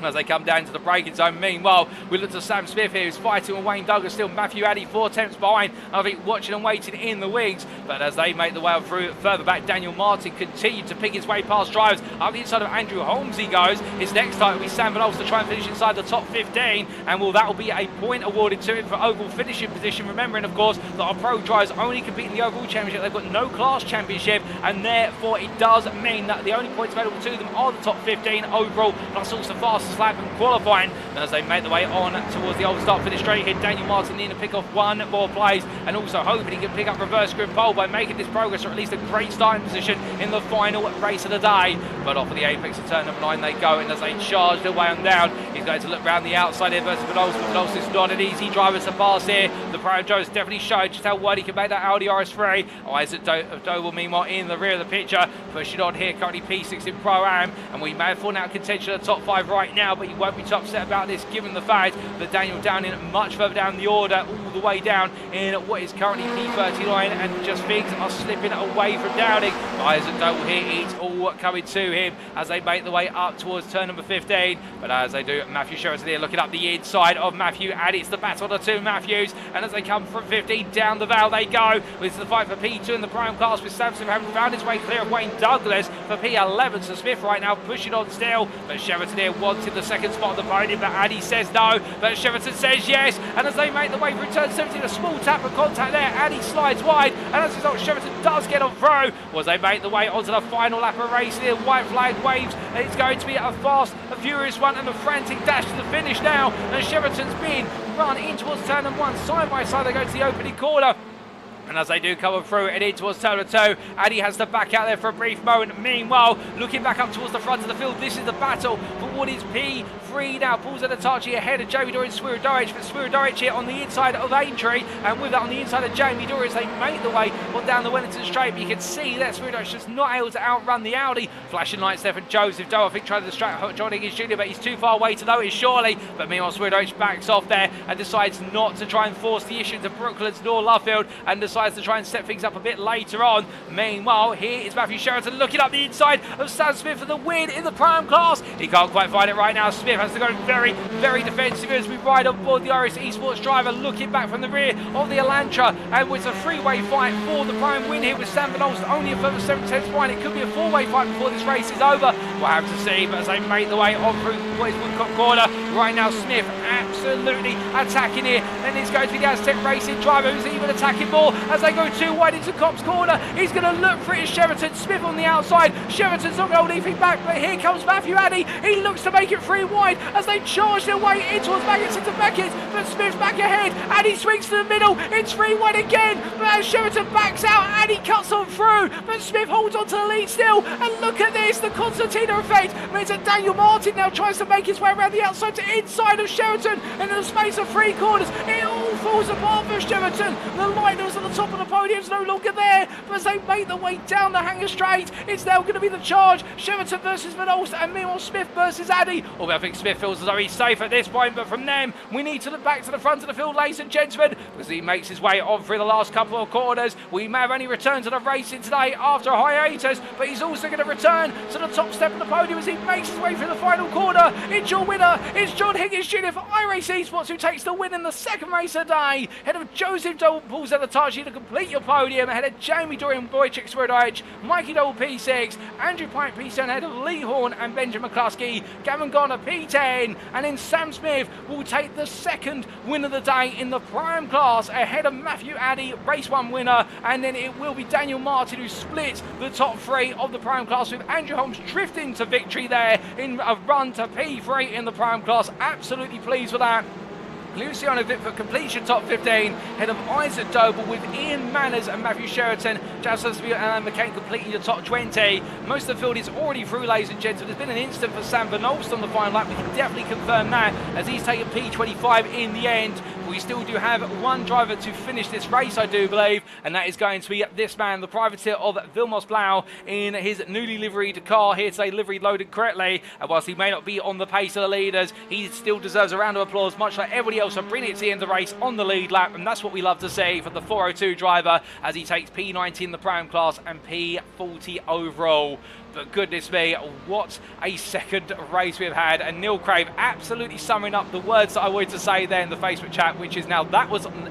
As they come down to the braking zone, meanwhile, we look to Sam Smith here, who's fighting with Wayne Douglas, still Matthew Addy 4 attempts behind, I think watching and waiting in the wings. But as they make the way through further back, Daniel Martin continued to pick his way past drivers. Up the inside of Andrew Holmes he goes. His next time will be Sam Van to try and finish inside the top 15, and that will be a point awarded to him for overall finishing position. Remembering, of course, that our pro drivers only compete in the overall championship. They've got no class championship, and therefore it does mean that the only points available to them are the top 15 overall, plus also fastest lap and qualifying. And as they make the way on towards the old start finish straight here, Daniel Martin needing to pick off one more place, and also hoping he can pick up reverse grip pole by making this progress, or at least a great starting position in the final race of the day. But off of the apex of turn number 9 they go, and as they charge their way on down, he's going to look round the outside here versus Benos. Benos is not an easy driver to pass here. The Prime Joe's definitely showed just how wide he can make that Audi RS3. Isaac Doble meanwhile in the rear of the picture, pushing on here, currently P6 in Pro-Am, and we may have fallen out of contention at the top 5 right now, but he won't be too upset about this given the fact that Daniel Downing much further down the order, all the way down in what is currently P39, and just things are slipping away from Downing. Isaac Doble here, it's all coming to him as they make the way up towards turn number 15. But as they do, Matthew Sheraton here looking up the inside of Matthew, and it's the battle of the two Matthews. And as they come from 15 down the Vale they go, with the fight for P2 in the prime class, with Samson having found his way clear of Wayne Douglas for P11. So Smith right now pushing on still, but Sheraton here wanted the second spot on the podium, but Addy says no, but Sheraton says yes. And as they make the way through turn 17, a small tap of contact there, Addy slides wide, and as a result Sheraton does get on through. As they make the way onto the final lap of race here, white flag waves, and it's going to be a fast, a furious one, and a frantic dash to the finish now. And Sheraton's been run in towards turn number 1, side by side they go to the opening corner. And as they do come through and in towards turn 2, Addy has to back out there for a brief moment. Meanwhile, looking back up towards the front of the field, this is the battle for what is P3 now. Pulls Anatachi ahead of Jamie Dory and Swirydowicz, but Swirydowicz here on the inside of Aintree, and with that on the inside of Jamie Dory as they make the way on down the Wellington straight. But you can see that Swirydowicz just not able to outrun the Audi. Flashing lights there for Joseph Doe, I think trying to distract John Higgins Jr., but he's too far away to notice surely. But meanwhile Swirydowicz backs off there and decides not to try and force the issue to Brooklands nor Luffield, and decides to try and set things up a bit later on. Meanwhile, here is Matthew Sheraton looking up the inside of Sam Smith for the win in the prime class. He can't quite find it right now. Smith has to go very, very defensive as we ride on board the RS Esports driver, looking back from the rear of the Elantra, and with a three-way fight for the prime win here with Sam Van Olst only a further 7 tenths behind. It could be a four-way fight before this race is over. We'll have to see, but as they make the way on through what is Woodcock Corner, right now Smith absolutely attacking here, and it's going to be the Aztec Racing driver who's even attacking more, as they go too wide into Cops corner. He's going to look for it. Sheraton. Smith on the outside. Sheraton's not going to hold anything back, but here comes Matthew Addy. He looks to make it 3 wide as they charge their way in towards Baggett's into Beckett, but Smith's back ahead. Addy swings to the middle. It's 3 wide again, but as Sheraton backs out, Addy cuts on through, but Smith holds on to the lead still. And look at this, the Constantino effect means that Daniel Martin now tries to make his way around the outside to inside of Sheraton, and in the space of 3 corners, it all falls apart for Sheraton. The line that was at the top of the podium is no longer there, but as they make their way down the hanger straight, it's now going to be the charge. Sheraton versus Van Olst, and meanwhile Smith versus Addy. Although I think Smith feels as though he's safe at this point, but from them, we need to look back to the front of the field, ladies and gentlemen, because he makes his way on through the last couple of corners. We may have only returned to the racing today after a hiatus, but he's also going to return to the top step of the podium as he makes his way through the final corner. It's your winner. It's John Higgins Jr. for iRacing Esports, who takes the win in the second race of the day. Ahead of Joseph Doble at the touch to complete your podium. Ahead of Jamie Dorian, Wojciech Swirydowicz, Mikey Doble P6, Andrew Pike P7, ahead of Lee Horn and Benjamin McCluskey, Gavin Garner P10, and then Sam Smith will take the second win of the day in the Prime class ahead of Matthew Addy, race 1 winner, and then it will be Daniel Martin who splits the top 3 of the Prime class, with Andrew Holmes drifting to victory there in a run to P3 in the Prime class. Absolutely pleased with that. Luciano Vitford completes your top 15, ahead of Isaac Doble with Ian Manners and Matthew Sheraton. Jasper and Alan McCain completing your top 20. Most of the field is already through, ladies and gentlemen. There's been an instant for Sam Van Olst on the final lap. We can definitely confirm that, as he's taken P25 in the end. We still do have 1 driver to finish this race, I do believe, and that is going to be this man, the privateer of Vilmos Blau, in his newly liveried car here today, livery loaded correctly. And whilst he may not be on the pace of the leaders, he still deserves a round of applause, much like everybody else, for bringing it to the end of the race on the lead lap, and that's what we love to see for the 402 driver, as he takes P19 in the Prime class and P40 overall. But goodness me, what a second race we've had. And Neil Crave absolutely summing up the words that I wanted to say there in the Facebook chat, which is now that was on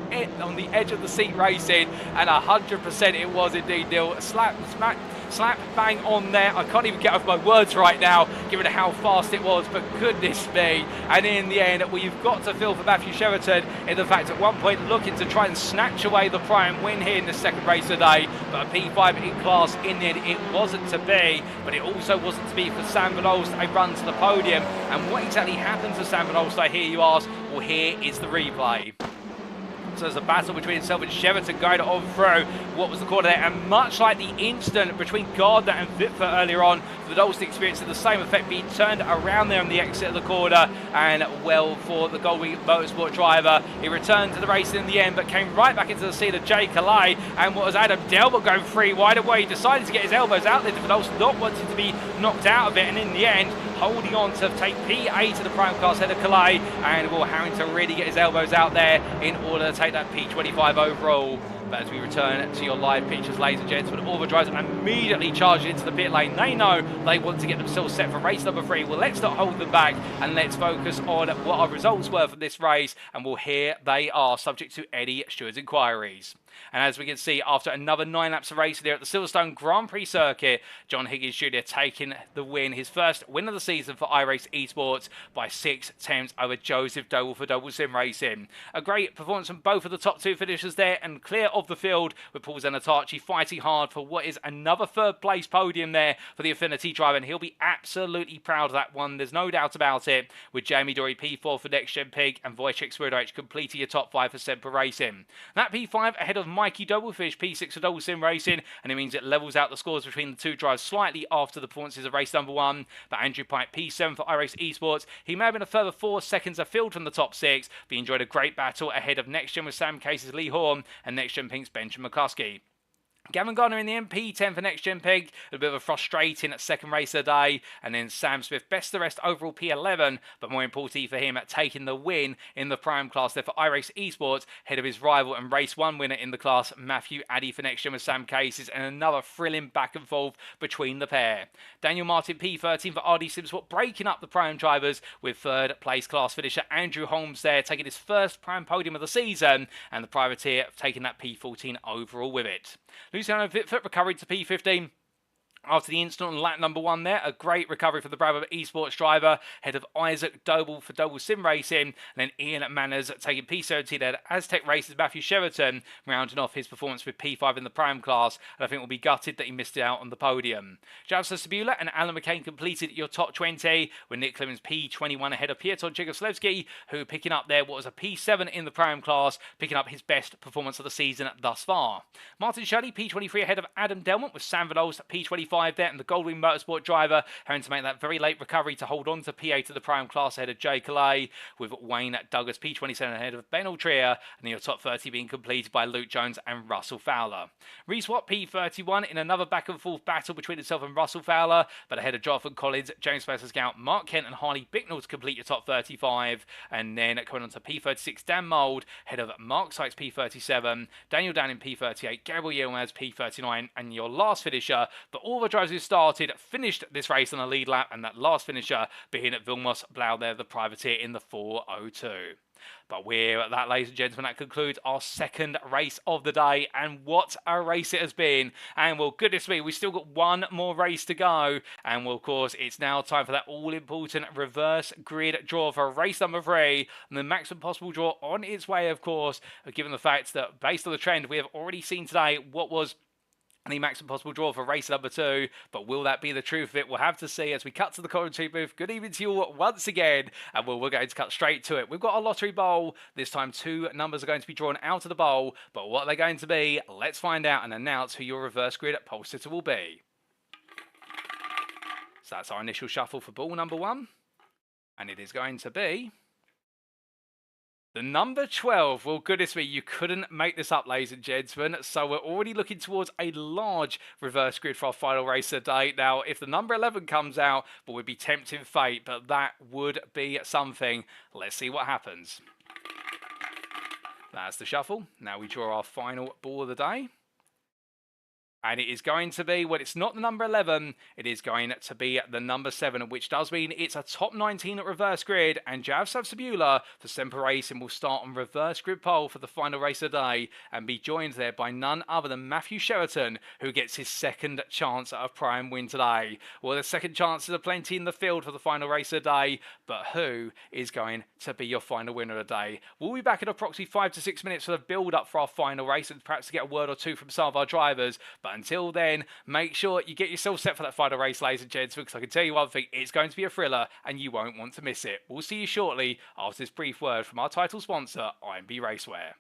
the edge of the seat racing, and 100% it was indeed, Neil. Slap bang on there. I can't even get off my words right now, given how fast it was, but goodness me. And in the end, we've got to feel for Matthew Sheraton in the fact at one point looking to try and snatch away the Prime win here in the second race today, but a P5 in class in the end it wasn't to be. But it also wasn't to be for Sam Van Olst, a run to the podium. And what exactly happened to Sam Van Olst, I hear you ask? Well, here is the replay. So there's a battle between himself and Sheraton going on through what was the corner there, and much like the incident between Gardner and Vitford earlier on, the Dolst experienced the same effect, being turned around there on the exit of the corner. And well for the Goldwing Motorsport driver, he returned to the race in the end, but came right back into the seat of Jay Calais. And what was Adam Delbert going 3 wide away, he decided to get his elbows out there, for Dolst not wanting to be knocked out of it, and in the end holding on to take P8 to the Prime class head of Calais, and will having to really get his elbows out there in order to take that P25 overall. But as we return to your live pictures, ladies and gentlemen, all the drivers immediately charge into the pit lane. They know they want to get themselves set for race number 3. Well, let's not hold them back, and let's focus on what our results were for this race. And well, here they are, subject to Eddie Stewart's inquiries. And as we can see, after another 9 laps of racing there at the Silverstone Grand Prix circuit, John Higgins Jr. taking the win, his first win of the season for iRacing Esports by 6/10 over Joseph Doble for Doble Sim Racing. A great performance from both of the top 2 finishers there, and clear of the field with Paul Zenatachi fighting hard for what is another 3rd place podium there for the Affinity driver, and he'll be absolutely proud of that one, there's no doubt about it, with Jamie Dory P4 for NXTGEN Pig and Wojciech Swirydowicz completing your top 5 for Semper Racing. That P5 ahead of Mikey Doble finished P6 for Doble Sim Racing, and it means it levels out the scores between the 2 drivers slightly after the performances of race number 1. But Andrew Pike P7 for iRacing Esports, he may have been a further 4 seconds afield from the top 6, but he enjoyed a great battle ahead of NXTGEN with Sam Case's Lee Horn and NXTGEN Pink's Benjamin McCluskey. Gavin Garner in the MP10 for NXTGEN Pig, a bit of a frustrating second race of the day, and then Sam Smith, best of the rest, overall P11, but more importantly for him at taking the win in the Prime class there for iRacing Esports, ahead of his rival and race 1 winner in the class, Matthew Addy for NXTGEN with Sam Cases, and another thrilling back and forth between the pair. Daniel Martin P13 for RD Simsport, breaking up the Prime drivers with 3rd place class finisher Andrew Holmes there, taking his first Prime podium of the season, and the privateer taking that P14 overall with it. Luciano Vitford recovering to P15. After the incident on lap number 1 there, a great recovery for the Brabham Esports driver, ahead of Wojciech Doble for Doble Sim Racing, and then Ian Manners taking P17 at Aztec Races. Matthew Sheraton rounding off his performance with P5 in the Pram class, and I think will be gutted that he missed out on the podium. Javsa Sabula and Alan McCain completed your top 20, with Nick Clemens P21 ahead of Piotr Jegoslavsky, who picking up there what was a P7 in the Pram class, picking up his best performance of the season thus far. Martin Shirley P23 ahead of Adam Delmont, with Sam Vidal's P25 there, and the Goldwing Motorsport driver having to make that very late recovery to hold on to P8 of the Prime class ahead of Jay Calais, with Wayne Douglas P27 ahead of Ben Altrier, and your top 30 being completed by Luke Jones and Russell Fowler. Reese Watt P31 in another back and forth battle between himself and Russell Fowler, but ahead of Jonathan Collins, James Spencer Scout, Mark Kent and Harley Bicknell to complete your top 35, and then coming on to P36 Dan Mould ahead of Mark Sykes P37, Daniel Danning P38, Gabriel Yilmaz P39, and your last finisher, but all the drivers who started finished this race on a lead lap, and that last finisher being Vilmos Blau there, the privateer, in the 4:02. But we're at that, ladies and gentlemen, that concludes our second race of the day, and what a race it has been. And well, goodness me, we've still got one more race to go, and well, of course, it's now time for that all-important reverse grid draw for race number 3, and the maximum possible draw on its way, of course, given the fact that based on the trend we have already seen today, what was the maximum possible draw for race number 2, but will that be the truth of it? We'll have to see as we cut to the commentary booth. Good evening to you all once again, and we're going to cut straight to it. We've got a lottery bowl. This time 2 numbers are going to be drawn out of the bowl, but what are they going to be? Let's find out and announce who your reverse grid pole sitter will be. So that's our initial shuffle for ball number 1, and it is going to be the number 12. Well, goodness me, you couldn't make this up, ladies and gentlemen. So we're already looking towards a large reverse grid for our final race of the day. Now, if the number 11 comes out, but would be tempting fate, but that would be something. Let's see what happens. That's the shuffle. Now we draw our final ball of the day. And it is going to be, well, it's not the number 11, it is going to be the number 7, which does mean it's a top 19 at reverse grid, and Javsav Sabula for Semper Racing will start on reverse grid pole for the final race of the day, and be joined there by none other than Matthew Sheraton, who gets his second chance at a prime win today. Well, the second chances are plenty in the field for the final race of the day, but who is going to be your final winner of the day? We'll be back in approximately 5 to 6 minutes for the build-up for our final race, and perhaps to get a word or two from some of our drivers, but until then, make sure you get yourself set for that final race, ladies and gentlemen, because I can tell you one thing, it's going to be a thriller and you won't want to miss it. We'll see you shortly after this brief word from our title sponsor, IMB Racewear.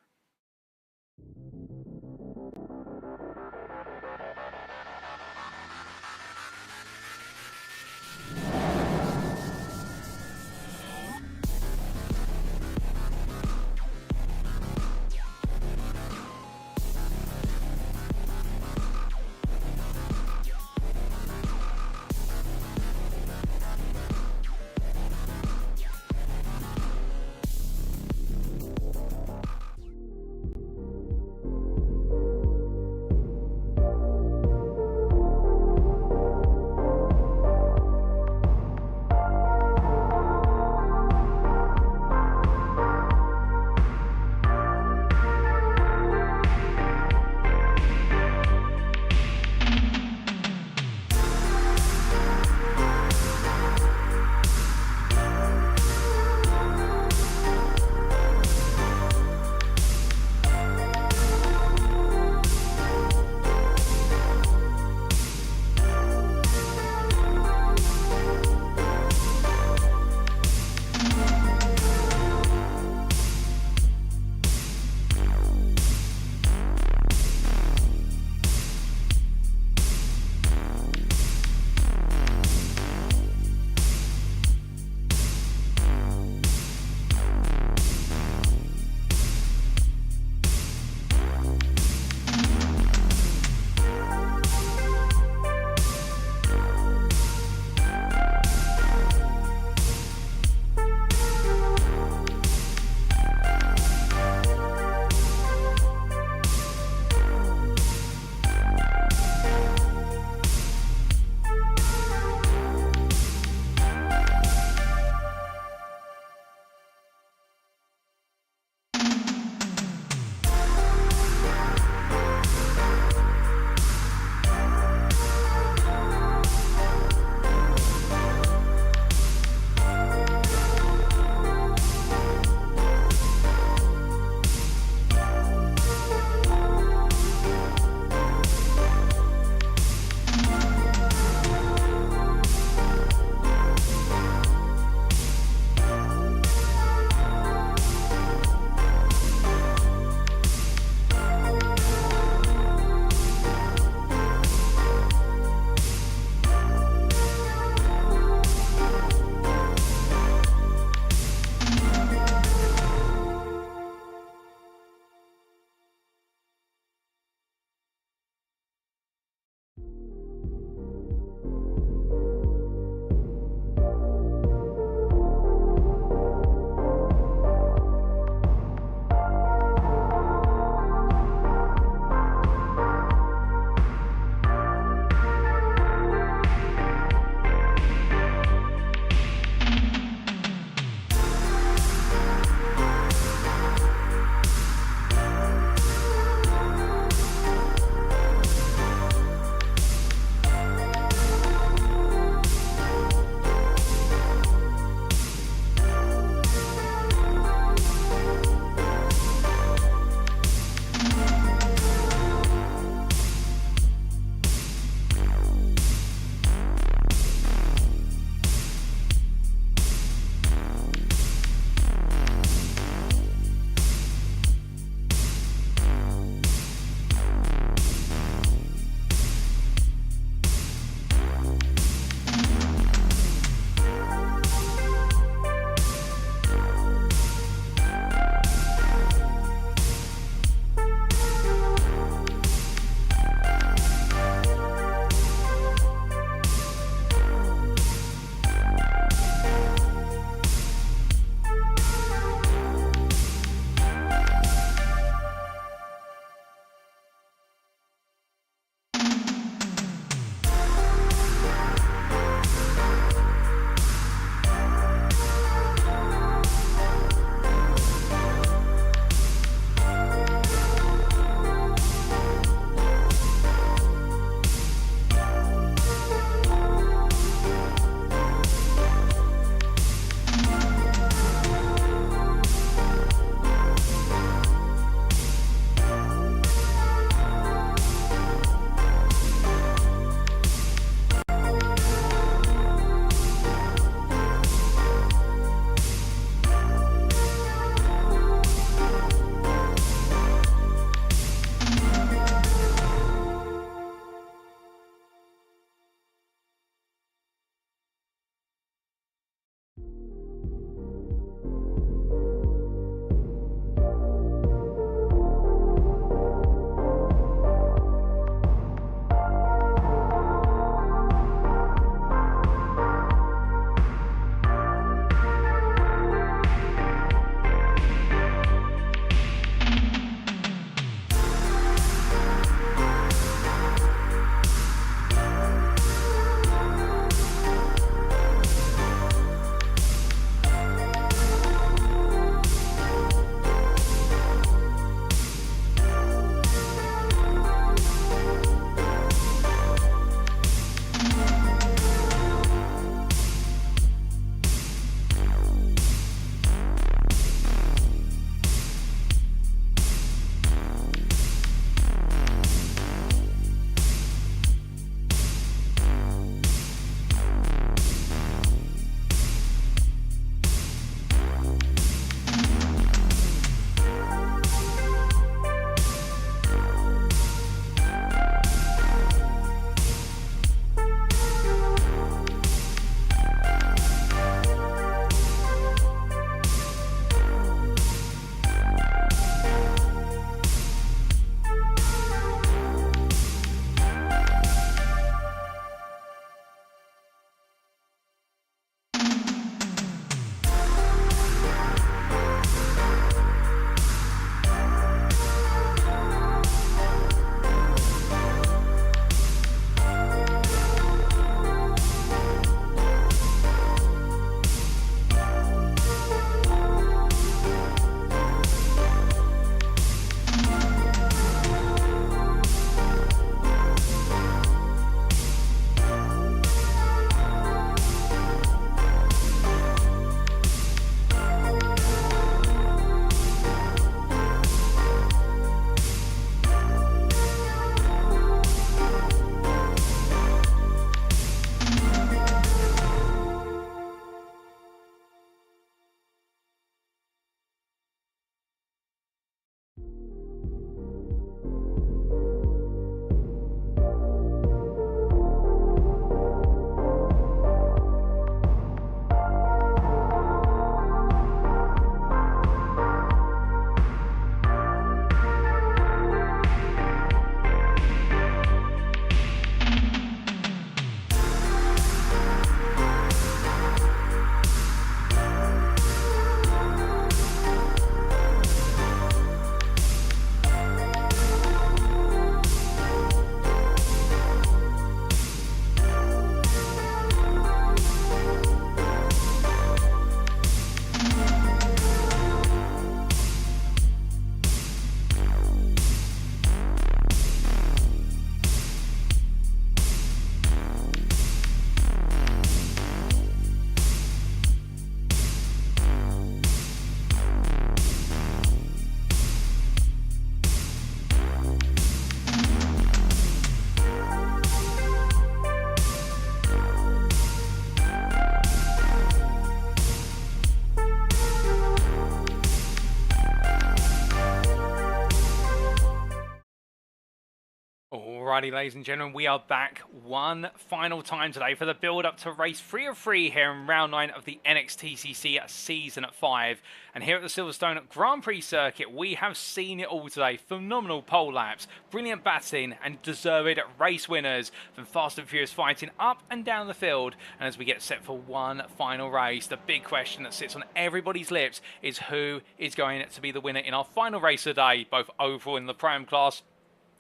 Alrighty, ladies and gentlemen, we are back one final time today for the build-up to race 3 of 3 here in round 9 of the NXTCC Season 5. And here at the Silverstone Grand Prix circuit, we have seen it all today. Phenomenal pole laps, brilliant batting, and deserved race winners from Fast and Furious fighting up and down the field. And as we get set for one final race, the big question that sits on everybody's lips is who is going to be the winner in our final race of the day, both overall in the Pro-Am class.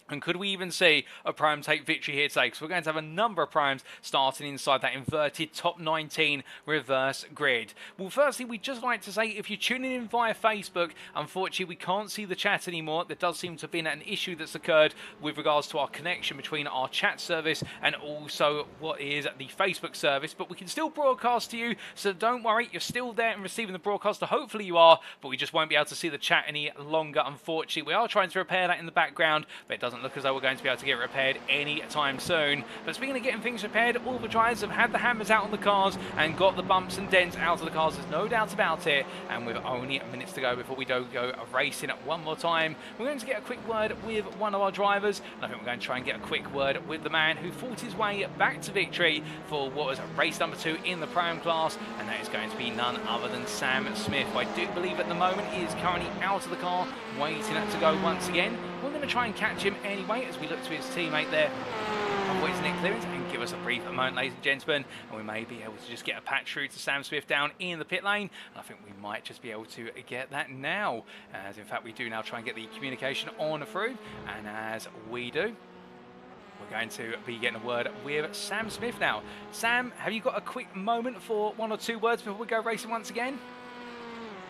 And could we even see a Pro-Am take victory here today? Because we're going to have a number of Pro-Ams starting inside that inverted top 19 reverse grid. Well, firstly, we'd just like to say, if you're tuning in via Facebook, unfortunately, we can't see the chat anymore. There does seem to have been an issue that's occurred with regards to our connection between our chat service and also what is the Facebook service. But we can still broadcast to you, so don't worry. You're still there and receiving the broadcast. Hopefully you are, but we just won't be able to see the chat any longer, unfortunately. We are trying to repair that in the background, but it doesn't look as though we're going to be able to get it repaired any time soon. But speaking of getting things repaired, all the drivers have had the hammers out on the cars and got the bumps and dents out of the cars. There's no doubt about it. And with only minutes to go before we do go racing one more time, we're going to get a quick word with one of our drivers. And I think we're going to try and get a quick word with the man who fought his way back to victory for what was race number 2 in the Pro-Am class. And that is going to be none other than Sam Smith. I do believe at the moment he is currently out of the car, waiting to go once again. We're going to try and catch him anyway as we look to his teammate there, avoids Nick clearance, and give us a brief moment, ladies and gentlemen, and we may be able to just get a patch through to Sam Smith down in the pit lane. And I think we might just be able to get that now, as in fact we do now try and get the communication on through, and as we do, we're going to be getting a word with Sam Smith now. Sam, have you got a quick moment for 1 or 2 words before we go racing once again?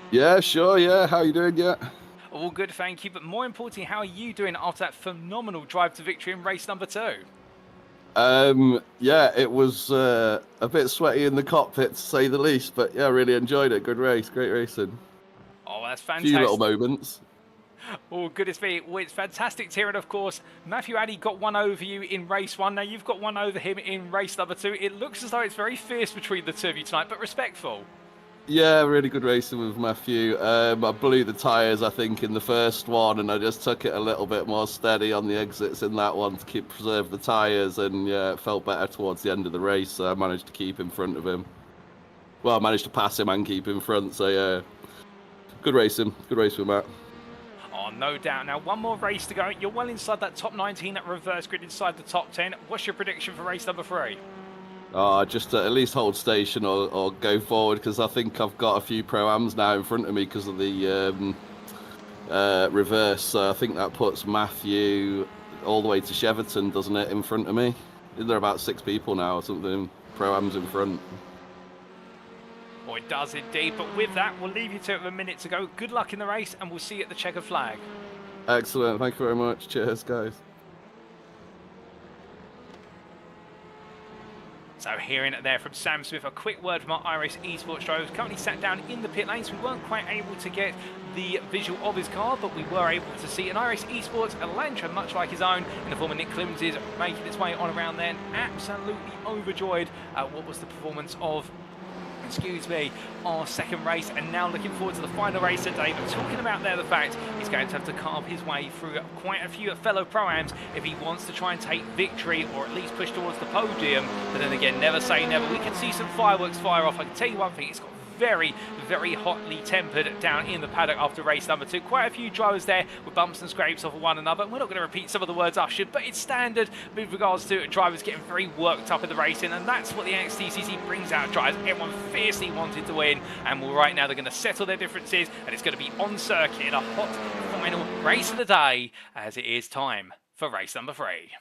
Yeah, sure, yeah. How you doing, yeah? All good, thank you. But more importantly, how are you doing after that phenomenal drive to victory in race number 2? Yeah, it was a bit sweaty in the cockpit, to say the least. But yeah, I really enjoyed it. Good race, great racing. Oh, that's A fantastic. few little moments. Oh, goodness me. Well, it's fantastic to hear it, of course. Matthew Addy got one over you in race 1. Now you've got one over him in race number 2. It looks as though it's very fierce between the two of you tonight, but respectful. Yeah, really good racing with Matthew. I blew the tyres, I think, in the first one, and I just took it a little bit more steady on the exits in that one to preserve the tyres, and yeah, it felt better towards the end of the race, so I managed to keep in front of him. Well, I managed to pass him and keep in front, so yeah, good racing. Good race with Matt. Oh, no doubt. Now, one more race to go. You're well inside that top 19, that reverse grid inside the top 10. What's your prediction for race number 3? Just at least hold station or go forward, because I think I've got a few Pro-Ams now in front of me because of the reverse. So I think that puts Matthew all the way to Cheverton, doesn't it, in front of me? There are about 6 people now or something, Pro-Ams in front. Oh, it does indeed. But with that, we'll leave you to it with a minute to go. Good luck in the race, and we'll see you at the checkered flag. Excellent. Thank you very much. Cheers, guys. So hearing it there from Sam Smith, a quick word from our iRacing esports driver who's currently sat down in the pit lane, so we weren't quite able to get the visual of his car, but we were able to see an iRacing esports Elantra, much like his own, in the form of Nick Clemens, is making its way on around there, and absolutely overjoyed at what was the performance of, excuse me, our second race, and now looking forward to the final race today. But talking about there the fact he's going to have to carve his way through quite a few fellow Pro-Ams if he wants to try and take victory or at least push towards the podium. But then again, never say never. We can see some fireworks fire off. I can tell you one thing, it's got very, very hotly tempered down in the paddock after race number 2. Quite a few drivers there with bumps and scrapes off of one another. We're not going to repeat some of the words ushered, but it's standard with regards to drivers getting very worked up in the racing, and that's what the NXTCC brings out drivers. Everyone fiercely wanted to win, and well, right now they're going to settle their differences, and it's going to be on circuit, a hot final race of the day, as it is time for race number 3.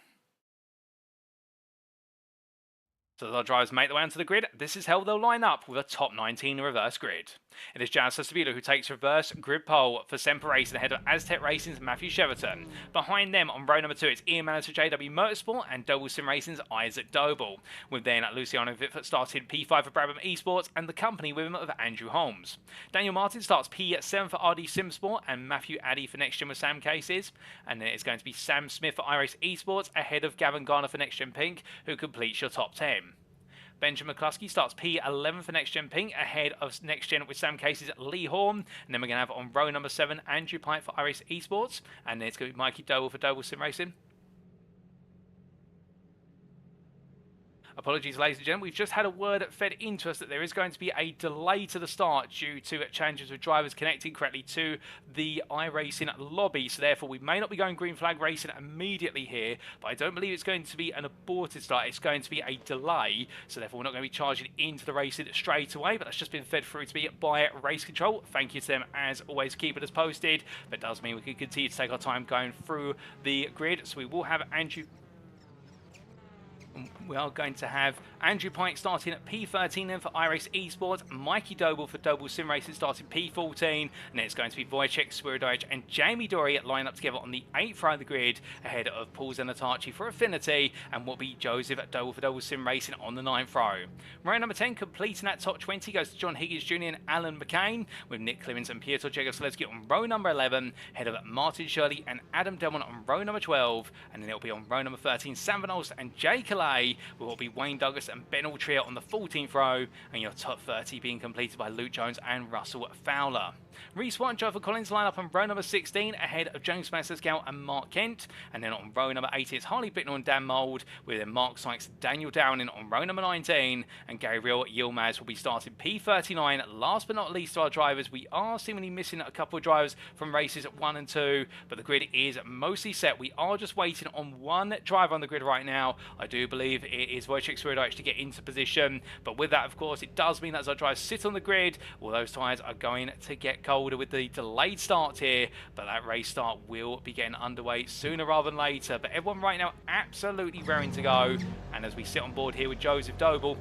So as our drivers make their way onto the grid, this is how they'll line up with a top 19 reverse grid. It is Jazz Sostabilo who takes reverse grid pole for Semper Racing ahead of Aztec Racing's Matthew Cheverton. Behind them on row number 2, it's Ian Manners for JW Motorsport and Doble Sim Racing's Isaac Doble, with then Luciano Vitford starting P5 for Brabham Esports and the company with him of Andrew Holmes. Daniel Martin starts P7 for RD Simsport and Matthew Addy for NextGen with Sam Cases, and then it's going to be Sam Smith for iRacing Esports ahead of Gavin Garner for NextGen Pink, who completes your top 10. Benjamin McCluskey starts P11 for NextGen Pink ahead of NextGen with Sam Cases Lee Horn. And then we're going to have on row number 7 Andrew Pike for iRacing Esports. And then it's going to be Mikey Doble for Doble Sim Racing. Apologies, ladies and gentlemen. We've just had a word fed into us that there is going to be a delay to the start due to changes with drivers connecting correctly to the iRacing lobby. So therefore, we may not be going green flag racing immediately here, but I don't believe it's going to be an aborted start. It's going to be a delay. So therefore, we're not going to be charging into the racing straight away, but that's just been fed through to me by Race Control. Thank you to them, as always, keeping us posted. That does mean we can continue to take our time going through the grid. So we will have Andrew... We are going to have Andrew Pike starting at P13 then for iRace Esports, Mikey Doble for Doble Sim Racing starting P14, and then it's going to be Wojciech Swirydowicz and Jamie Dory line up together on the 8th row of the grid ahead of Paul Zenatachi for Affinity, and will be Joseph at Doble for Doble Sim Racing on the 9th row. Row number 10 completing that top 20 goes to John Higgins Jr. and Alan McCain, with Nick Clemens and Pietro Jegosleski on row number 11, ahead of Martin Shirley and Adam Delmont on row number 12, and then it'll be on row number 13 Sam Van Olst and Jay Calais, will be Wayne Douglas and Ben Altria on the 14th row, and your top 30 being completed by Luke Jones and Russell Fowler. Reese White and Joe Collins line up on row number 16 ahead of James Masserscow and Mark Kent, and then on row number 18 it's Harley Bittner and Dan Mould, with then Mark Sykes, Daniel Downing on row number 19, and Gabriel Yilmaz will be starting P39. Last but not least to our drivers, we are seemingly missing a couple of drivers from races 1 and 2, but the grid is mostly set. We are just waiting on one driver on the grid right now. I do believe it is Wojciech Swirydowicz to get into position, but with that, of course, it does mean that as our drivers sit on the grid, all those tyres are going to get colder with the delayed start here, but that race start will be getting underway sooner rather than later. But everyone right now absolutely raring to go, and as we sit on board here with Joseph Doble,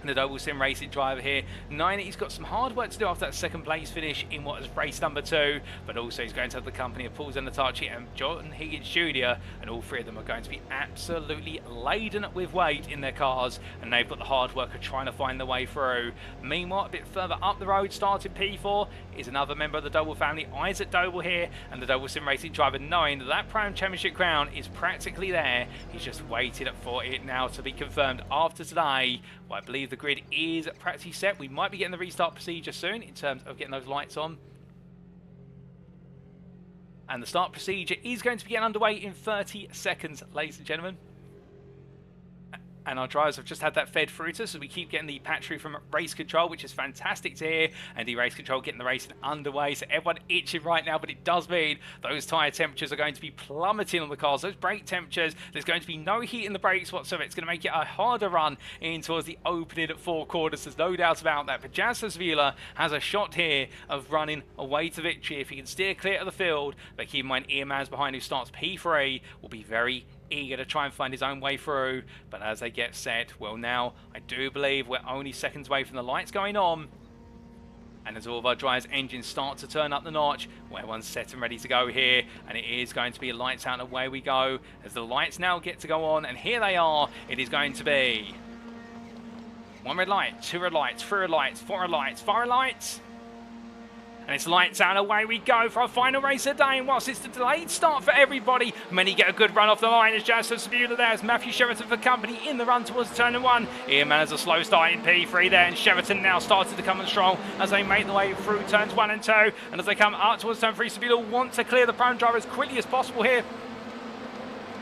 and the Doble Sim Racing driver here, 9, he's got some hard work to do after that second place finish in what is race number 2, but also he's going to have the company of Paul Zenatachi and John Higgins Jr., and all three of them are going to be absolutely laden with weight in their cars, and they've got the hard work of trying to find their way through. Meanwhile, a bit further up the road, starting P4, is another member of the Doble family, Isaac Doble here, and the Doble Sim Racing driver, knowing that that Pro Championship crown is practically there. He's just waited for it now to be confirmed after today. Well, I believe the grid is practically set. We might be getting the restart procedure soon in terms of getting those lights on. And the start procedure is going to be getting underway in 30 seconds, ladies and gentlemen. And our drivers have just had that fed through to us, so we keep getting the patch through from Race Control, which is fantastic to hear. And the Race Control getting the racing underway, so everyone itching right now, but it does mean those tyre temperatures are going to be plummeting on the cars. Those brake temperatures, there's going to be no heat in the brakes whatsoever. It's going to make it a harder run in towards the opening 4 quarters. There's no doubt about that. But Jasper Vila has a shot here of running away to victory if he can steer clear of the field. But keep in mind, Ian Mans behind, who starts P3, will be very eager to try and find his own way through. But as they get set, well, now I do believe we're only seconds away from the lights going on, and as all of our drivers' engines start to turn up the notch, well, everyone's set and ready to go here, and it is going to be lights out and away we go as the lights now get to go on, and here they are. It is going to be 1 red light, 2 red lights, 3 red lights, 4 red lights, 5 red lights. And it's lights out and away we go for our final race of the day. And whilst it's the delayed start for everybody, many get a good run off the line as Jasper Sabula there, as Matthew Sheraton for company in the run towards turn 1. Ian Man has a slow start in P3 there, and Sheraton now started to come on strong as they make their way through turns 1 and 2. And as they come up towards turn 3, Sabula wants to clear the prime driver as quickly as possible here.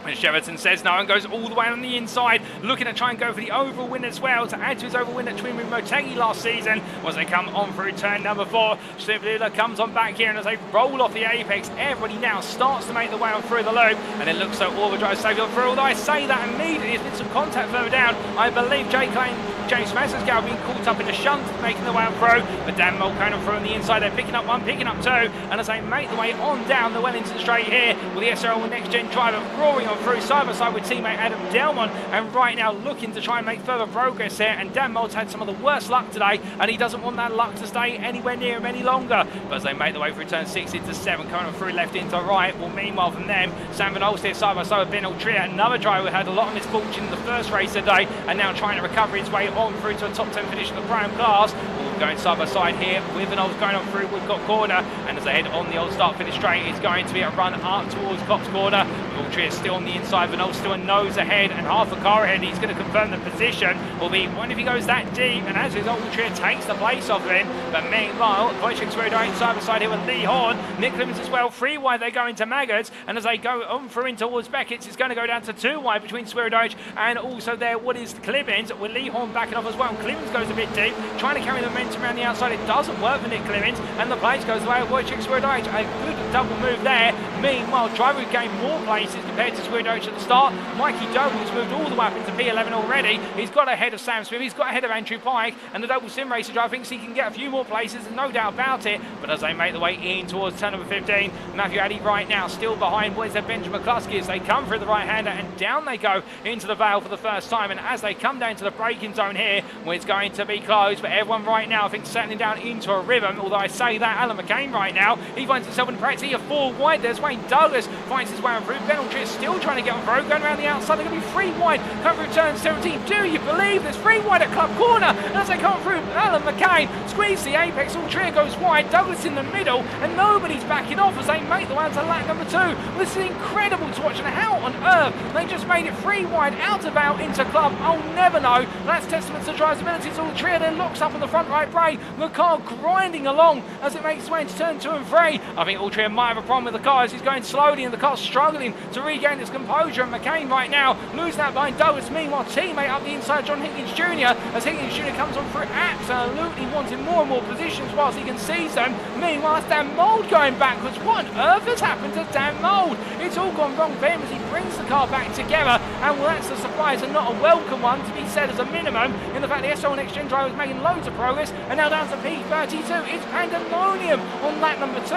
And Sheraton says no and goes all the way on the inside, looking to try and go for the overall win as well, to add to his overall win at Twin Moon Motegi last season. As they come on through turn number 4, Shivlula comes on back here, and as they roll off the apex, everybody now starts to make the way on through the loop, and it looks so all the drivers safely on through. Although I say that immediately, there's been some contact further down. I believe James Masserscow being caught up in the shunt, making the way on through, but Dan Mulcahy on through on the inside. They're picking up 1, picking up 2, and as they make the way on down the Wellington straight here, with the SRL and NXTGEN driver roaring on through side by side with teammate Adam Delmont, and right now looking to try and make further progress here. And Dan Moult's had some of the worst luck today, and he doesn't want that luck to stay anywhere near him any longer. But as they make the way through turn 6 into 7, coming on through left into right, well, meanwhile from them, Sam Van Olst here side by side with Ben Altria, another driver who had a lot of misfortune in the first race today, and now trying to recover his way on through to a top 10 finish in the prime class. Going side by side here with Van Olst going on through Woodcock Corner, and as they head on the old start finish straight, it's going to be a run up towards Cops Corner. Ultra is still on the inside, Vanol still a nose ahead and half a car ahead. He's going to confirm the position. Will be one if he goes that deep, and as his Ultra takes the place off him. But meanwhile, Wojciech Swirydowicz side by side here with Lee Horn. Nick Clemens as well, 3 wide they go into Maggots, and as they go on through in towards Beckett's, it's going to go down to 2 wide between Swirydowicz and also there what is Clemens, with Lee Horn backing off as well. And Clemens goes a bit deep, trying to carry the momentum around the outside. It doesn't work for Nick Clemens, and the place goes the way of Wojciech Swirydowicz. A good double move there. Meanwhile, driver who gained more places compared to Swirydowicz at the start. Mikey Doble has moved all the way up into P11 already. He's got ahead of Sam Smith, he's got ahead of Andrew Pike, and the double sim racer driver thinks he can get a few more places, there's no doubt about it. But as they make the way in towards turn number 15, Matthew Addy right now still behind what is their Benjamin McCluskey as they come through the right-hander, and down they go into the Vale for the first time. And as they come down to the braking zone here, where it's going to be closed, but everyone right now I think settling down into a rhythm. Although I say that, Alan McCain right now, he finds himself in practice here 4 wide. There's Wayne Douglas finds his way on through. Beneltree is still trying to get on through, going around the outside. They're going to be 3 wide, come through turn 17. Do you believe there's 3 wide at Club Corner? And as they come through, Alan McCain squeeze the apex, Ultra goes wide, Douglas in the middle, and nobody's backing off as they make the way to lap number 2. This is incredible to watch, and how on earth they just made it 3 wide out of out into Club. I'll never know. That's testament to the driver's abilities. Ultra then locks up on the front right brake. The car grinding along as it makes its way into turn 2 and 3. I think Ultra might have a problem with the car as he's going slowly and the car's struggling to regain its composure. And McCain right now losing out behind Douglas. Meanwhile, teammate up the inside, John Higgins Jr. as Higgins Jr. comes on through, absolutely wanting more and more positions whilst he can seize them. Meanwhile, it's Dan Mould going backwards. What on earth has happened to Dan Mould? It's all gone wrong for him as he brings the car back together, and well, that's a surprise and not a welcome one to be said as a minimum, in the fact the SO NXTGEN driver is making loads of progress, and now down to P32. It's pandemonium on lap number 2,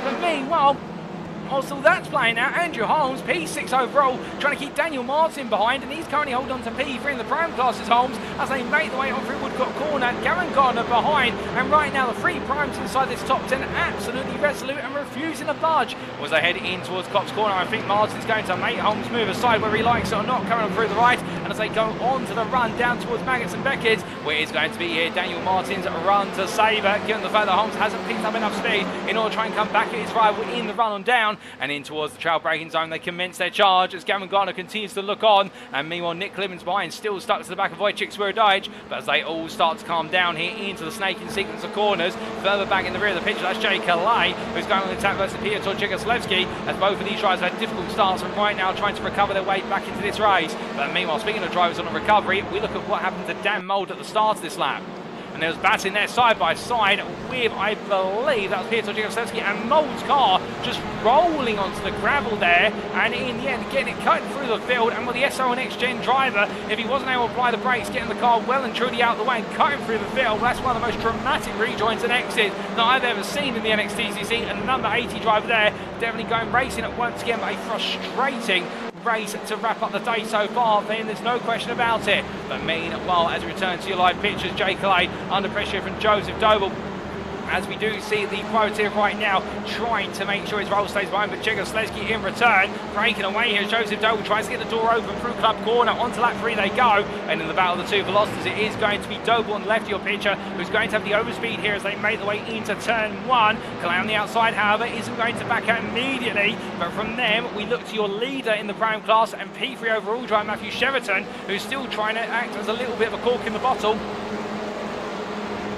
but meanwhile, also that's playing out. Andrew Holmes, P6 overall, trying to keep Daniel Martin behind, and he's currently holding on to P3 in the prime classes, Holmes, as they make the way on through Woodcock Corner. Gavin Gardner behind, and right now the 3 primes inside this top 10 absolutely resolute and refusing to budge. As they head in towards Cops Corner, I think Martin's going to make Holmes move aside whether he likes it or not, coming on through the right, and as they go on to the run down towards Maggots and Beckett's, where it's going to be here Daniel Martin's run to savour, given the fact that Holmes hasn't picked up enough speed in order to try and come back at his rival in the run on down. And in towards the trail braking zone, they commence their charge as Gavin Garner continues to look on, and meanwhile Nick Clemens behind, still stuck to the back of Wojciech Swirydowicz. But as they all start to calm down here into the snaking sequence of corners, further back in the rear of the picture, that's Jay Calais, who's going on the attack versus Piotr Jegoslavski, as both of these drivers had difficult starts and right now trying to recover their way back into this race. But meanwhile, speaking of drivers on the recovery, we look at what happened to Dan Mould at the start of this lap. And there was battling there side by side with, I believe, that was Piotr Jegoslavski, and Mould's car just rolling onto the gravel there, and in the end getting it cut through the field. And with the SO NXTGEN driver, if he wasn't able to apply the brakes, getting the car well and truly out of the way and cutting through the field, that's one of the most dramatic rejoins and exits that I've ever seen in the NXTCC. And the number 80 driver there definitely going racing at once again, but a frustrating race to wrap up the day so far, then there's no question about it. But meanwhile, as we return to your live pictures, Jay Calais under pressure from Joseph Doble, as we do see the quote here right now, trying to make sure his roll stays behind, but Jegoslavski in return, breaking away here. Joseph Doble tries to get the door open through Club Corner, onto lap 3 they go, and in the battle of the 2 velocities, it is going to be Doble on the left of your picture, who's going to have the overspeed here as they make the way into turn 1. Calais on the outside, however, isn't going to back out immediately, but from them, we look to your leader in the prime class and P3 overall driver, Matthew Sheraton, who's still trying to act as a little bit of a cork in the bottle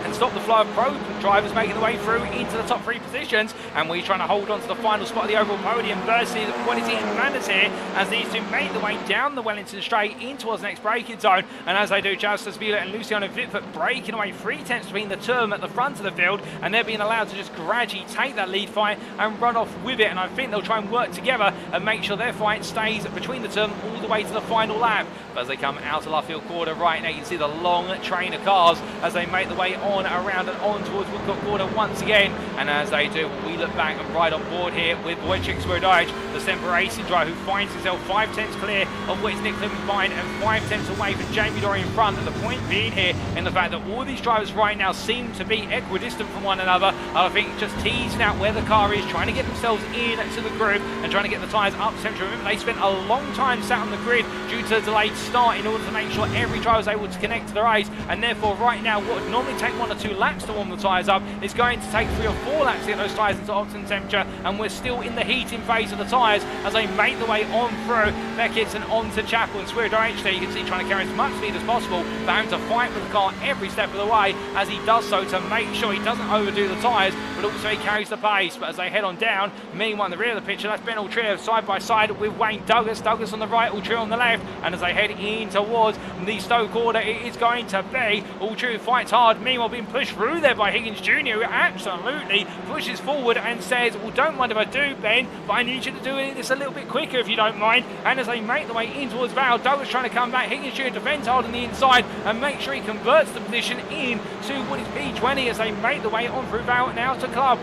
and stop the flow of pro drivers making the way through into the top 3 positions. And we're trying to hold on to the final spot of the overall podium versus what is it in Manders here, as these two make the way down the Wellington straight in towards the next braking zone. And as they do, Chelsea Spieler and Luciano Vitford breaking away 3 tenths between the two of them at the front of the field, and they're being allowed to just gradually take that lead fight and run off with it. And I think they'll try and work together and make sure their fight stays between the two of them all the way to the final lap. But as they come out of Luffield Quarter right now, you can see the long train of cars as they make the way on, around and on towards Woodcock Quarter once again. And as they do, we look back and right on board here with Wojciech Swirydowicz, the Semper Racing driver, who finds himself 5 tenths clear of where Nick Clemens behind and 5 tenths away from Jamie Dory in front. And the point being here, in the fact that all these drivers right now seem to be equidistant from one another. I think just teasing out where the car is, trying to get themselves into the group and trying to get the tyres up central. Remember, they spent a long time sat on the grid due to the delayed start in order to make sure every driver was able to connect to the race, and therefore right now what would normally take 1 or 2 laps to warm the tyres up is going to take 3 or 4 laps to get those tyres into optimum temperature, and we're still in the heating phase of the tyres as they make the way on through Beckett's and on to Chapel and Swirydowicz there. You can see trying to carry as much speed as possible, but having to fight with the car every step of the way as he does so to make sure he doesn't overdo the tyres, but also he carries the pace. But as they head on down, meanwhile in the rear of the picture, that's Ben Altria side by side with Wayne Douglas on the right, Altria on the left, and as they head in towards the Stoke order, it is going to be Altria fights hard, meanwhile being pushed through there by Higgins Jr., who absolutely pushes forward and says, well, don't mind if I do, Ben, but I need you to do this a little bit quicker if you don't mind. And as they make the way in towards Val, Douglas trying to come back, Higgins Jr. defends hard on the inside and make sure he converts the position in to what is P20 as they make the way on through Val now to Club.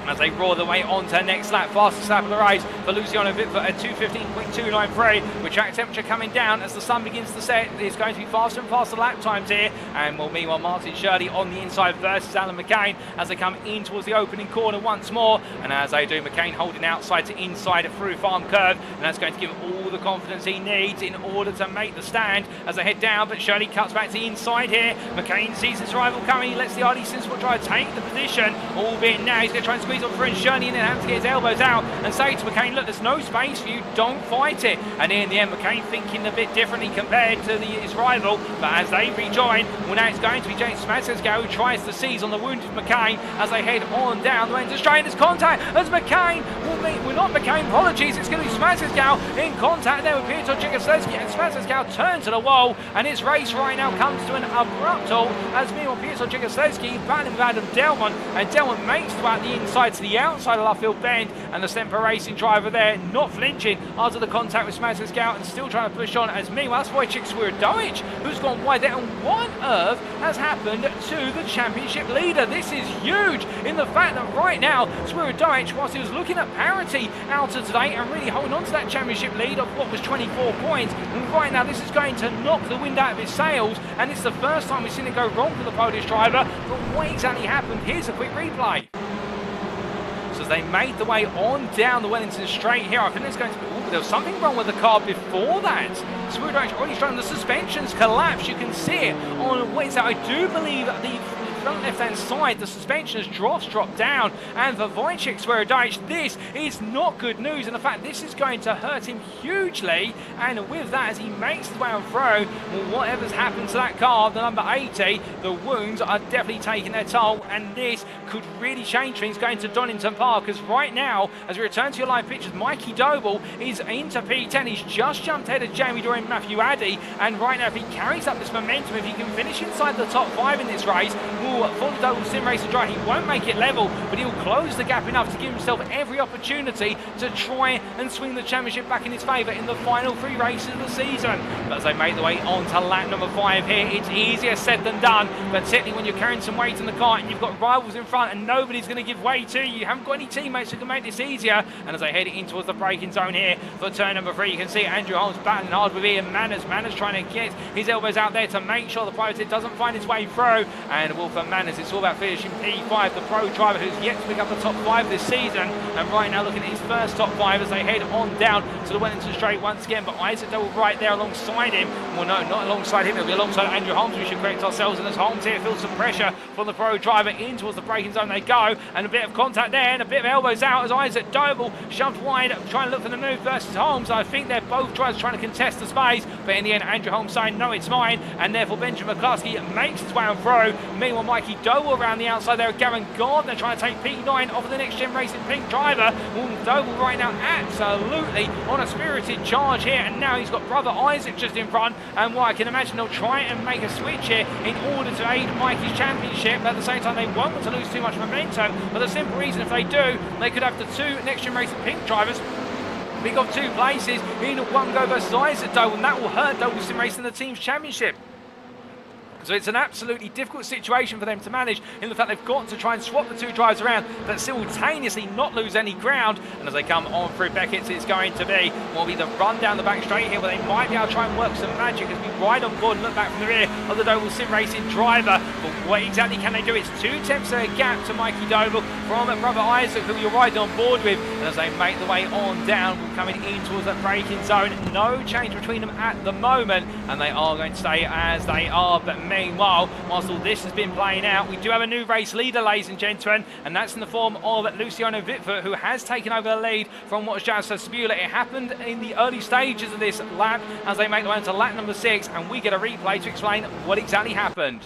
As they roar their way on to the next lap, fastest lap of the race for Luciano Vitford at 2:15.293, with track temperature coming down as the sun begins to set. It's going to be faster and faster lap times here, and well, meanwhile Martin Shirley on the inside versus Alan McCain as they come in towards the opening corner once more, and as they do, McCain holding outside to inside through Farm Curve, and that's going to give him all the confidence he needs in order to make the stand as they head down, but Shirley cuts back to the inside here. McCain sees his rival coming, he lets the RD Sensible driver take the position, albeit now he's going to try and squeeze on through and Shirley and then has to get his elbows out and say to McCain, look, there's no space for you, don't fight it. And in the end, McCain thinking a bit differently compared to his rival, but as they rejoin, well, now it's going to be James Smatsesco who tries to seize on the wounded McCain as they head on down the end to straight. There's contact as McCain well, not McCain, apologies, it's going to be Smatsesco in contact there with Piotr Czechoslovaski, and Smatsesco turns to the wall, and his race right now comes to an abrupt halt as meanwhile Piotr Czechoslovaski battling with Adam Delmont, and Delmont makes it out the inside to the outside of left field bend, and the Semper Racing driver there not flinching after the contact with Smatsesco and still trying to push on, as meanwhile that's Wojciech Swirydowicz who's gone wide there. And what on earth has happened to the championship leader? This is huge in the fact that right now Swirydowicz, whilst he was looking at parity out of today and really holding on to that championship lead of what was 24 points, and right now this is going to knock the wind out of his sails, and it's the first time we've seen it go wrong for the Polish driver. But what exactly happened? Here's a quick replay. So as they made the way on down the Wellington Straight here, I think there's going to be, there was something wrong with the car before that. Swirydowicz already showing the suspensions collapse. You can see it on what is that? I do believe the front left-hand side, the suspension has dropped down, and for Wojciech Swirydowicz, this is not good news, and the fact this is going to hurt him hugely. And with that, as he makes his way on through, well, whatever's happened to that car, the number 80, the wounds are definitely taking their toll, and this could really change things going to Donington Park, because right now, as we return to your live pictures, Mikey Doble is into P10. He's just jumped ahead of Jamie Dorr and Matthew Addy, and right now, if he carries up this momentum, if he can finish inside the top 5 in this race, for the Doble Sim Racing driver, he won't make it level, but he'll close the gap enough to give himself every opportunity to try and swing the championship back in his favour in the final 3 races of the season. But as they make the way on to lap number 5 here, it's easier said than done, but certainly when you're carrying some weight in the car and you've got rivals in front and nobody's going to give way to you, you haven't got any teammates who can make this easier. And as they head in towards the braking zone here for turn number 3, you can see Andrew Holmes battling hard with Ian Manners. Manners trying to get his elbows out there to make sure the privateer doesn't find his way through, and Wolfgang Manners, it's all about finishing P5, the pro driver who's yet to pick up the top 5 this season, and right now looking at his first top 5 as they head on down to the Wellington Straight once again. But Isaac Doble right there alongside him, well no, not alongside him, it'll be alongside Andrew Holmes. We should correct ourselves, and as Holmes here feels some pressure from the pro driver in towards the braking zone they go, and a bit of contact there and a bit of elbows out as Isaac Doble shoved wide trying to look for the move versus Holmes. I think they're both drivers trying to contest the space, but in the end Andrew Holmes saying no, it's mine, and therefore Benjamin McCluskey makes his way on through. Meanwhile Mikey Doble around the outside there, Gavin Gardner trying to take P9 off of the NXTGEN Racing pink driver. Doble right now absolutely on a spirited charge here, and now he's got brother Isaac just in front, and what I can imagine they'll try and make a switch here in order to aid Mikey's championship, but at the same time they won't want to lose too much momentum, for the simple reason if they do, they could have the 2 NXTGEN Racing pink drivers pick off 2 places in one go versus Isaac Doble, and that will hurt Doble Sim Racing the team's championship. So it's an absolutely difficult situation for them to manage in the fact they've got to try and swap the two drivers around but simultaneously not lose any ground. And as they come on through Beckett's, it's going to be will be the run down the back straight here where they might be able to try and work some magic as we ride on board and look back from the rear of the Doble Sim Racing driver. But what exactly can they do? It's 2 tenths of a gap to Mikey Doble from brother Isaac, who you're riding on board with. And as they make the way on down, we're coming in towards that braking zone. No change between them at the moment, and they are going to stay as they are. But meanwhile, whilst all this has been playing out, we do have a new race leader, ladies and gentlemen, and that's in the form of Luciano Wittfurt, who has taken over the lead from Wojciech Swirydowicz. It happened in the early stages of this lap as they make the way into lap number 6, and we get a replay to explain what exactly happened.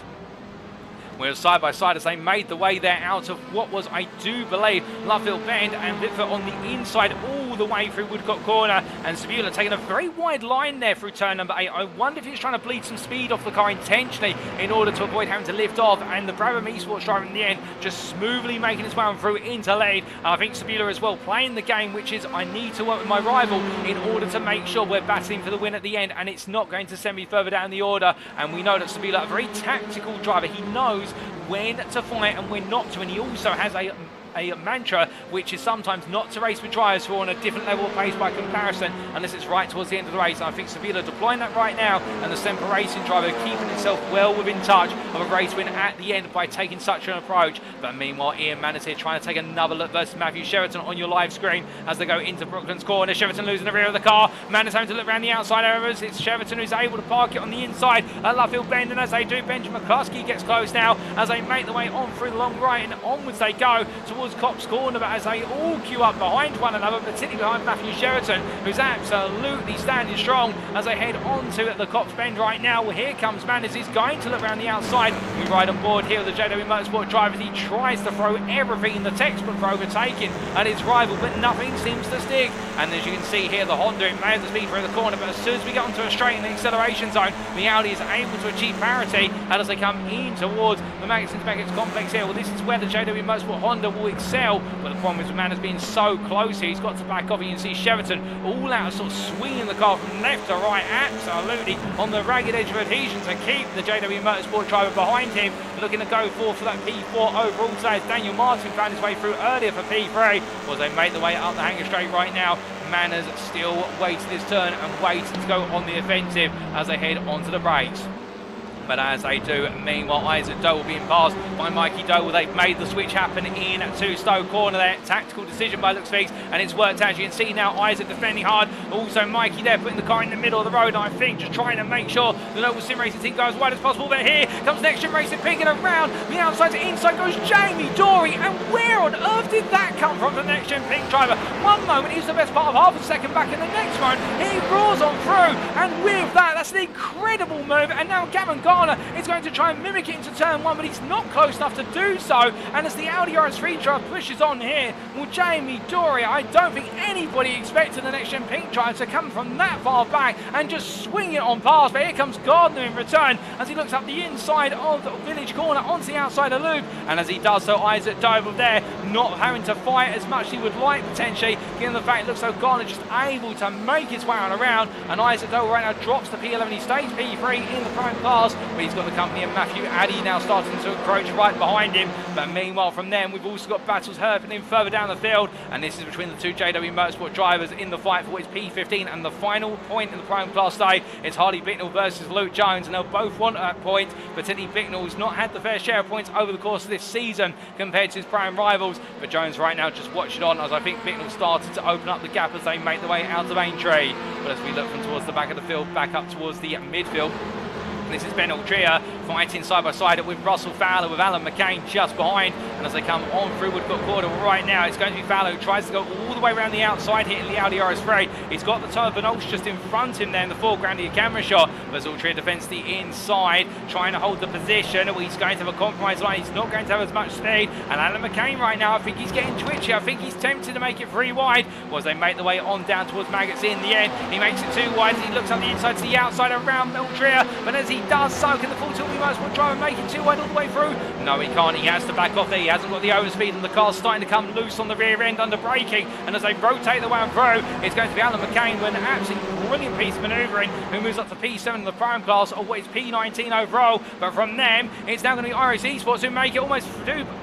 We're side by side as they made the way there out of what was, I do believe, Lovefield Bend, and Wittfurt on the inside all the way through Woodcock Corner, and Swirydowicz taking a very wide line there through turn number 8. I wonder if he was trying to bleed some speed off the car intentionally in order to avoid having to lift off, and the Brabham Esports driver in the end just smoothly making his way on through into lead. And I think Swirydowicz as well playing the game, which is I need to work with my rival in order to make sure we're battling for the win at the end, and it's not going to send me further down the order. And we know that Swirydowicz, a very tactical driver, he knows when to fight and when not to, and he also has a mantra which is sometimes not to race with drivers who are on a different level of pace by comparison unless it's right towards the end of the race. And I think Swirydowicz deploying that right now, and the Semper Racing driver keeping himself well within touch of a race win at the end by taking such an approach. But meanwhile, Ian Manners here trying to take another look versus Matthew Sheraton on your live screen as they go into Brooklands Corner. Sheraton losing the rear of the car, Manners having to look around the outside areas. It's Sheraton who's able to park it on the inside at Lovefield Bend, and as they do, Benjamin McCluskey gets close now as they make the way on through the long right, and onwards they go towards Copse Corner. But as they all queue up behind one another, particularly behind Matthew Sheraton, who's absolutely standing strong as they head on to the Copse Bend right now. Well, here comes Manners, he's going to look around the outside. We ride on board here with the JW Motorsport driver. He tries to throw everything in the textbook for overtaking at his rival, but nothing seems to stick. And as you can see here, the Honda, it may have the speed through the corner, but as soon as we get onto a straight in the acceleration zone, the Audi is able to achieve parity. And as they come in towards the Magazines Beckett's complex here, well, this is where the JW Motorsport Honda will excel. But the problem is with Manners being so close here, he's got to back off. You can see Sheraton all out, sort of swinging the car from left to right, absolutely on the ragged edge of adhesion to keep the JW Motorsport driver behind him, looking to go for that P4 overall today. As Daniel Martin found his way through earlier for P3, well, they make the way up the hanger straight right now. Manners still waits his turn and waits to go on the offensive as they head onto the brakes. But as they do, meanwhile, Isaac Doble being passed by Mikey Doble. They've made the switch happen in to Stowe Corner there. Tactical decision by looks Figs, and it's worked out. As you can see now, Isaac defending hard. Also, Mikey there putting the car in the middle of the road. And I think just trying to make sure the Noble Sim Racing team go as wide as possible. But here comes NXTGEN Racing picking around the outside to inside goes Jamie Dory. And where on earth did that come from the NXTGEN Pink driver? One moment, he was the best part of half a second back, in the next moment, he roars on through. And with that, that's an incredible move. And now Gavin Garner is going to try and mimic it into turn 1, but he's not close enough to do so. And as the Audi RS3 driver pushes on here, well, Jamie Dory, I don't think anybody expected the NXTGEN Pink driver to come from that far back and just swing it on past. But here comes Gardner in return as he looks up the inside of the Village Corner onto the outside of loop. And as he does so, Isaac Doble there not having to fight as much as he would like potentially, given the fact it looks like Gardner just able to make his way on around. And Isaac Doble right now drops to P11. He stays P3 in the prime class, but he's got the company of Matthew Addy now starting to encroach right behind him. But meanwhile, from them, we've also got battles happening further down the field, and this is between the two JW Motorsport drivers in the fight for its P15 and the final point in the prime class day. It's Hardy Bicknell versus Luke Jones, and they'll both want that point, but Teddy Bicknell's not had the fair share of points over the course of this season compared to his prime rivals. But Jones right now just watching on as I think Bicknell started to open up the gap as they make their way out of Aintree. But as we look from towards the back of the field, back up towards the midfield, this is Ben Aldria fighting side by side with Russell Fowler, with Alan McCain just behind. And as they come on through Woodcock Corner right now, it's going to be Fowler who tries to go all the way around the outside, hitting the Audi RS3. He's got the tyre of Benolch just in front of him there in the foreground of your camera shot. But Aldria defends the inside, trying to hold the position. He's going to have a compromise line. He's not going to have as much speed. And Alan McCain right now, I think he's getting twitchy. I think he's tempted to make it 3 wide. Well, as they make the way on down towards Maggots in the end, he makes it 2 wide. He looks on the inside to the outside around Aldria. But as he does so, can the full tilt motorsport driver making 2 wide all the way through. No, he can't. He has to back off there. He hasn't got the overspeed, and the car's starting to come loose on the rear end under braking. And as they rotate the way through, it's going to be Alan McCain with an absolutely brilliant piece of manoeuvring, who moves up to P7 in the prime class, or what is P19 overall. But from them, it's now going to be iRacing Esports who make it almost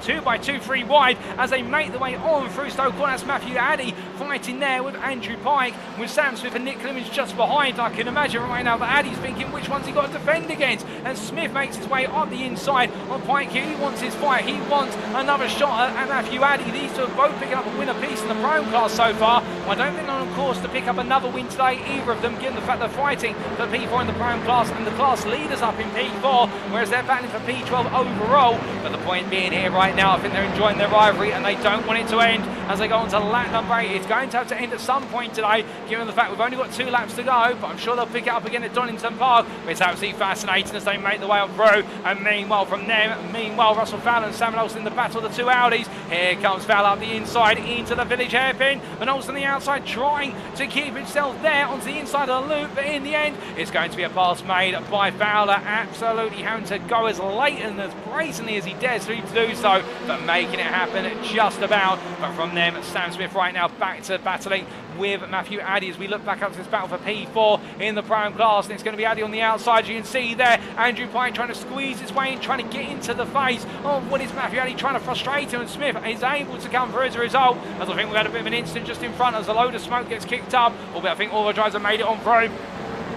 2 by 2, 3 wide as they make the way on through Stoke Corner. That's Matthew Addy fighting there with Andrew Pike, with Sam Smith and Nick Clemens just behind. I can imagine right now that Addy's thinking which one's he got to defend against. And Smith makes his way up the inside on Pike here. He wants his fight. He wants another shot at Matthew Addy. These two are both picking up a winner piece in the prime class so far. I don't think they're on course to pick up another win today, either of them, given the fact they're fighting for P4 in the prime class and the class leaders up in P4, whereas they're battling for P12 overall. But the point being here right now, I think they're enjoying their rivalry and they don't want it to end as they go on to lap number 8. It's going to have to end at some point today, given the fact we've only got 2 laps to go, but I'm sure they'll pick it up again at Donington Park. It's absolutely fascinating as they make the way up through. And meanwhile, from them, Russell Fowler and Samuel Olsen in the battle of the 2 Audis. Here comes Fowler up the inside into the village hairpin, and Olsen on the outside trying to keep himself there onto the inside of the loop, but in the end, it's going to be a pass made by Fowler, absolutely having to go as late and as brazenly as he dares to do so, but making it happen just about. But from them, Sam Smith right now back to battling with Matthew Addy as we look back up to this battle for P4 in the prime class, and it's going to be Addy on the outside. You can see there Andrew Pike trying to squeeze his way in, trying to get into the face of what is Matthew Addy, trying to frustrate him, and Smith is able to come through as a result, as I think we've had a bit of an incident just in front as a load of smoke gets kicked up, albeit I think all the drivers have made it on through.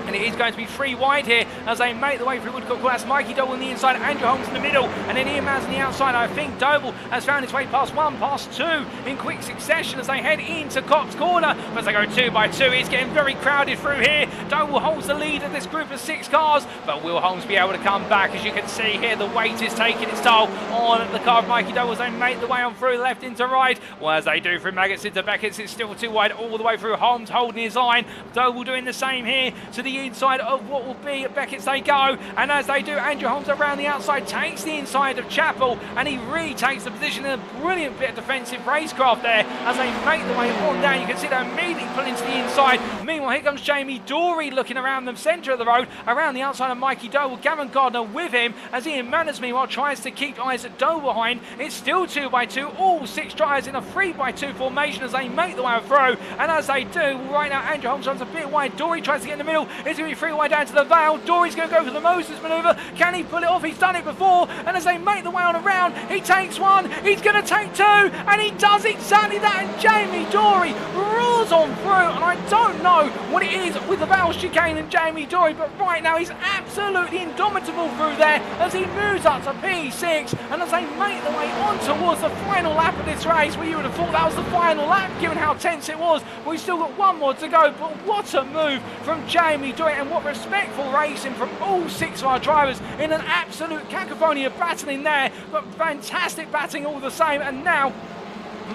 And it is going to be 3 wide here as they make the way through Woodcock. That's Mikey Doble on the inside, Andrew Holmes in the middle, and then Ian Maz on the outside. I think Doble has found his way past 1, past 2 in quick succession as they head into Cox Corner. But as they go 2 by 2, it's getting very crowded through here. Doble holds the lead of this group of 6 cars, but will Holmes be able to come back? As you can see here, the weight is taking its toll on the car of Mikey Doble as they make the way on through left into right. Well, as they do through Maggots into Beckett's, it's still 2 wide all the way through. Holmes holding his line. Doble doing the same here to the inside of what will be at Beckett's they go, and as they do, Andrew Holmes around the outside takes the inside of Chapel, and he retakes the position in a brilliant bit of defensive racecraft there as they make the way on down. You can see they're immediately pulling to the inside. Meanwhile, here comes Jamie Dory looking around the centre of the road, around the outside of Mikey Doble. Gavin Gardner with him as Ian Manners meanwhile tries to keep eyes at Doble behind. It's still 2 by 2, all 6 drivers in a 3 by 2 formation as they make the way through, and as they do, right now Andrew Holmes runs a bit wide. Dory tries to get in the middle. It's going to be 3 wide down to the Vale. Dory's going to go for the Moses manoeuvre. Can he pull it off? He's done it before, and as they make the way on around, he takes 1, he's going to take 2, and he does exactly that, and Jamie Dory roars on through, and I don't know what it is with the Vale chicane and Jamie Dory, but right now he's absolutely indomitable through there as he moves up to P6, and as they make the way on towards the final lap of this race, well, you would have thought that was the final lap given how tense it was. We've still got 1 more to go, but what a move from Jamie Dory, and what respectful racing from all 6 of our drivers in an absolute cacophony of battling there, but fantastic battling all the same. And now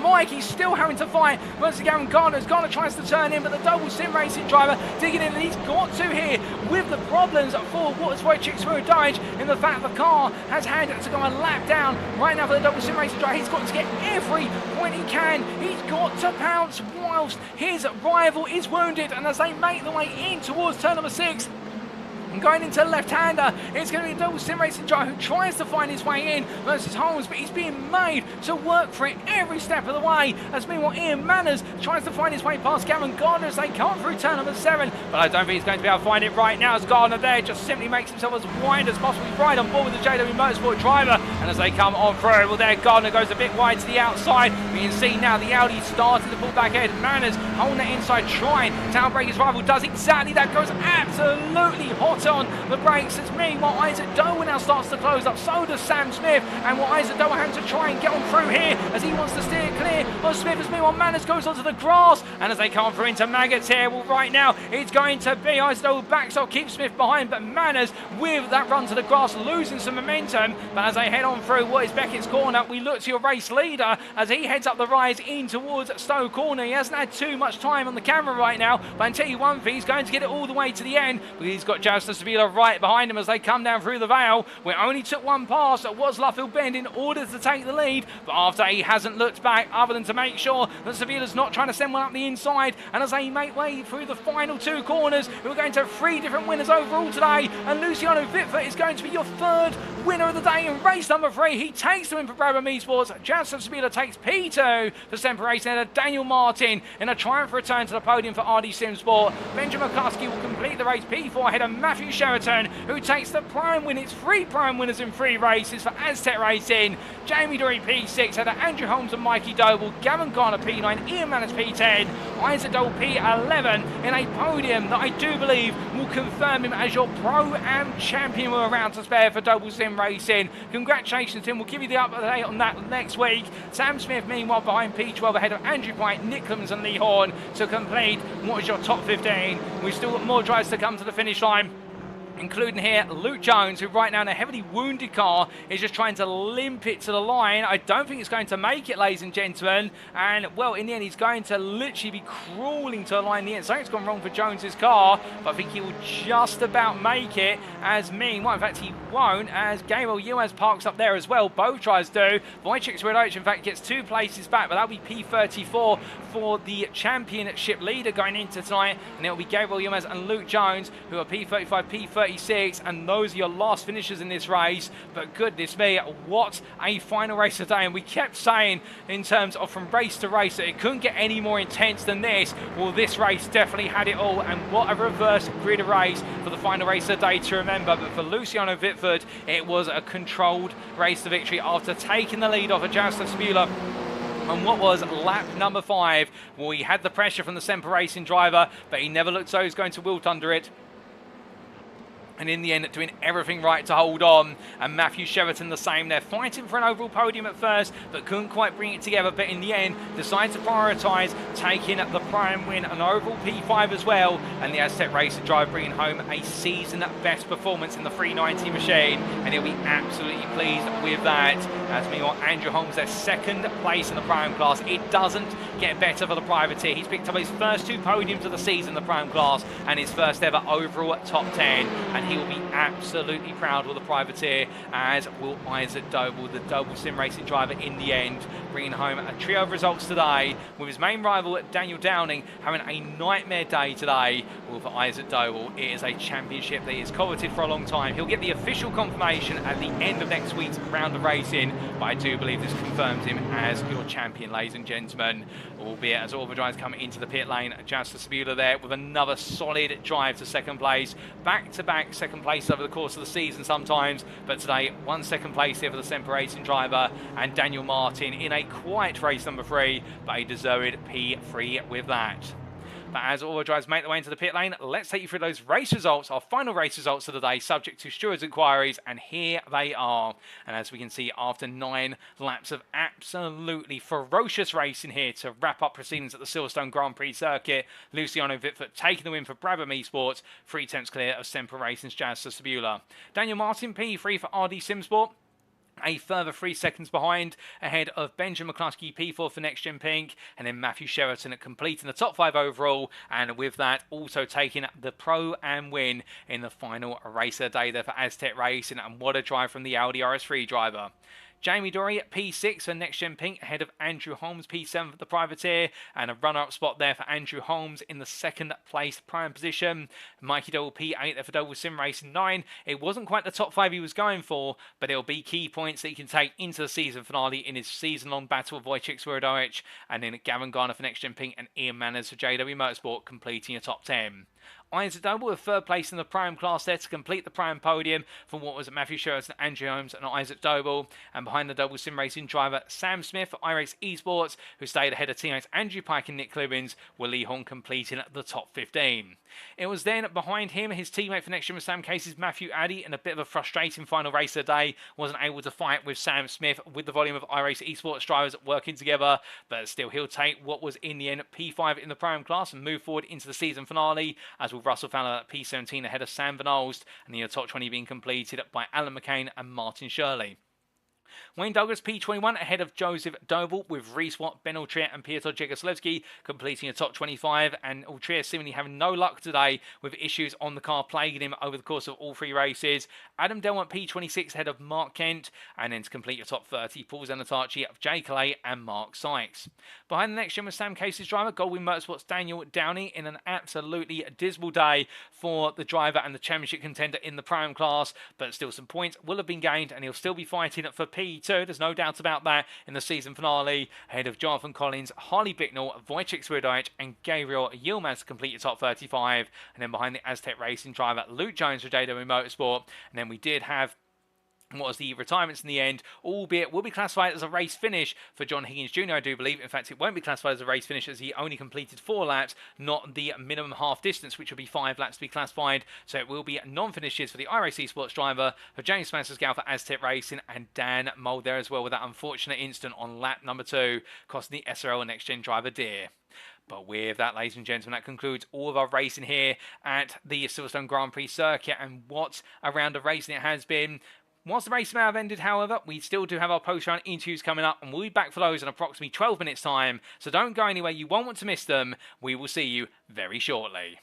Mikey's still having to fight versus Gavin Gardner. Gardner tries to turn in, but the double sim racing driver digging in, and he's got to here with the problems for what is Wojciech Swirydowicz in the fact the car has had to go and lap down right now for the double sim racing driver. He's got to get every point he can. He's got to pounce whilst his rival is wounded, and as they make the way in towards turn number 6, going into left-hander, it's going to be a double sim racing driver who tries to find his way in versus Holmes, but he's being made to work for it every step of the way, as meanwhile Ian Manners tries to find his way past Gavin Gardner as they come through turn number 7, but I don't think he's going to be able to find it right now as Gardner there just simply makes himself as wide as possible. He's right on board with the JW Motorsport driver, and as they come on through, well there Gardner goes a bit wide to the outside. We can see now the Audi starting to pull back ahead. Manners holding that inside, trying to outbrake his rival, does exactly that, goes absolutely hot on the brakes as meanwhile Isaac Doble now starts to close up, so does Sam Smith, and what Isaac Doble having to try and get on through here as he wants to steer clear of Smith, as meanwhile Manners goes onto the grass, and as they come through into Maggots here, well right now it's going to be Isaac Doble backs up, keeps Smith behind, but Manners with that run to the grass losing some momentum. But as they head on through what is Beckett's corner, we look to your race leader as he heads up the rise in towards Stowe Corner. He hasn't had too much time on the camera right now, but I can tell you one thing, he's going to get it all the way to the end, but he's got just a Sabila right behind him as they come down through the Vale. We only took one pass. It was Luffield Bend in order to take the lead, but after he hasn't looked back other than to make sure that Sabila's not trying to send one up the inside, and as they make way through the final two corners, we're going to have 3 different winners overall today, and Luciano Vitford is going to be your 3rd winner of the day in race number 3. He takes the win for Brabham Esports. Joseph Sabila takes P2 for Semper Racing, and Daniel Martin in a triumph return to the podium for RD Sim Sport. Benjamin McCluskey will complete the race P4 ahead of Matthew Sheraton, who takes the prime win. It's 3 prime winners in 3 races for Aztec Racing. Jamie Dory P6 ahead of Andrew Holmes and Mikey Doble. Gavin Garner P9, Ian Manners P10, Isaac Dole P11 in a podium that I do believe will confirm him as your Pro-Am champion with a round to spare for Doble Sim Racing. Congratulations to him. We'll give you the update on that next week. Sam Smith meanwhile behind P12 ahead of Andrew White, Nick Clemens and Lee Horn to complete what is your top 15. We've still got more drives to come to the finish line, including here Luke Jones, who right now in a heavily wounded car is just trying to limp it to the line. I don't think it's going to make it, ladies and gentlemen, and well, in the end he's going to literally be crawling to the line in the end. Something's gone wrong for Jones's car, but I think he will just about make it, as meanwhile, in fact he won't, as Gabriel Yuaz parks up there as well. Both tries do. Wojciech Swirydowicz in fact gets 2 places back, but that'll be P34 for the championship leader going into tonight, and it'll be Gabriel Yuaz and Luke Jones who are P35, P36, and those are your last finishers in this race. But goodness me, what a final race today, and we kept saying in terms of from race to race that it couldn't get any more intense than this. Well, this race definitely had it all, and what a reverse grid race for the final race of the day to remember. But for Luciano Vitford, it was a controlled race to victory after taking the lead off of Jaroslav Sabila on what was lap number 5. Well, he had the pressure from the Semper Racing driver, but he never looked so he was going to wilt under it. And in the end, doing everything right to hold on. And Matthew Sheraton the same. They're fighting for an overall podium at first, but couldn't quite bring it together. But in the end, decided to prioritise taking the prime win, an overall P5 as well. And the Aztec Racer driver bringing home a season best performance in the 390 machine. And he'll be absolutely pleased with that. As meanwhile, Andrew Holmes, their 2nd place in the prime class. It doesn't get better for the privateer. He's picked up his first 2 podiums of the season in the prime class and his first ever overall top 10. And he will be absolutely proud with the privateer, as will Isaac Doble, the Doble Sim Racing driver, in the end, bringing home a trio of results today, with his main rival Daniel Downing having a nightmare day today. Well, for Isaac Doble, it is a championship that is coveted for a long time. He'll get the official confirmation at the end of next week's round of racing, but I do believe this confirms him as your champion, ladies and gentlemen. Albeit as all the drivers come into the pit lane, Joseph Sabila there with another solid drive to 2nd place. Back-to-back 2nd place over the course of the season sometimes, but today 1 2nd place here for the Semper Racing driver, and Daniel Martin in a quiet race number 3, but a deserved P3 with that. But as all the drivers make their way into the pit lane, let's take you through those race results, our final race results of the day, subject to stewards' inquiries, and here they are. And as we can see, after 9 laps of absolutely ferocious racing here to wrap up proceedings at the Silverstone Grand Prix circuit, Luciano Vitford taking the win for Brabham Esports, 3/10 clear of Semper Racing's Jaroslav Sabila. Daniel Martin, P3 for RD Sim Sport, a further 3 seconds behind, ahead of Benjamin McCluskey, P4 for NXTGEN Pink, and then Matthew Sheraton at completing the top 5 overall, and with that also taking the Pro-Am win in the final race of the day there for Aztec Racing. And what a drive from the Audi RS3 driver. Jamie Dory at P6 for NXTGEN Pink, ahead of Andrew Holmes, P7 for the privateer, and a runner-up spot there for Andrew Holmes in the 2nd place prime position. Mikey Doble P8 there for Doble Sim Racing 9. It wasn't quite the top 5 he was going for, but it'll be key points that he can take into the season finale in his season-long battle with Wojciech Swirydowicz, and then Gavin Garner for NXTGEN Pink and Ian Manners for JW Motorsport completing a top 10. Isaac Doble with 3rd place in the prime class there to complete the prime podium for what was Matthew Sheraton, Andrew Holmes and Isaac Doble. And behind the Doble Sim Racing driver Sam Smith for iRacing Esports, who stayed ahead of teammates Andrew Pike and Nick Clemens, with Lee Horn completing the top 15. It was then behind him, his teammate for NXTGEN with Sam Case's Matthew Addy, in a bit of a frustrating final race of the day. Wasn't able to fight with Sam Smith with the volume of iRacing Esports drivers working together, but still he'll take what was in the end P5 in the prime class and move forward into the season finale, as will Russell Fowler at P17 ahead of Sam Van Olst, and the top 20 being completed by Alan McCain and Martin Shirley. Wayne Douglas P21 ahead of Joseph Doble, with Reese Watt, Ben Altrier and Piotr Jegoslewski completing a top 25, and Altrier seemingly having no luck today with issues on the car plaguing him over the course of all 3 races. Adam Delmont P26 ahead of Mark Kent, and then to complete your top 30, Paul Zanatacci, Jay Calais and Mark Sykes. Behind the next gen was Sam Case's driver, Goldwyn Motorsports' Daniel Downey, in an absolutely dismal day for the driver and the championship contender in the Pro-Am class, but still some points will have been gained, and he'll still be fighting for P2, there's no doubt about that, in the season finale, ahead of Jonathan Collins, Harley Bicknell, Wojciech Swirydowicz and Gabriel Yilmaz to complete your top 35, and then behind the Aztec Racing driver Luke Jones for JW Motorsport, and then we did have what was the retirements in the end, albeit will be classified as a race finish for John Higgins Jr., I do believe. In fact, it won't be classified as a race finish as he only completed 4 laps, not the minimum half distance, which will be 5 laps to be classified. So it will be non-finishes for the iRacing Sports driver, for James Mansell for Aztec Racing, and Dan Mould there as well with that unfortunate incident on lap number 2, costing the SRL and Next Gen driver dear. But with that, ladies and gentlemen, that concludes all of our racing here at the Silverstone Grand Prix circuit, and what a round of racing it has been. Whilst the race may have ended, however, we still do have our post-round interviews coming up, and we'll be back for those in approximately 12 minutes' time. So don't go anywhere, you won't want to miss them. We will see you very shortly.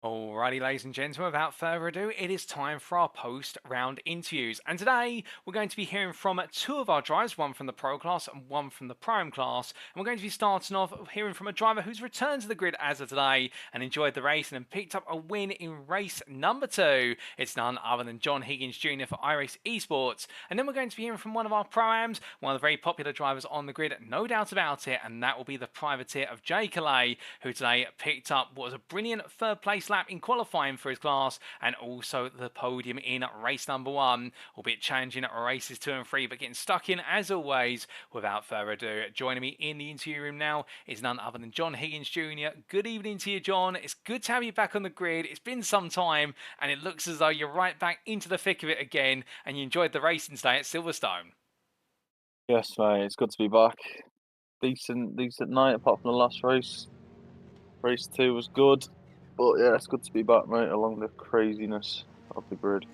Alrighty, ladies and gentlemen, without further ado, it is time for our post-round interviews. And today, we're going to be hearing from two of our drivers, one from the Pro class and one from the Prime class. And we're going to be starting off hearing from a driver who's returned to the grid as of today and enjoyed the race and picked up a win in race number 2. It's none other than John Higgins Jr. for iRacing Esports. And then we're going to be hearing from one of our Pro-Ams, one of the very popular drivers on the grid, no doubt about it, and that will be the privateer of Jay Calais, who today picked up what was a brilliant third place lap in qualifying for his class and also the podium in race number 1, albeit challenging at races 2 and 3, but getting stuck in as always. Without further ado, joining me in the interview room now is none other than John Higgins Jr. Good evening to you, John. It's good to have you back on the grid. It's been some time and it looks as though you're right back into the thick of it again and you enjoyed the racing today at Silverstone. Yes, mate, it's good to be back. Decent night apart from the last race. Race 2 was good. But yeah, it's good to be back, mate, along the craziness of the grid.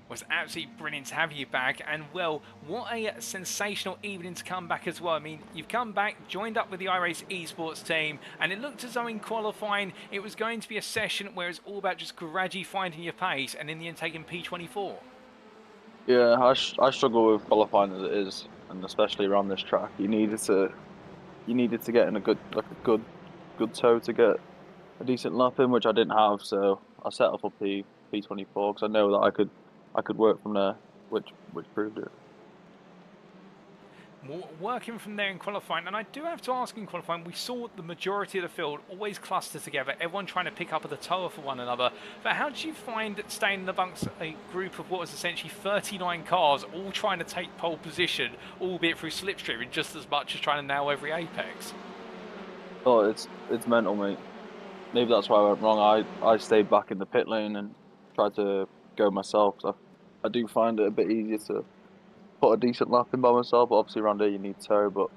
Well, it's absolutely brilliant to have you back, and well, what a sensational evening to come back as well. I mean, you've come back, joined up with the iRacing Esports team, and it looked as though in qualifying it was going to be a session where it's all about just gradually finding your pace, and in the end taking P24. Yeah, I struggle with qualifying as it is, and especially around this track. You needed to get in a good toe to get a decent lap in, which I didn't have, so I set up for P24 because I know that I could work from there, which proved it. Working from there in qualifying, and I do have to ask, in qualifying we saw the majority of the field always cluster together, everyone trying to pick up at the toe for one another, but how did you find staying amongst a group of what was essentially 39 cars all trying to take pole position, albeit through slipstream, and just as much as trying to nail every apex? Oh, it's mental, mate. Maybe that's why I went wrong. I stayed back in the pit lane and tried to go myself. So I do find it a bit easier to put a decent lap in by myself. But obviously around here you need toe, but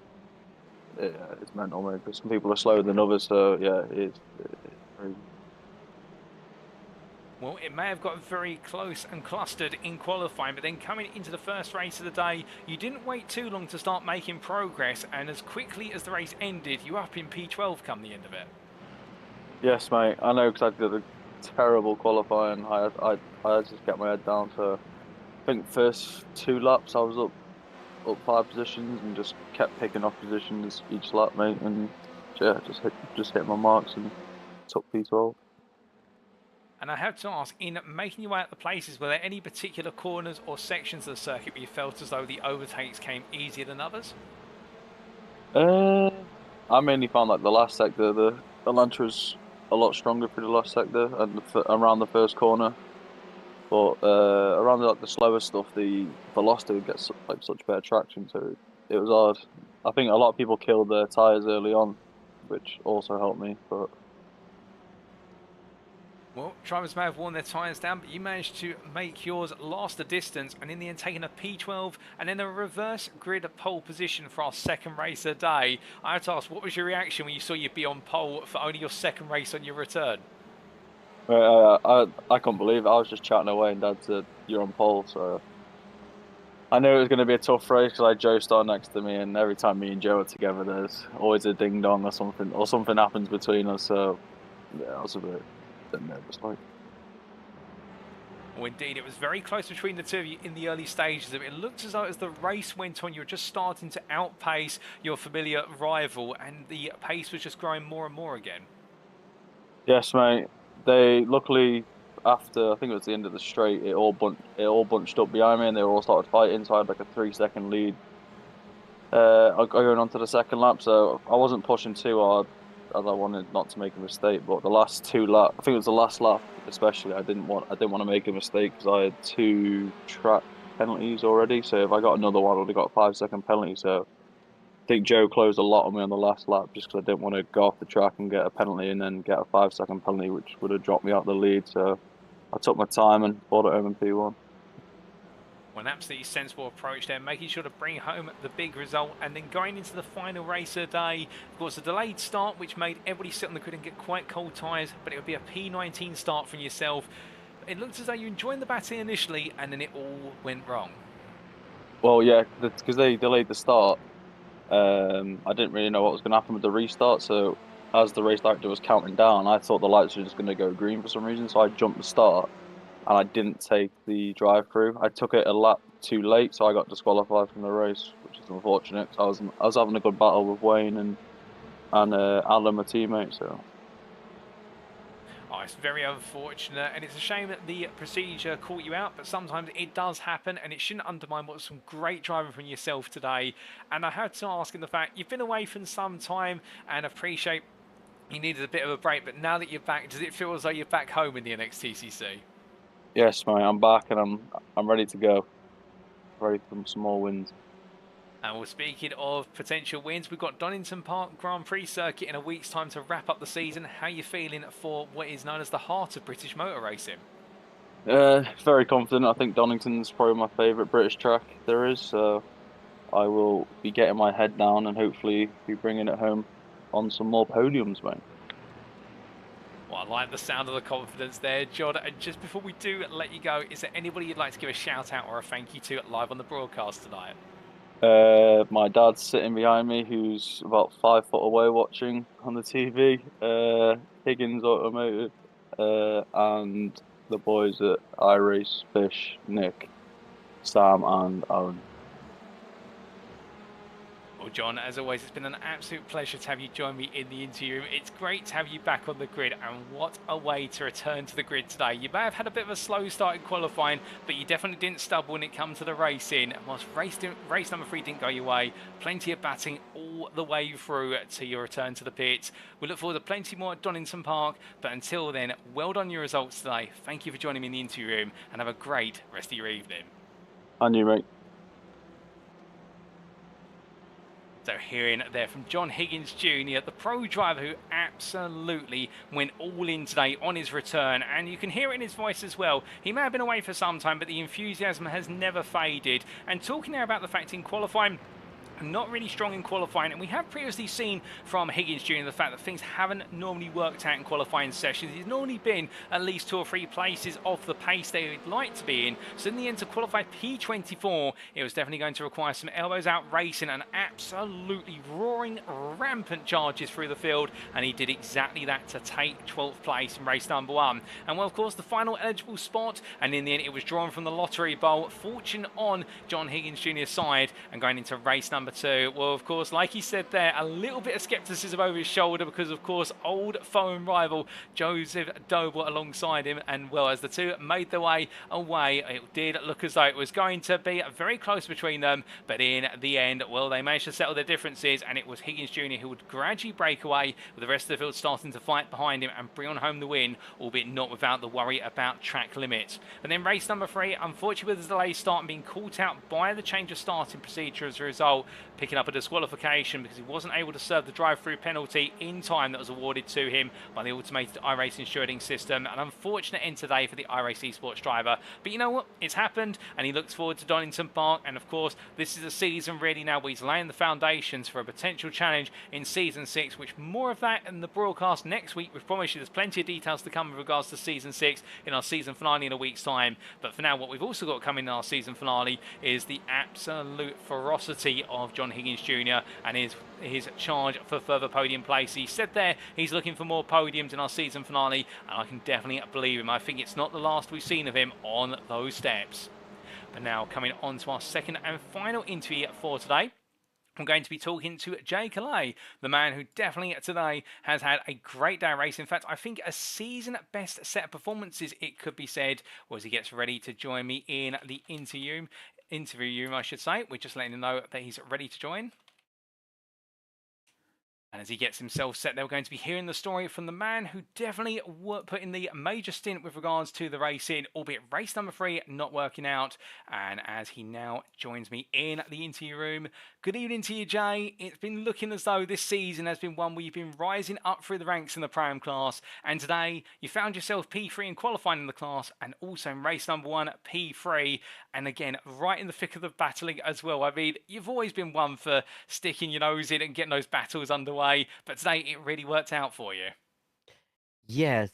yeah, it's mental, mate. Because some people are slower than others, so yeah, it's crazy. Well, it may have got very close and clustered in qualifying, but then coming into the first race of the day, you didn't wait too long to start making progress, and as quickly as the race ended, you were up in P12 come the end of it. Yes, mate. I know, because I did a terrible qualifying. I had to just get my head down for, I think, first 2 laps I was up 5 positions and just kept picking off positions each lap, mate. And yeah, just hit my marks and took P12. And I have to ask, in making your way out the places, were there any particular corners or sections of the circuit where you felt as though the overtakes came easier than others? I mainly found like the last sector, the Lantra was a lot stronger through the last sector and around the first corner. But around the slower stuff, the velocity would get like such better traction, so it was hard. I think a lot of people killed their tyres early on, which also helped me. But well, drivers may have worn their tyres down, but you managed to make yours last the distance, and in the end taking a P12 and then a reverse grid pole position for our second race of the day. I have to ask, what was your reaction when you saw you be on pole for only your second race on your return? I couldn't believe it. I was just chatting away, and Dad said, "You're on pole," so I knew it was going to be a tough race because I had Joe Star next to me, and every time me and Joe are together, there's always a ding dong or something happens between us. So yeah, I was a bit nervous, like. Well, indeed, it was very close between the two of you in the early stages. It looked as though as the race went on, you were just starting to outpace your familiar rival, and the pace was just growing more and more again. Yes, mate. They luckily, after I think it was the end of the straight, it all bunched up behind me, and they all started fighting. So I had like a 3-second lead going on to the second lap. So I wasn't pushing too hard, as I wanted not to make a mistake. But the last 2 laps, I think it was the last lap especially, I didn't want to make a mistake because I had 2 track penalties already. So if I got another one, I would have got a 5-second penalty. So I think Joe closed a lot on me on the last lap just because I didn't want to go off the track and get a penalty and then get a 5-second penalty, which would have dropped me out the lead. So I took my time and brought it home in P1. Well, an absolutely sensible approach there, making sure to bring home the big result, and then going into the final race of the day. Of course, a delayed start, which made everybody sit on the grid and get quite cold tyres, but it would be a P19 start from yourself. It looked as though you enjoyed the batting initially, and then it all went wrong. Well, yeah, because they delayed the start. I didn't really know what was going to happen with the restart, so as the race director was counting down, I thought the lights were just going to go green for some reason, so I jumped the start, and I didn't take the drive-through. I took it a lap too late, so I got disqualified from the race, which is unfortunate. I was having a good battle with Wayne and Alan, my teammate, so. Oh, it's very unfortunate, and it's a shame that the procedure caught you out, but sometimes it does happen, and it shouldn't undermine what's some great driving from yourself today. And I had to ask in the fact, you've been away for some time, and appreciate you needed a bit of a break, but now that you're back, does it feel as though you're back home in the NXTCC? Yes, mate, I'm back, and I'm ready to go. Ready for some more wins. And well, speaking of potential wins, we've got Donington Park Grand Prix circuit in a week's time to wrap up the season. How are you feeling for what is known as the heart of British motor racing? Very confident. I think Donington's probably my favourite British track there is, so I will be getting my head down and hopefully be bringing it home on some more podiums, mate. Well, I like the sound of the confidence there, John. And just before we do let you go, is there anybody you'd like to give a shout out or a thank you to live on the broadcast tonight? My dad's sitting behind me, who's about 5 foot away watching on the TV. Higgins Automotive, and the boys at iRace, Fish, Nick, Sam, and Aaron. Well, John, as always, it's been an absolute pleasure to have you join me in the interview. It's great to have you back on the grid, and what a way to return to the grid today. You may have had a bit of a slow start in qualifying, but you definitely didn't stubble when it comes to the racing. Whilst race number 3 didn't go your way, plenty of batting all the way through to your return to the pits. We look forward to plenty more at Donington Park, but until then, well done your results today. Thank you for joining me in the interview room, and have a great rest of your evening. And you, mate. So hearing there from John Higgins Jr., the pro driver who absolutely went all in today on his return, and you can hear it in his voice as well. He may have been away for some time, but the enthusiasm has never faded. And talking now about the fact in qualifying, not really strong in qualifying, and we have previously seen from Higgins Jr. the fact that things haven't normally worked out in qualifying sessions. He's normally been at least 2 or 3 places off the pace they would like to be in. So in the end, to qualify P24, it was definitely going to require some elbows out racing and absolutely roaring, rampant charges through the field, and he did exactly that to take 12th place in race number 1. And well, of course, the final eligible spot, and in the end, it was drawn from the Lottery Bowl. Fortune on John Higgins Jr.'s side, and going into race number 2. Well, of course, like he said there, a little bit of skepticism over his shoulder because, of course, old foe and rival Wojciech Doble alongside him. And, well, as the two made their way away, it did look as though it was going to be very close between them. But in the end, well, they managed to settle their differences, and it was Higgins Jr. who would gradually break away, with the rest of the field starting to fight behind him and bring on home the win, albeit not without the worry about track limits. And then race number 3, unfortunately with the delayed start and being caught out by the change of starting procedure as a result, picking up a disqualification because he wasn't able to serve the drive-through penalty in time that was awarded to him by the automated iRacing shielding system. An unfortunate end today for the iRace esports driver, but you know what, it's happened, and he looks forward to Donington Park. And of course, this is a season really now where he's laying the foundations for a potential challenge in season 6, which more of that in the broadcast next week. We promise you there's plenty of details to come with regards to season 6 in our season finale in a week's time. But for now, what we've also got coming in our season finale is the absolute ferocity of John Higgins Jr. and his charge for further podium place. He said there he's looking for more podiums in our season finale, and I can definitely believe him. I think it's not the last we've seen of him on those steps. But now coming on to our second and final interview for today, I'm going to be talking to Jay Calais, the man who definitely today has had a great day of racing. In fact, I think a season best set of performances, it could be said, as he gets ready to join me in the interview room, I should say. We're just letting him know that he's ready to join. And as he gets himself set, they're going to be hearing the story from the man who definitely put in the major stint with regards to the racing, albeit race number 3 not working out. And as he now joins me in the interview room, good evening to you, Jay. It's been looking as though this season has been one where you've been rising up through the ranks in the Pro-Am class. And today, you found yourself P3 in qualifying in the class, and also in race number 1, P3. And again, right in the thick of the battling as well. I mean, you've always been one for sticking your nose in and getting those battles underway, but today it really worked out for you. Yeah,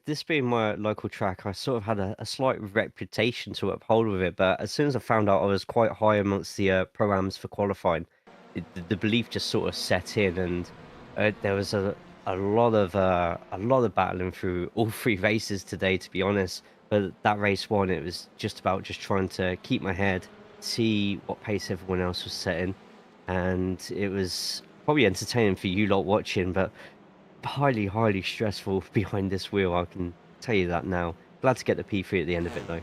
this being my local track, I sort of had a slight reputation to uphold with it, but as soon as I found out I was quite high amongst the Pro-Ams for qualifying, the belief just sort of set in, and there was a lot of battling through all three races today, to be honest. But that race one, it was just about just trying to keep my head, see what pace everyone else was setting, and it was probably entertaining for you lot watching, but highly, highly stressful behind this wheel. I can tell you that now. Glad to get the P3 at the end of it, though.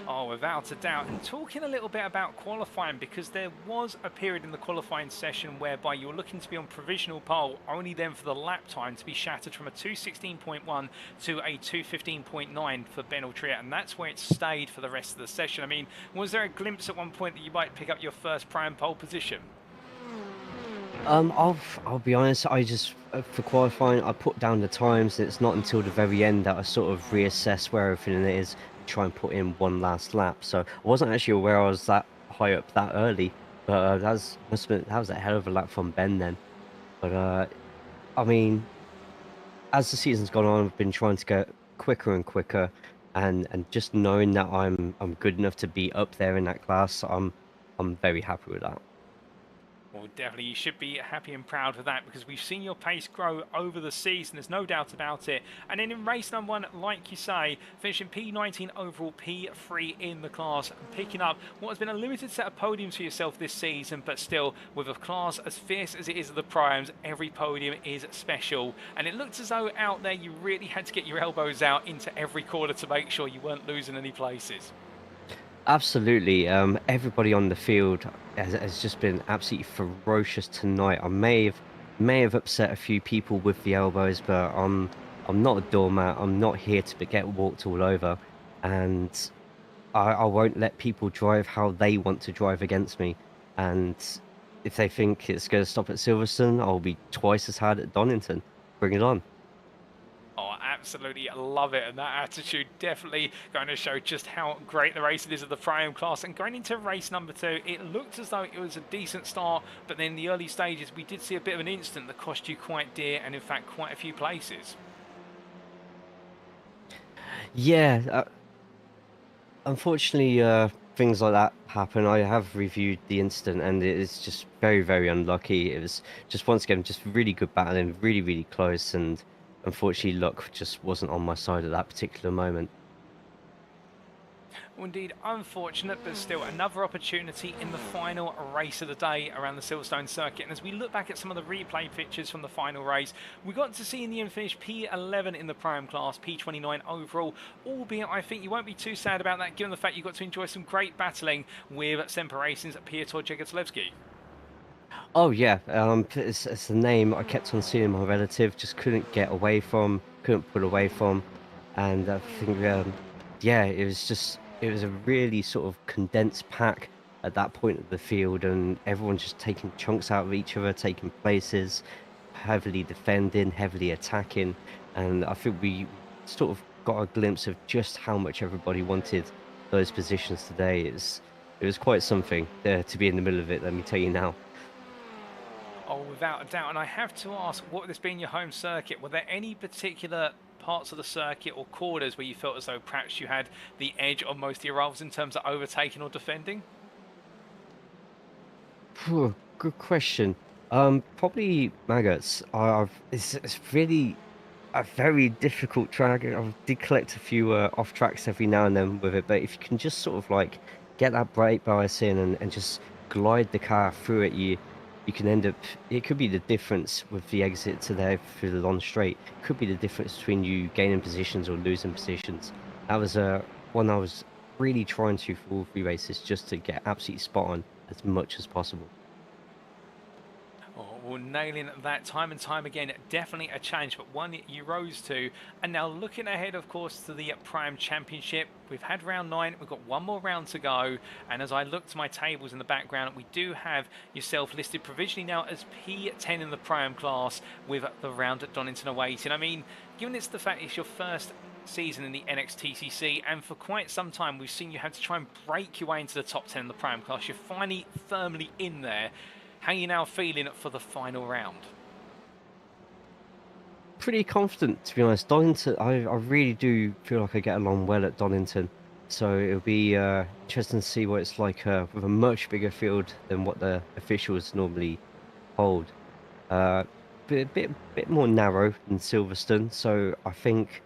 Oh, without a doubt. And talking a little bit about qualifying, because there was a period in the qualifying session whereby you were looking to be on provisional pole, only then for the lap time to be shattered from a 2:16.1 to a 2:15.9 for Ben Altria, and that's where it stayed for the rest of the session. I mean, was there a glimpse at one point that you might pick up your first prime pole position? I'll be honest. I just for qualifying, I put down the times. It's not until the very end that I sort of reassess where everything is, try and put in one last lap. So I wasn't actually aware I was that high up that early. But that was a hell of a lap from Ben then. But I mean, as the season's gone on, I've been trying to get quicker and quicker, and just knowing that I'm good enough to be up there in that class, I'm very happy with that. Well, definitely, you should be happy and proud of that, because we've seen your pace grow over the season. There's no doubt about it. And then in race number one, like you say, finishing P19 overall, P3 in the class, and picking up what has been a limited set of podiums for yourself this season, but still, with a class as fierce as it is of the primes, every podium is special. And it looked as though out there you really had to get your elbows out into every corner to make sure you weren't losing any places. Absolutely. Everybody on the field has just been absolutely ferocious tonight. I may have upset a few people with the elbows, but I'm not a doormat. I'm not here to get walked all over, and I won't let people drive how they want to drive against me. And if they think it's going to stop at Silverstone, I'll be twice as hard at Donington. Bring it on. Oh, absolutely love it, and that attitude definitely going to show just how great the race it is of the Prime class. And going into race number two, it looked as though it was a decent start, but then in the early stages we did see a bit of an incident that cost you quite dear, and in fact quite a few places. Yeah, unfortunately, things like that happen. I have reviewed the incident, and it is just very, very unlucky. It was just, once again, just really good battling, really, really close, and unfortunately, luck just wasn't on my side at that particular moment. Well, indeed, unfortunate, but still another opportunity in the final race of the day around the Silverstone circuit. And as we look back at some of the replay pictures from the final race, we got to see in the end finish P11 in the Prime class, P29 overall, albeit I think you won't be too sad about that given the fact you got to enjoy some great battling with Semper Racing's Piotr Jegotlewski. Oh yeah, it's a name I kept on seeing my relative, just couldn't get away from, couldn't pull away from, and I think yeah, it was a really sort of condensed pack at that point of the field, and everyone just taking chunks out of each other, taking places, heavily defending, heavily attacking, and I think we sort of got a glimpse of just how much everybody wanted those positions today. It was quite something to be in the middle of it, let me tell you now. Oh, without a doubt. And I have to ask, what with this being your home circuit, were there any particular parts of the circuit or corners where you felt as though perhaps you had the edge on most of your rivals in terms of overtaking or defending? Good question. Probably maggots. It's really a very difficult track. I did collect a few off tracks every now and then with it, but if you can just sort of like get that brake bias in and just glide the car through it, you can end up, it could be the difference with the exit to there through the long straight. It could be the difference between you gaining positions or losing positions. That was one I was really trying to for all three races, just to get absolutely spot on as much as possible. Oh, well, nailing that time and time again, definitely a challenge, but one you rose to. And now looking ahead, of course, to the Prime Championship, we've had round 9, we've got one more round to go. And as I look to my tables in the background, we do have yourself listed provisionally now as P10 in the Prime class with the round at Donington awaiting. I mean, given it's the fact it's your first season in the NXTCC, and for quite some time we've seen you have to try and break your way into the top 10 in the Prime class. You're finally firmly in there. How are you now feeling for the final round? Pretty confident, to be honest. Donington, I really do feel like I get along well at Donington. So it'll be interesting to see what it's like with a much bigger field than what the officials normally hold. bit more narrow than Silverstone. So I think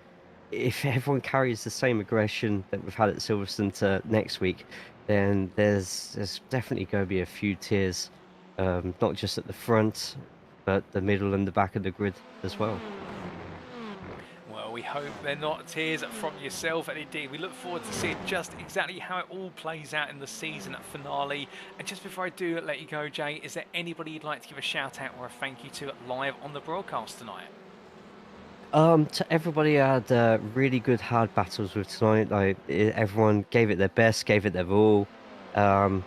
if everyone carries the same aggression that we've had at Silverstone to next week, then there's definitely going to be a few tiers, not just at the front, but the middle and the back of the grid as well. Well, we hope they're not tears from yourself, and indeed we look forward to seeing just exactly how it all plays out in the season finale. And just before I do let you go, Jay, is there anybody you'd like to give a shout out or a thank you to live on the broadcast tonight? To everybody I had really good hard battles with tonight. Like everyone gave it their best, gave it their all, and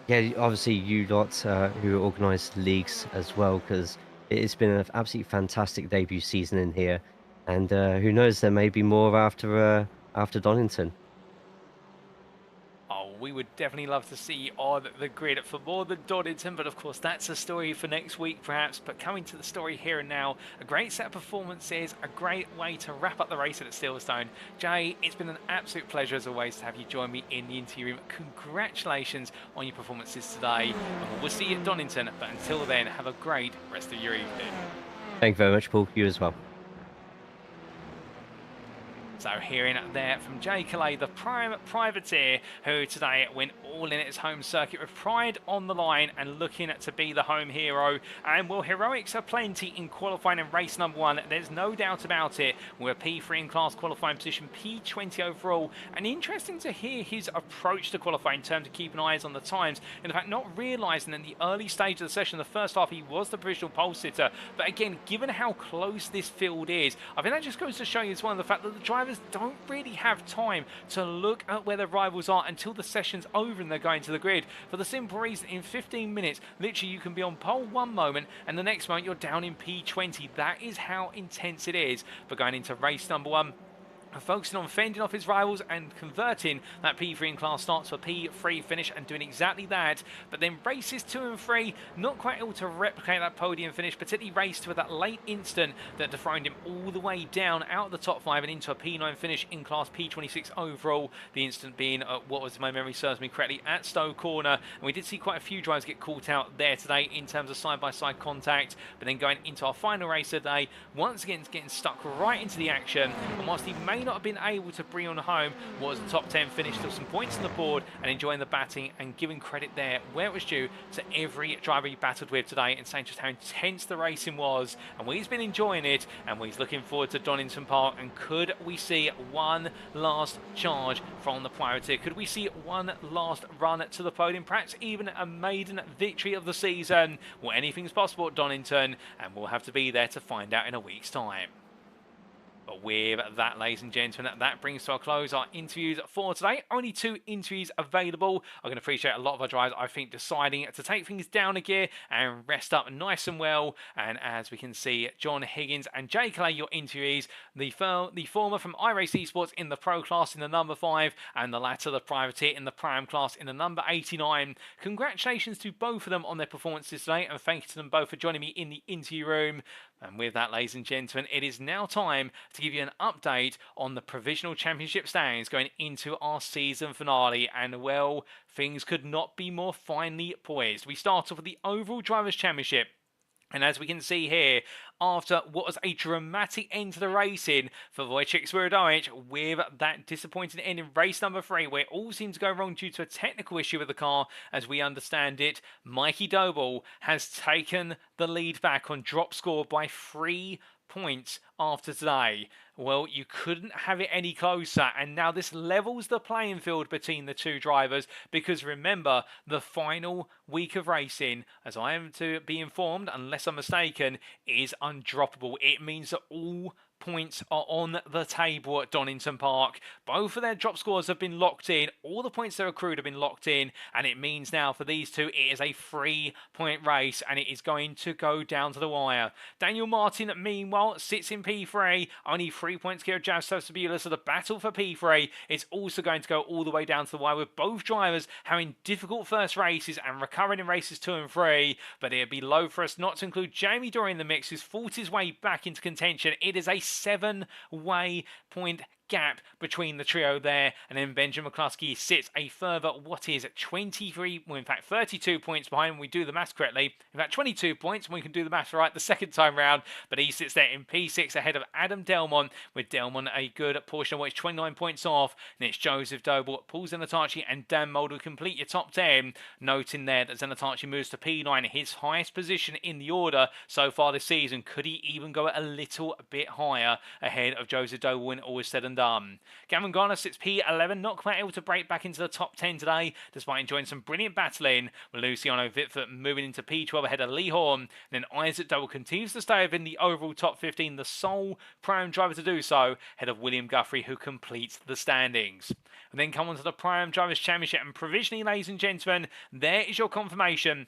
yeah, obviously you lot who organised the leagues as well, because it's been an absolutely fantastic debut season in here, and who knows, there may be more after Donington. Oh, we would definitely love to see you on the grid for more than Donington, but of course that's a story for next week perhaps. But coming to the story here and now, a great set of performances, a great way to wrap up the race at Silverstone. Jay, it's been an absolute pleasure as always to have you join me in the interview room. Congratulations on your performances today. And we'll see you at Donington, but until then, have a great rest of your evening. Thank you very much, Paul. You as well. So hearing there from Jay Calais, the prime privateer, who today went all in at his home circuit with pride on the line and looking to be the home hero. And well, heroics are plenty in qualifying in race number 1. There's no doubt about it. We're P3 in class qualifying position, P20 overall. And interesting to hear his approach to qualifying in terms of keeping eyes on the times. In fact, not realising in the early stage of the session, the first half, he was the provisional pole sitter. But again, given how close this field is, I think that just goes to show you as well the fact that the drivers don't really have time to look at where their rivals are until the session's over and they're going to the grid. For the simple reason, in 15 minutes, literally you can be on pole one moment and the next moment you're down in P20. That is how intense it is. But going into race number 1, focusing on fending off his rivals and converting that P3 in class start to a P3 finish and doing exactly that. But then races 2 and 3, not quite able to replicate that podium finish, particularly race 2 at that late instant that dethroned him all the way down out of the top 5 and into a P9 finish in class P26 overall. The instant being, what was, my memory serves me correctly, at Stowe Corner. And we did see quite a few drivers get caught out there today in terms of side-by-side contact. But then going into our final race of the day, once again getting stuck right into the action. And whilst he may not have been able to bring on home was a top 10 finish, still some points on the board, and enjoying the batting and giving credit there where it was due to every driver he battled with today and saying just how intense the racing was. And he's been enjoying it, and he's looking forward to Donington Park. And could we see one last charge from the privateer? Could we see one last run to the podium, perhaps even a maiden victory of the season? Well, anything's possible at Donington, and we'll have to be there to find out in a week's time. But with that, ladies and gentlemen, that brings to a close our interviews for today. Only 2 interviews available. I can appreciate a lot of our drivers, I think, deciding to take things down a gear and rest up nice and well. And as we can see, John Higgins and Jay Calais, your interviewees, the former from iRacing Esports in the Pro class in the number 5, and the latter, the privateer, in the Pram class in the number 89. Congratulations to both of them on their performances today, and thank you to them both for joining me in the interview room. And with that, ladies and gentlemen, it is now time to give you an update on the Provisional Championship standings going into our season finale. And, well, things could not be more finely poised. We start off with the Overall Drivers' Championship. And as we can see here, after what was a dramatic end to the racing for Wojciech Swirydowicz, with that disappointing end in race number 3, where it all seemed to go wrong due to a technical issue with the car, as we understand it, Mikey Doble has taken the lead back on drop score by 3 points after today. Well, you couldn't have it any closer, and now this levels the playing field between the 2 drivers, because remember, the final week of racing, as I am to be informed, unless I'm mistaken, is undroppable. It means that all points are on the table at Donington Park. Both of their drop scores have been locked in. All the points they're accrued have been locked in, and it means now for these 2 it is a 3-point race, and it is going to go down to the wire. Daniel Martin, meanwhile, sits in P3, only 3 points clear of Jav Sabula, so the battle for P3 is also going to go all the way down to the wire, with both drivers having difficult first races and recovering in races 2 and 3. But it'd be low for us not to include Jamie Dorey in the mix, who's fought his way back into contention. It is a 7-way point gap between the trio there, and then Benjamin McCluskey sits a further, what is 23, well in fact 32 points behind when we do the maths correctly. In fact 22 points when we can do the maths right the second time round, but he sits there in P6 ahead of Adam Delmont, with Delmont a good portion of what is 29 points off, and it's Joseph Doble, Paul Zenatachi and Dan Mulder complete your top 10, noting there that Zenatachi moves to P9, his highest position in the order so far this season. Could he even go a little bit higher ahead of Joseph Doble when all is said and done? Gavin Garner sits P11, not quite able to break back into the top 10 today, despite enjoying some brilliant battling, with Luciano Vitford moving into P12 ahead of Lee Horn. Then Isaac Doble continues to stay within the overall top 15, the sole prime driver to do so, ahead of William Guthrie, who completes the standings. And then come on to the Prime Drivers' Championship, and provisionally, ladies and gentlemen, there is your confirmation.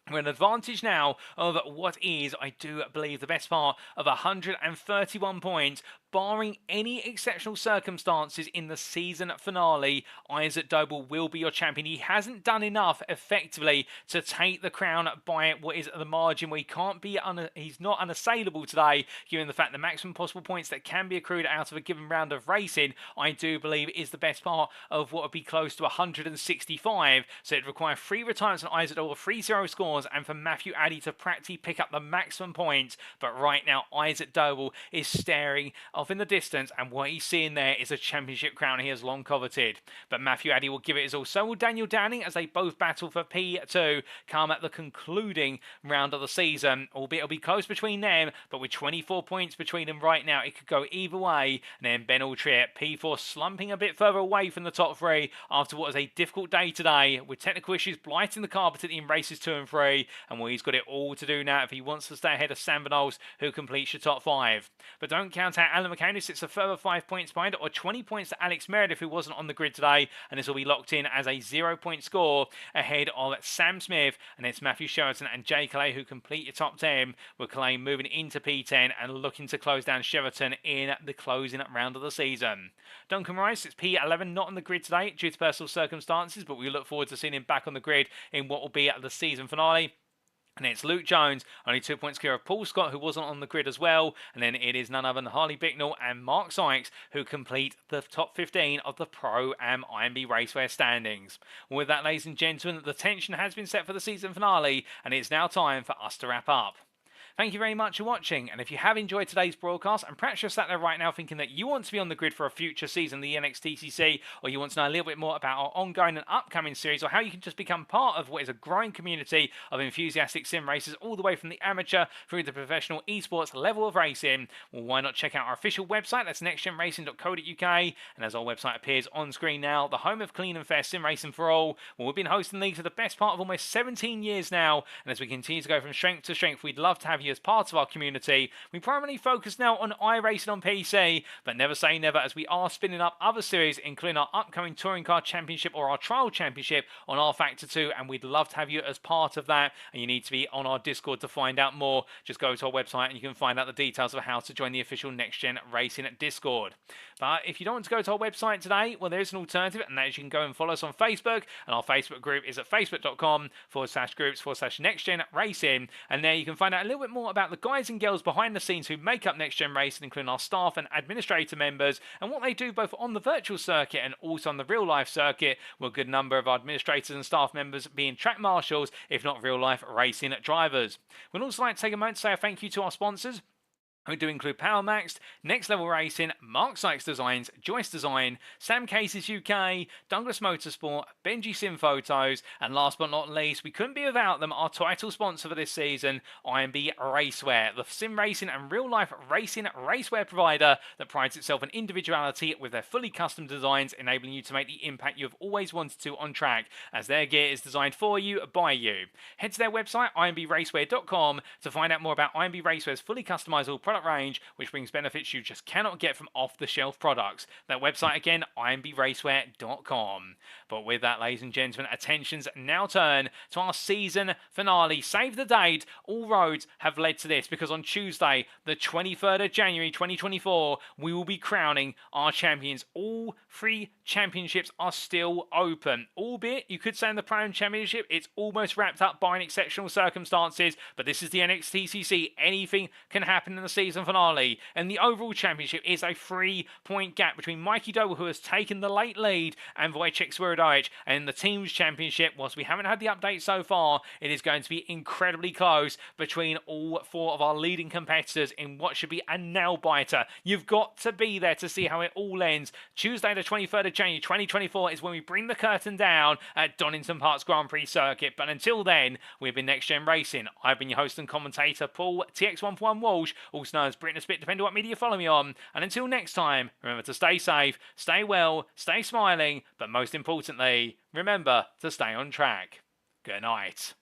We're an advantage now of what is, I do believe, the best part of 131 points, barring any exceptional circumstances in the season finale. Isaac Doble will be your champion. He hasn't done enough effectively to take the crown by what is the margin where he can't be, he's not unassailable today, given the fact the maximum possible points that can be accrued out of a given round of racing, I do believe, is the best part of what would be close to 165. So it'd require 3 retirements on Isaac Doble, 3-0 scores, and for Matthew Addy to practically pick up the maximum points. But right now, Isaac Doble is staring off in the distance, and what he's seeing there is a championship crown he has long coveted. But Matthew Addy will give it his all. So will Daniel Downing, as they both battle for P2 come at the concluding round of the season. Albeit it'll be close between them, but with 24 points between them right now, it could go either way. And then Ben Altrier at P4 slumping a bit further away from the top 3 after what was a difficult day today, with technical issues blighting the carpet in races 2 and 3. And well, he's got it all to do now if he wants to stay ahead of Sam Benols, who completes your top 5. But don't count out Alan McCann, who sits a further 5 points behind, or 20 points to Alex Meredith, who wasn't on the grid today, and this will be locked in as a 0-point score ahead of Sam Smith, and it's Matthew Sheraton and Jay Clay who complete your top 10, with Clay moving into P10 and looking to close down Sheraton in the closing round of the season. Duncan Rice sits P11, not on the grid today due to personal circumstances, but we look forward to seeing him back on the grid in what will be at the season finale. And it's Luke Jones, only 2 points clear of Paul Scott, who wasn't on the grid as well. And then it is none other than Harley Bicknell and Mark Sykes, who complete the top 15 of the Pro Am IMB Racewear standings. With that, ladies and gentlemen, the tension has been set for the season finale, and it's now time for us to wrap up. Thank you very much for watching, and if you have enjoyed today's broadcast, and perhaps you're sat there right now thinking that you want to be on the grid for a future season of the NXTCC, or you want to know a little bit more about our ongoing and upcoming series, or how you can just become part of what is a growing community of enthusiastic sim racers all the way from the amateur through the professional esports level of racing, well, why not check out our official website? That's nextgenracing.co.uk, and as our website appears on screen now, the home of clean and fair sim racing for all. Well, we've been hosting leagues for the best part of almost 17 years now, and as we continue to go from strength to strength, we'd love to have you as part of our community. We primarily focus now on iRacing on PC, but never say never, as we are spinning up other series, including our upcoming Touring Car Championship or our Trial Championship on R Factor 2, and we'd love to have you as part of that, and you need to be on our Discord to find out more. Just go to our website and you can find out the details of how to join the official Next Gen Racing Discord. But if you don't want to go to our website today, well, there is an alternative, and that is you can go and follow us on Facebook, and our Facebook group is at facebook.com/groups/NextGen Racing, and there you can find out a little bit more about the guys and girls behind the scenes who make up Next Gen Racing, including our staff and administrator members, and what they do both on the virtual circuit and also on the real life circuit, with a good number of our administrators and staff members being track marshals, if not real life racing drivers. We'd also like to take a moment to say a thank you to our sponsors. We do include PowerMaxed, Next Level Racing, Mark Sykes Designs, Joyce Design, Sam Cases UK, Douglas Motorsport, Benji Sim Photos, and last but not least, we couldn't be without them, our title sponsor for this season, IMB Racewear, the sim racing and real-life racing racewear provider that prides itself on individuality with their fully custom designs, enabling you to make the impact you have always wanted to on track, as their gear is designed for you, by you. Head to their website, imbracewear.com, to find out more about IMB Racewear's fully customizable product range, which brings benefits you just cannot get from off-the-shelf products. That website again, imbracewear.com. But with that, ladies and gentlemen, attentions now turn to our season finale. Save the date, all roads have led to this, because on Tuesday, the 23rd of January 2024, we will be crowning our champions. All 3 championships are still open, albeit you could say in the Pro Championship it's almost wrapped up by exceptional circumstances, but this is the NXTCC. Anything can happen in the season season finale. And the overall championship is a 3-point gap between Mikey Doble, who has taken the late lead, and Wojciech Swirydowicz. And in the team's championship, whilst we haven't had the update so far, it is going to be incredibly close between all 4 of our leading competitors in what should be a nail-biter. You've got to be there to see how it all ends. Tuesday the 23rd of January 2024 is when we bring the curtain down at Donington Park's Grand Prix circuit. But until then, we've been Next Gen Racing. I've been your host and commentator, Paul TX141 Walsh, also known as Britain Spit, depending on what media you follow me on. And until next time, remember to stay safe, stay well, stay smiling, but most importantly, remember to stay on track. Good night.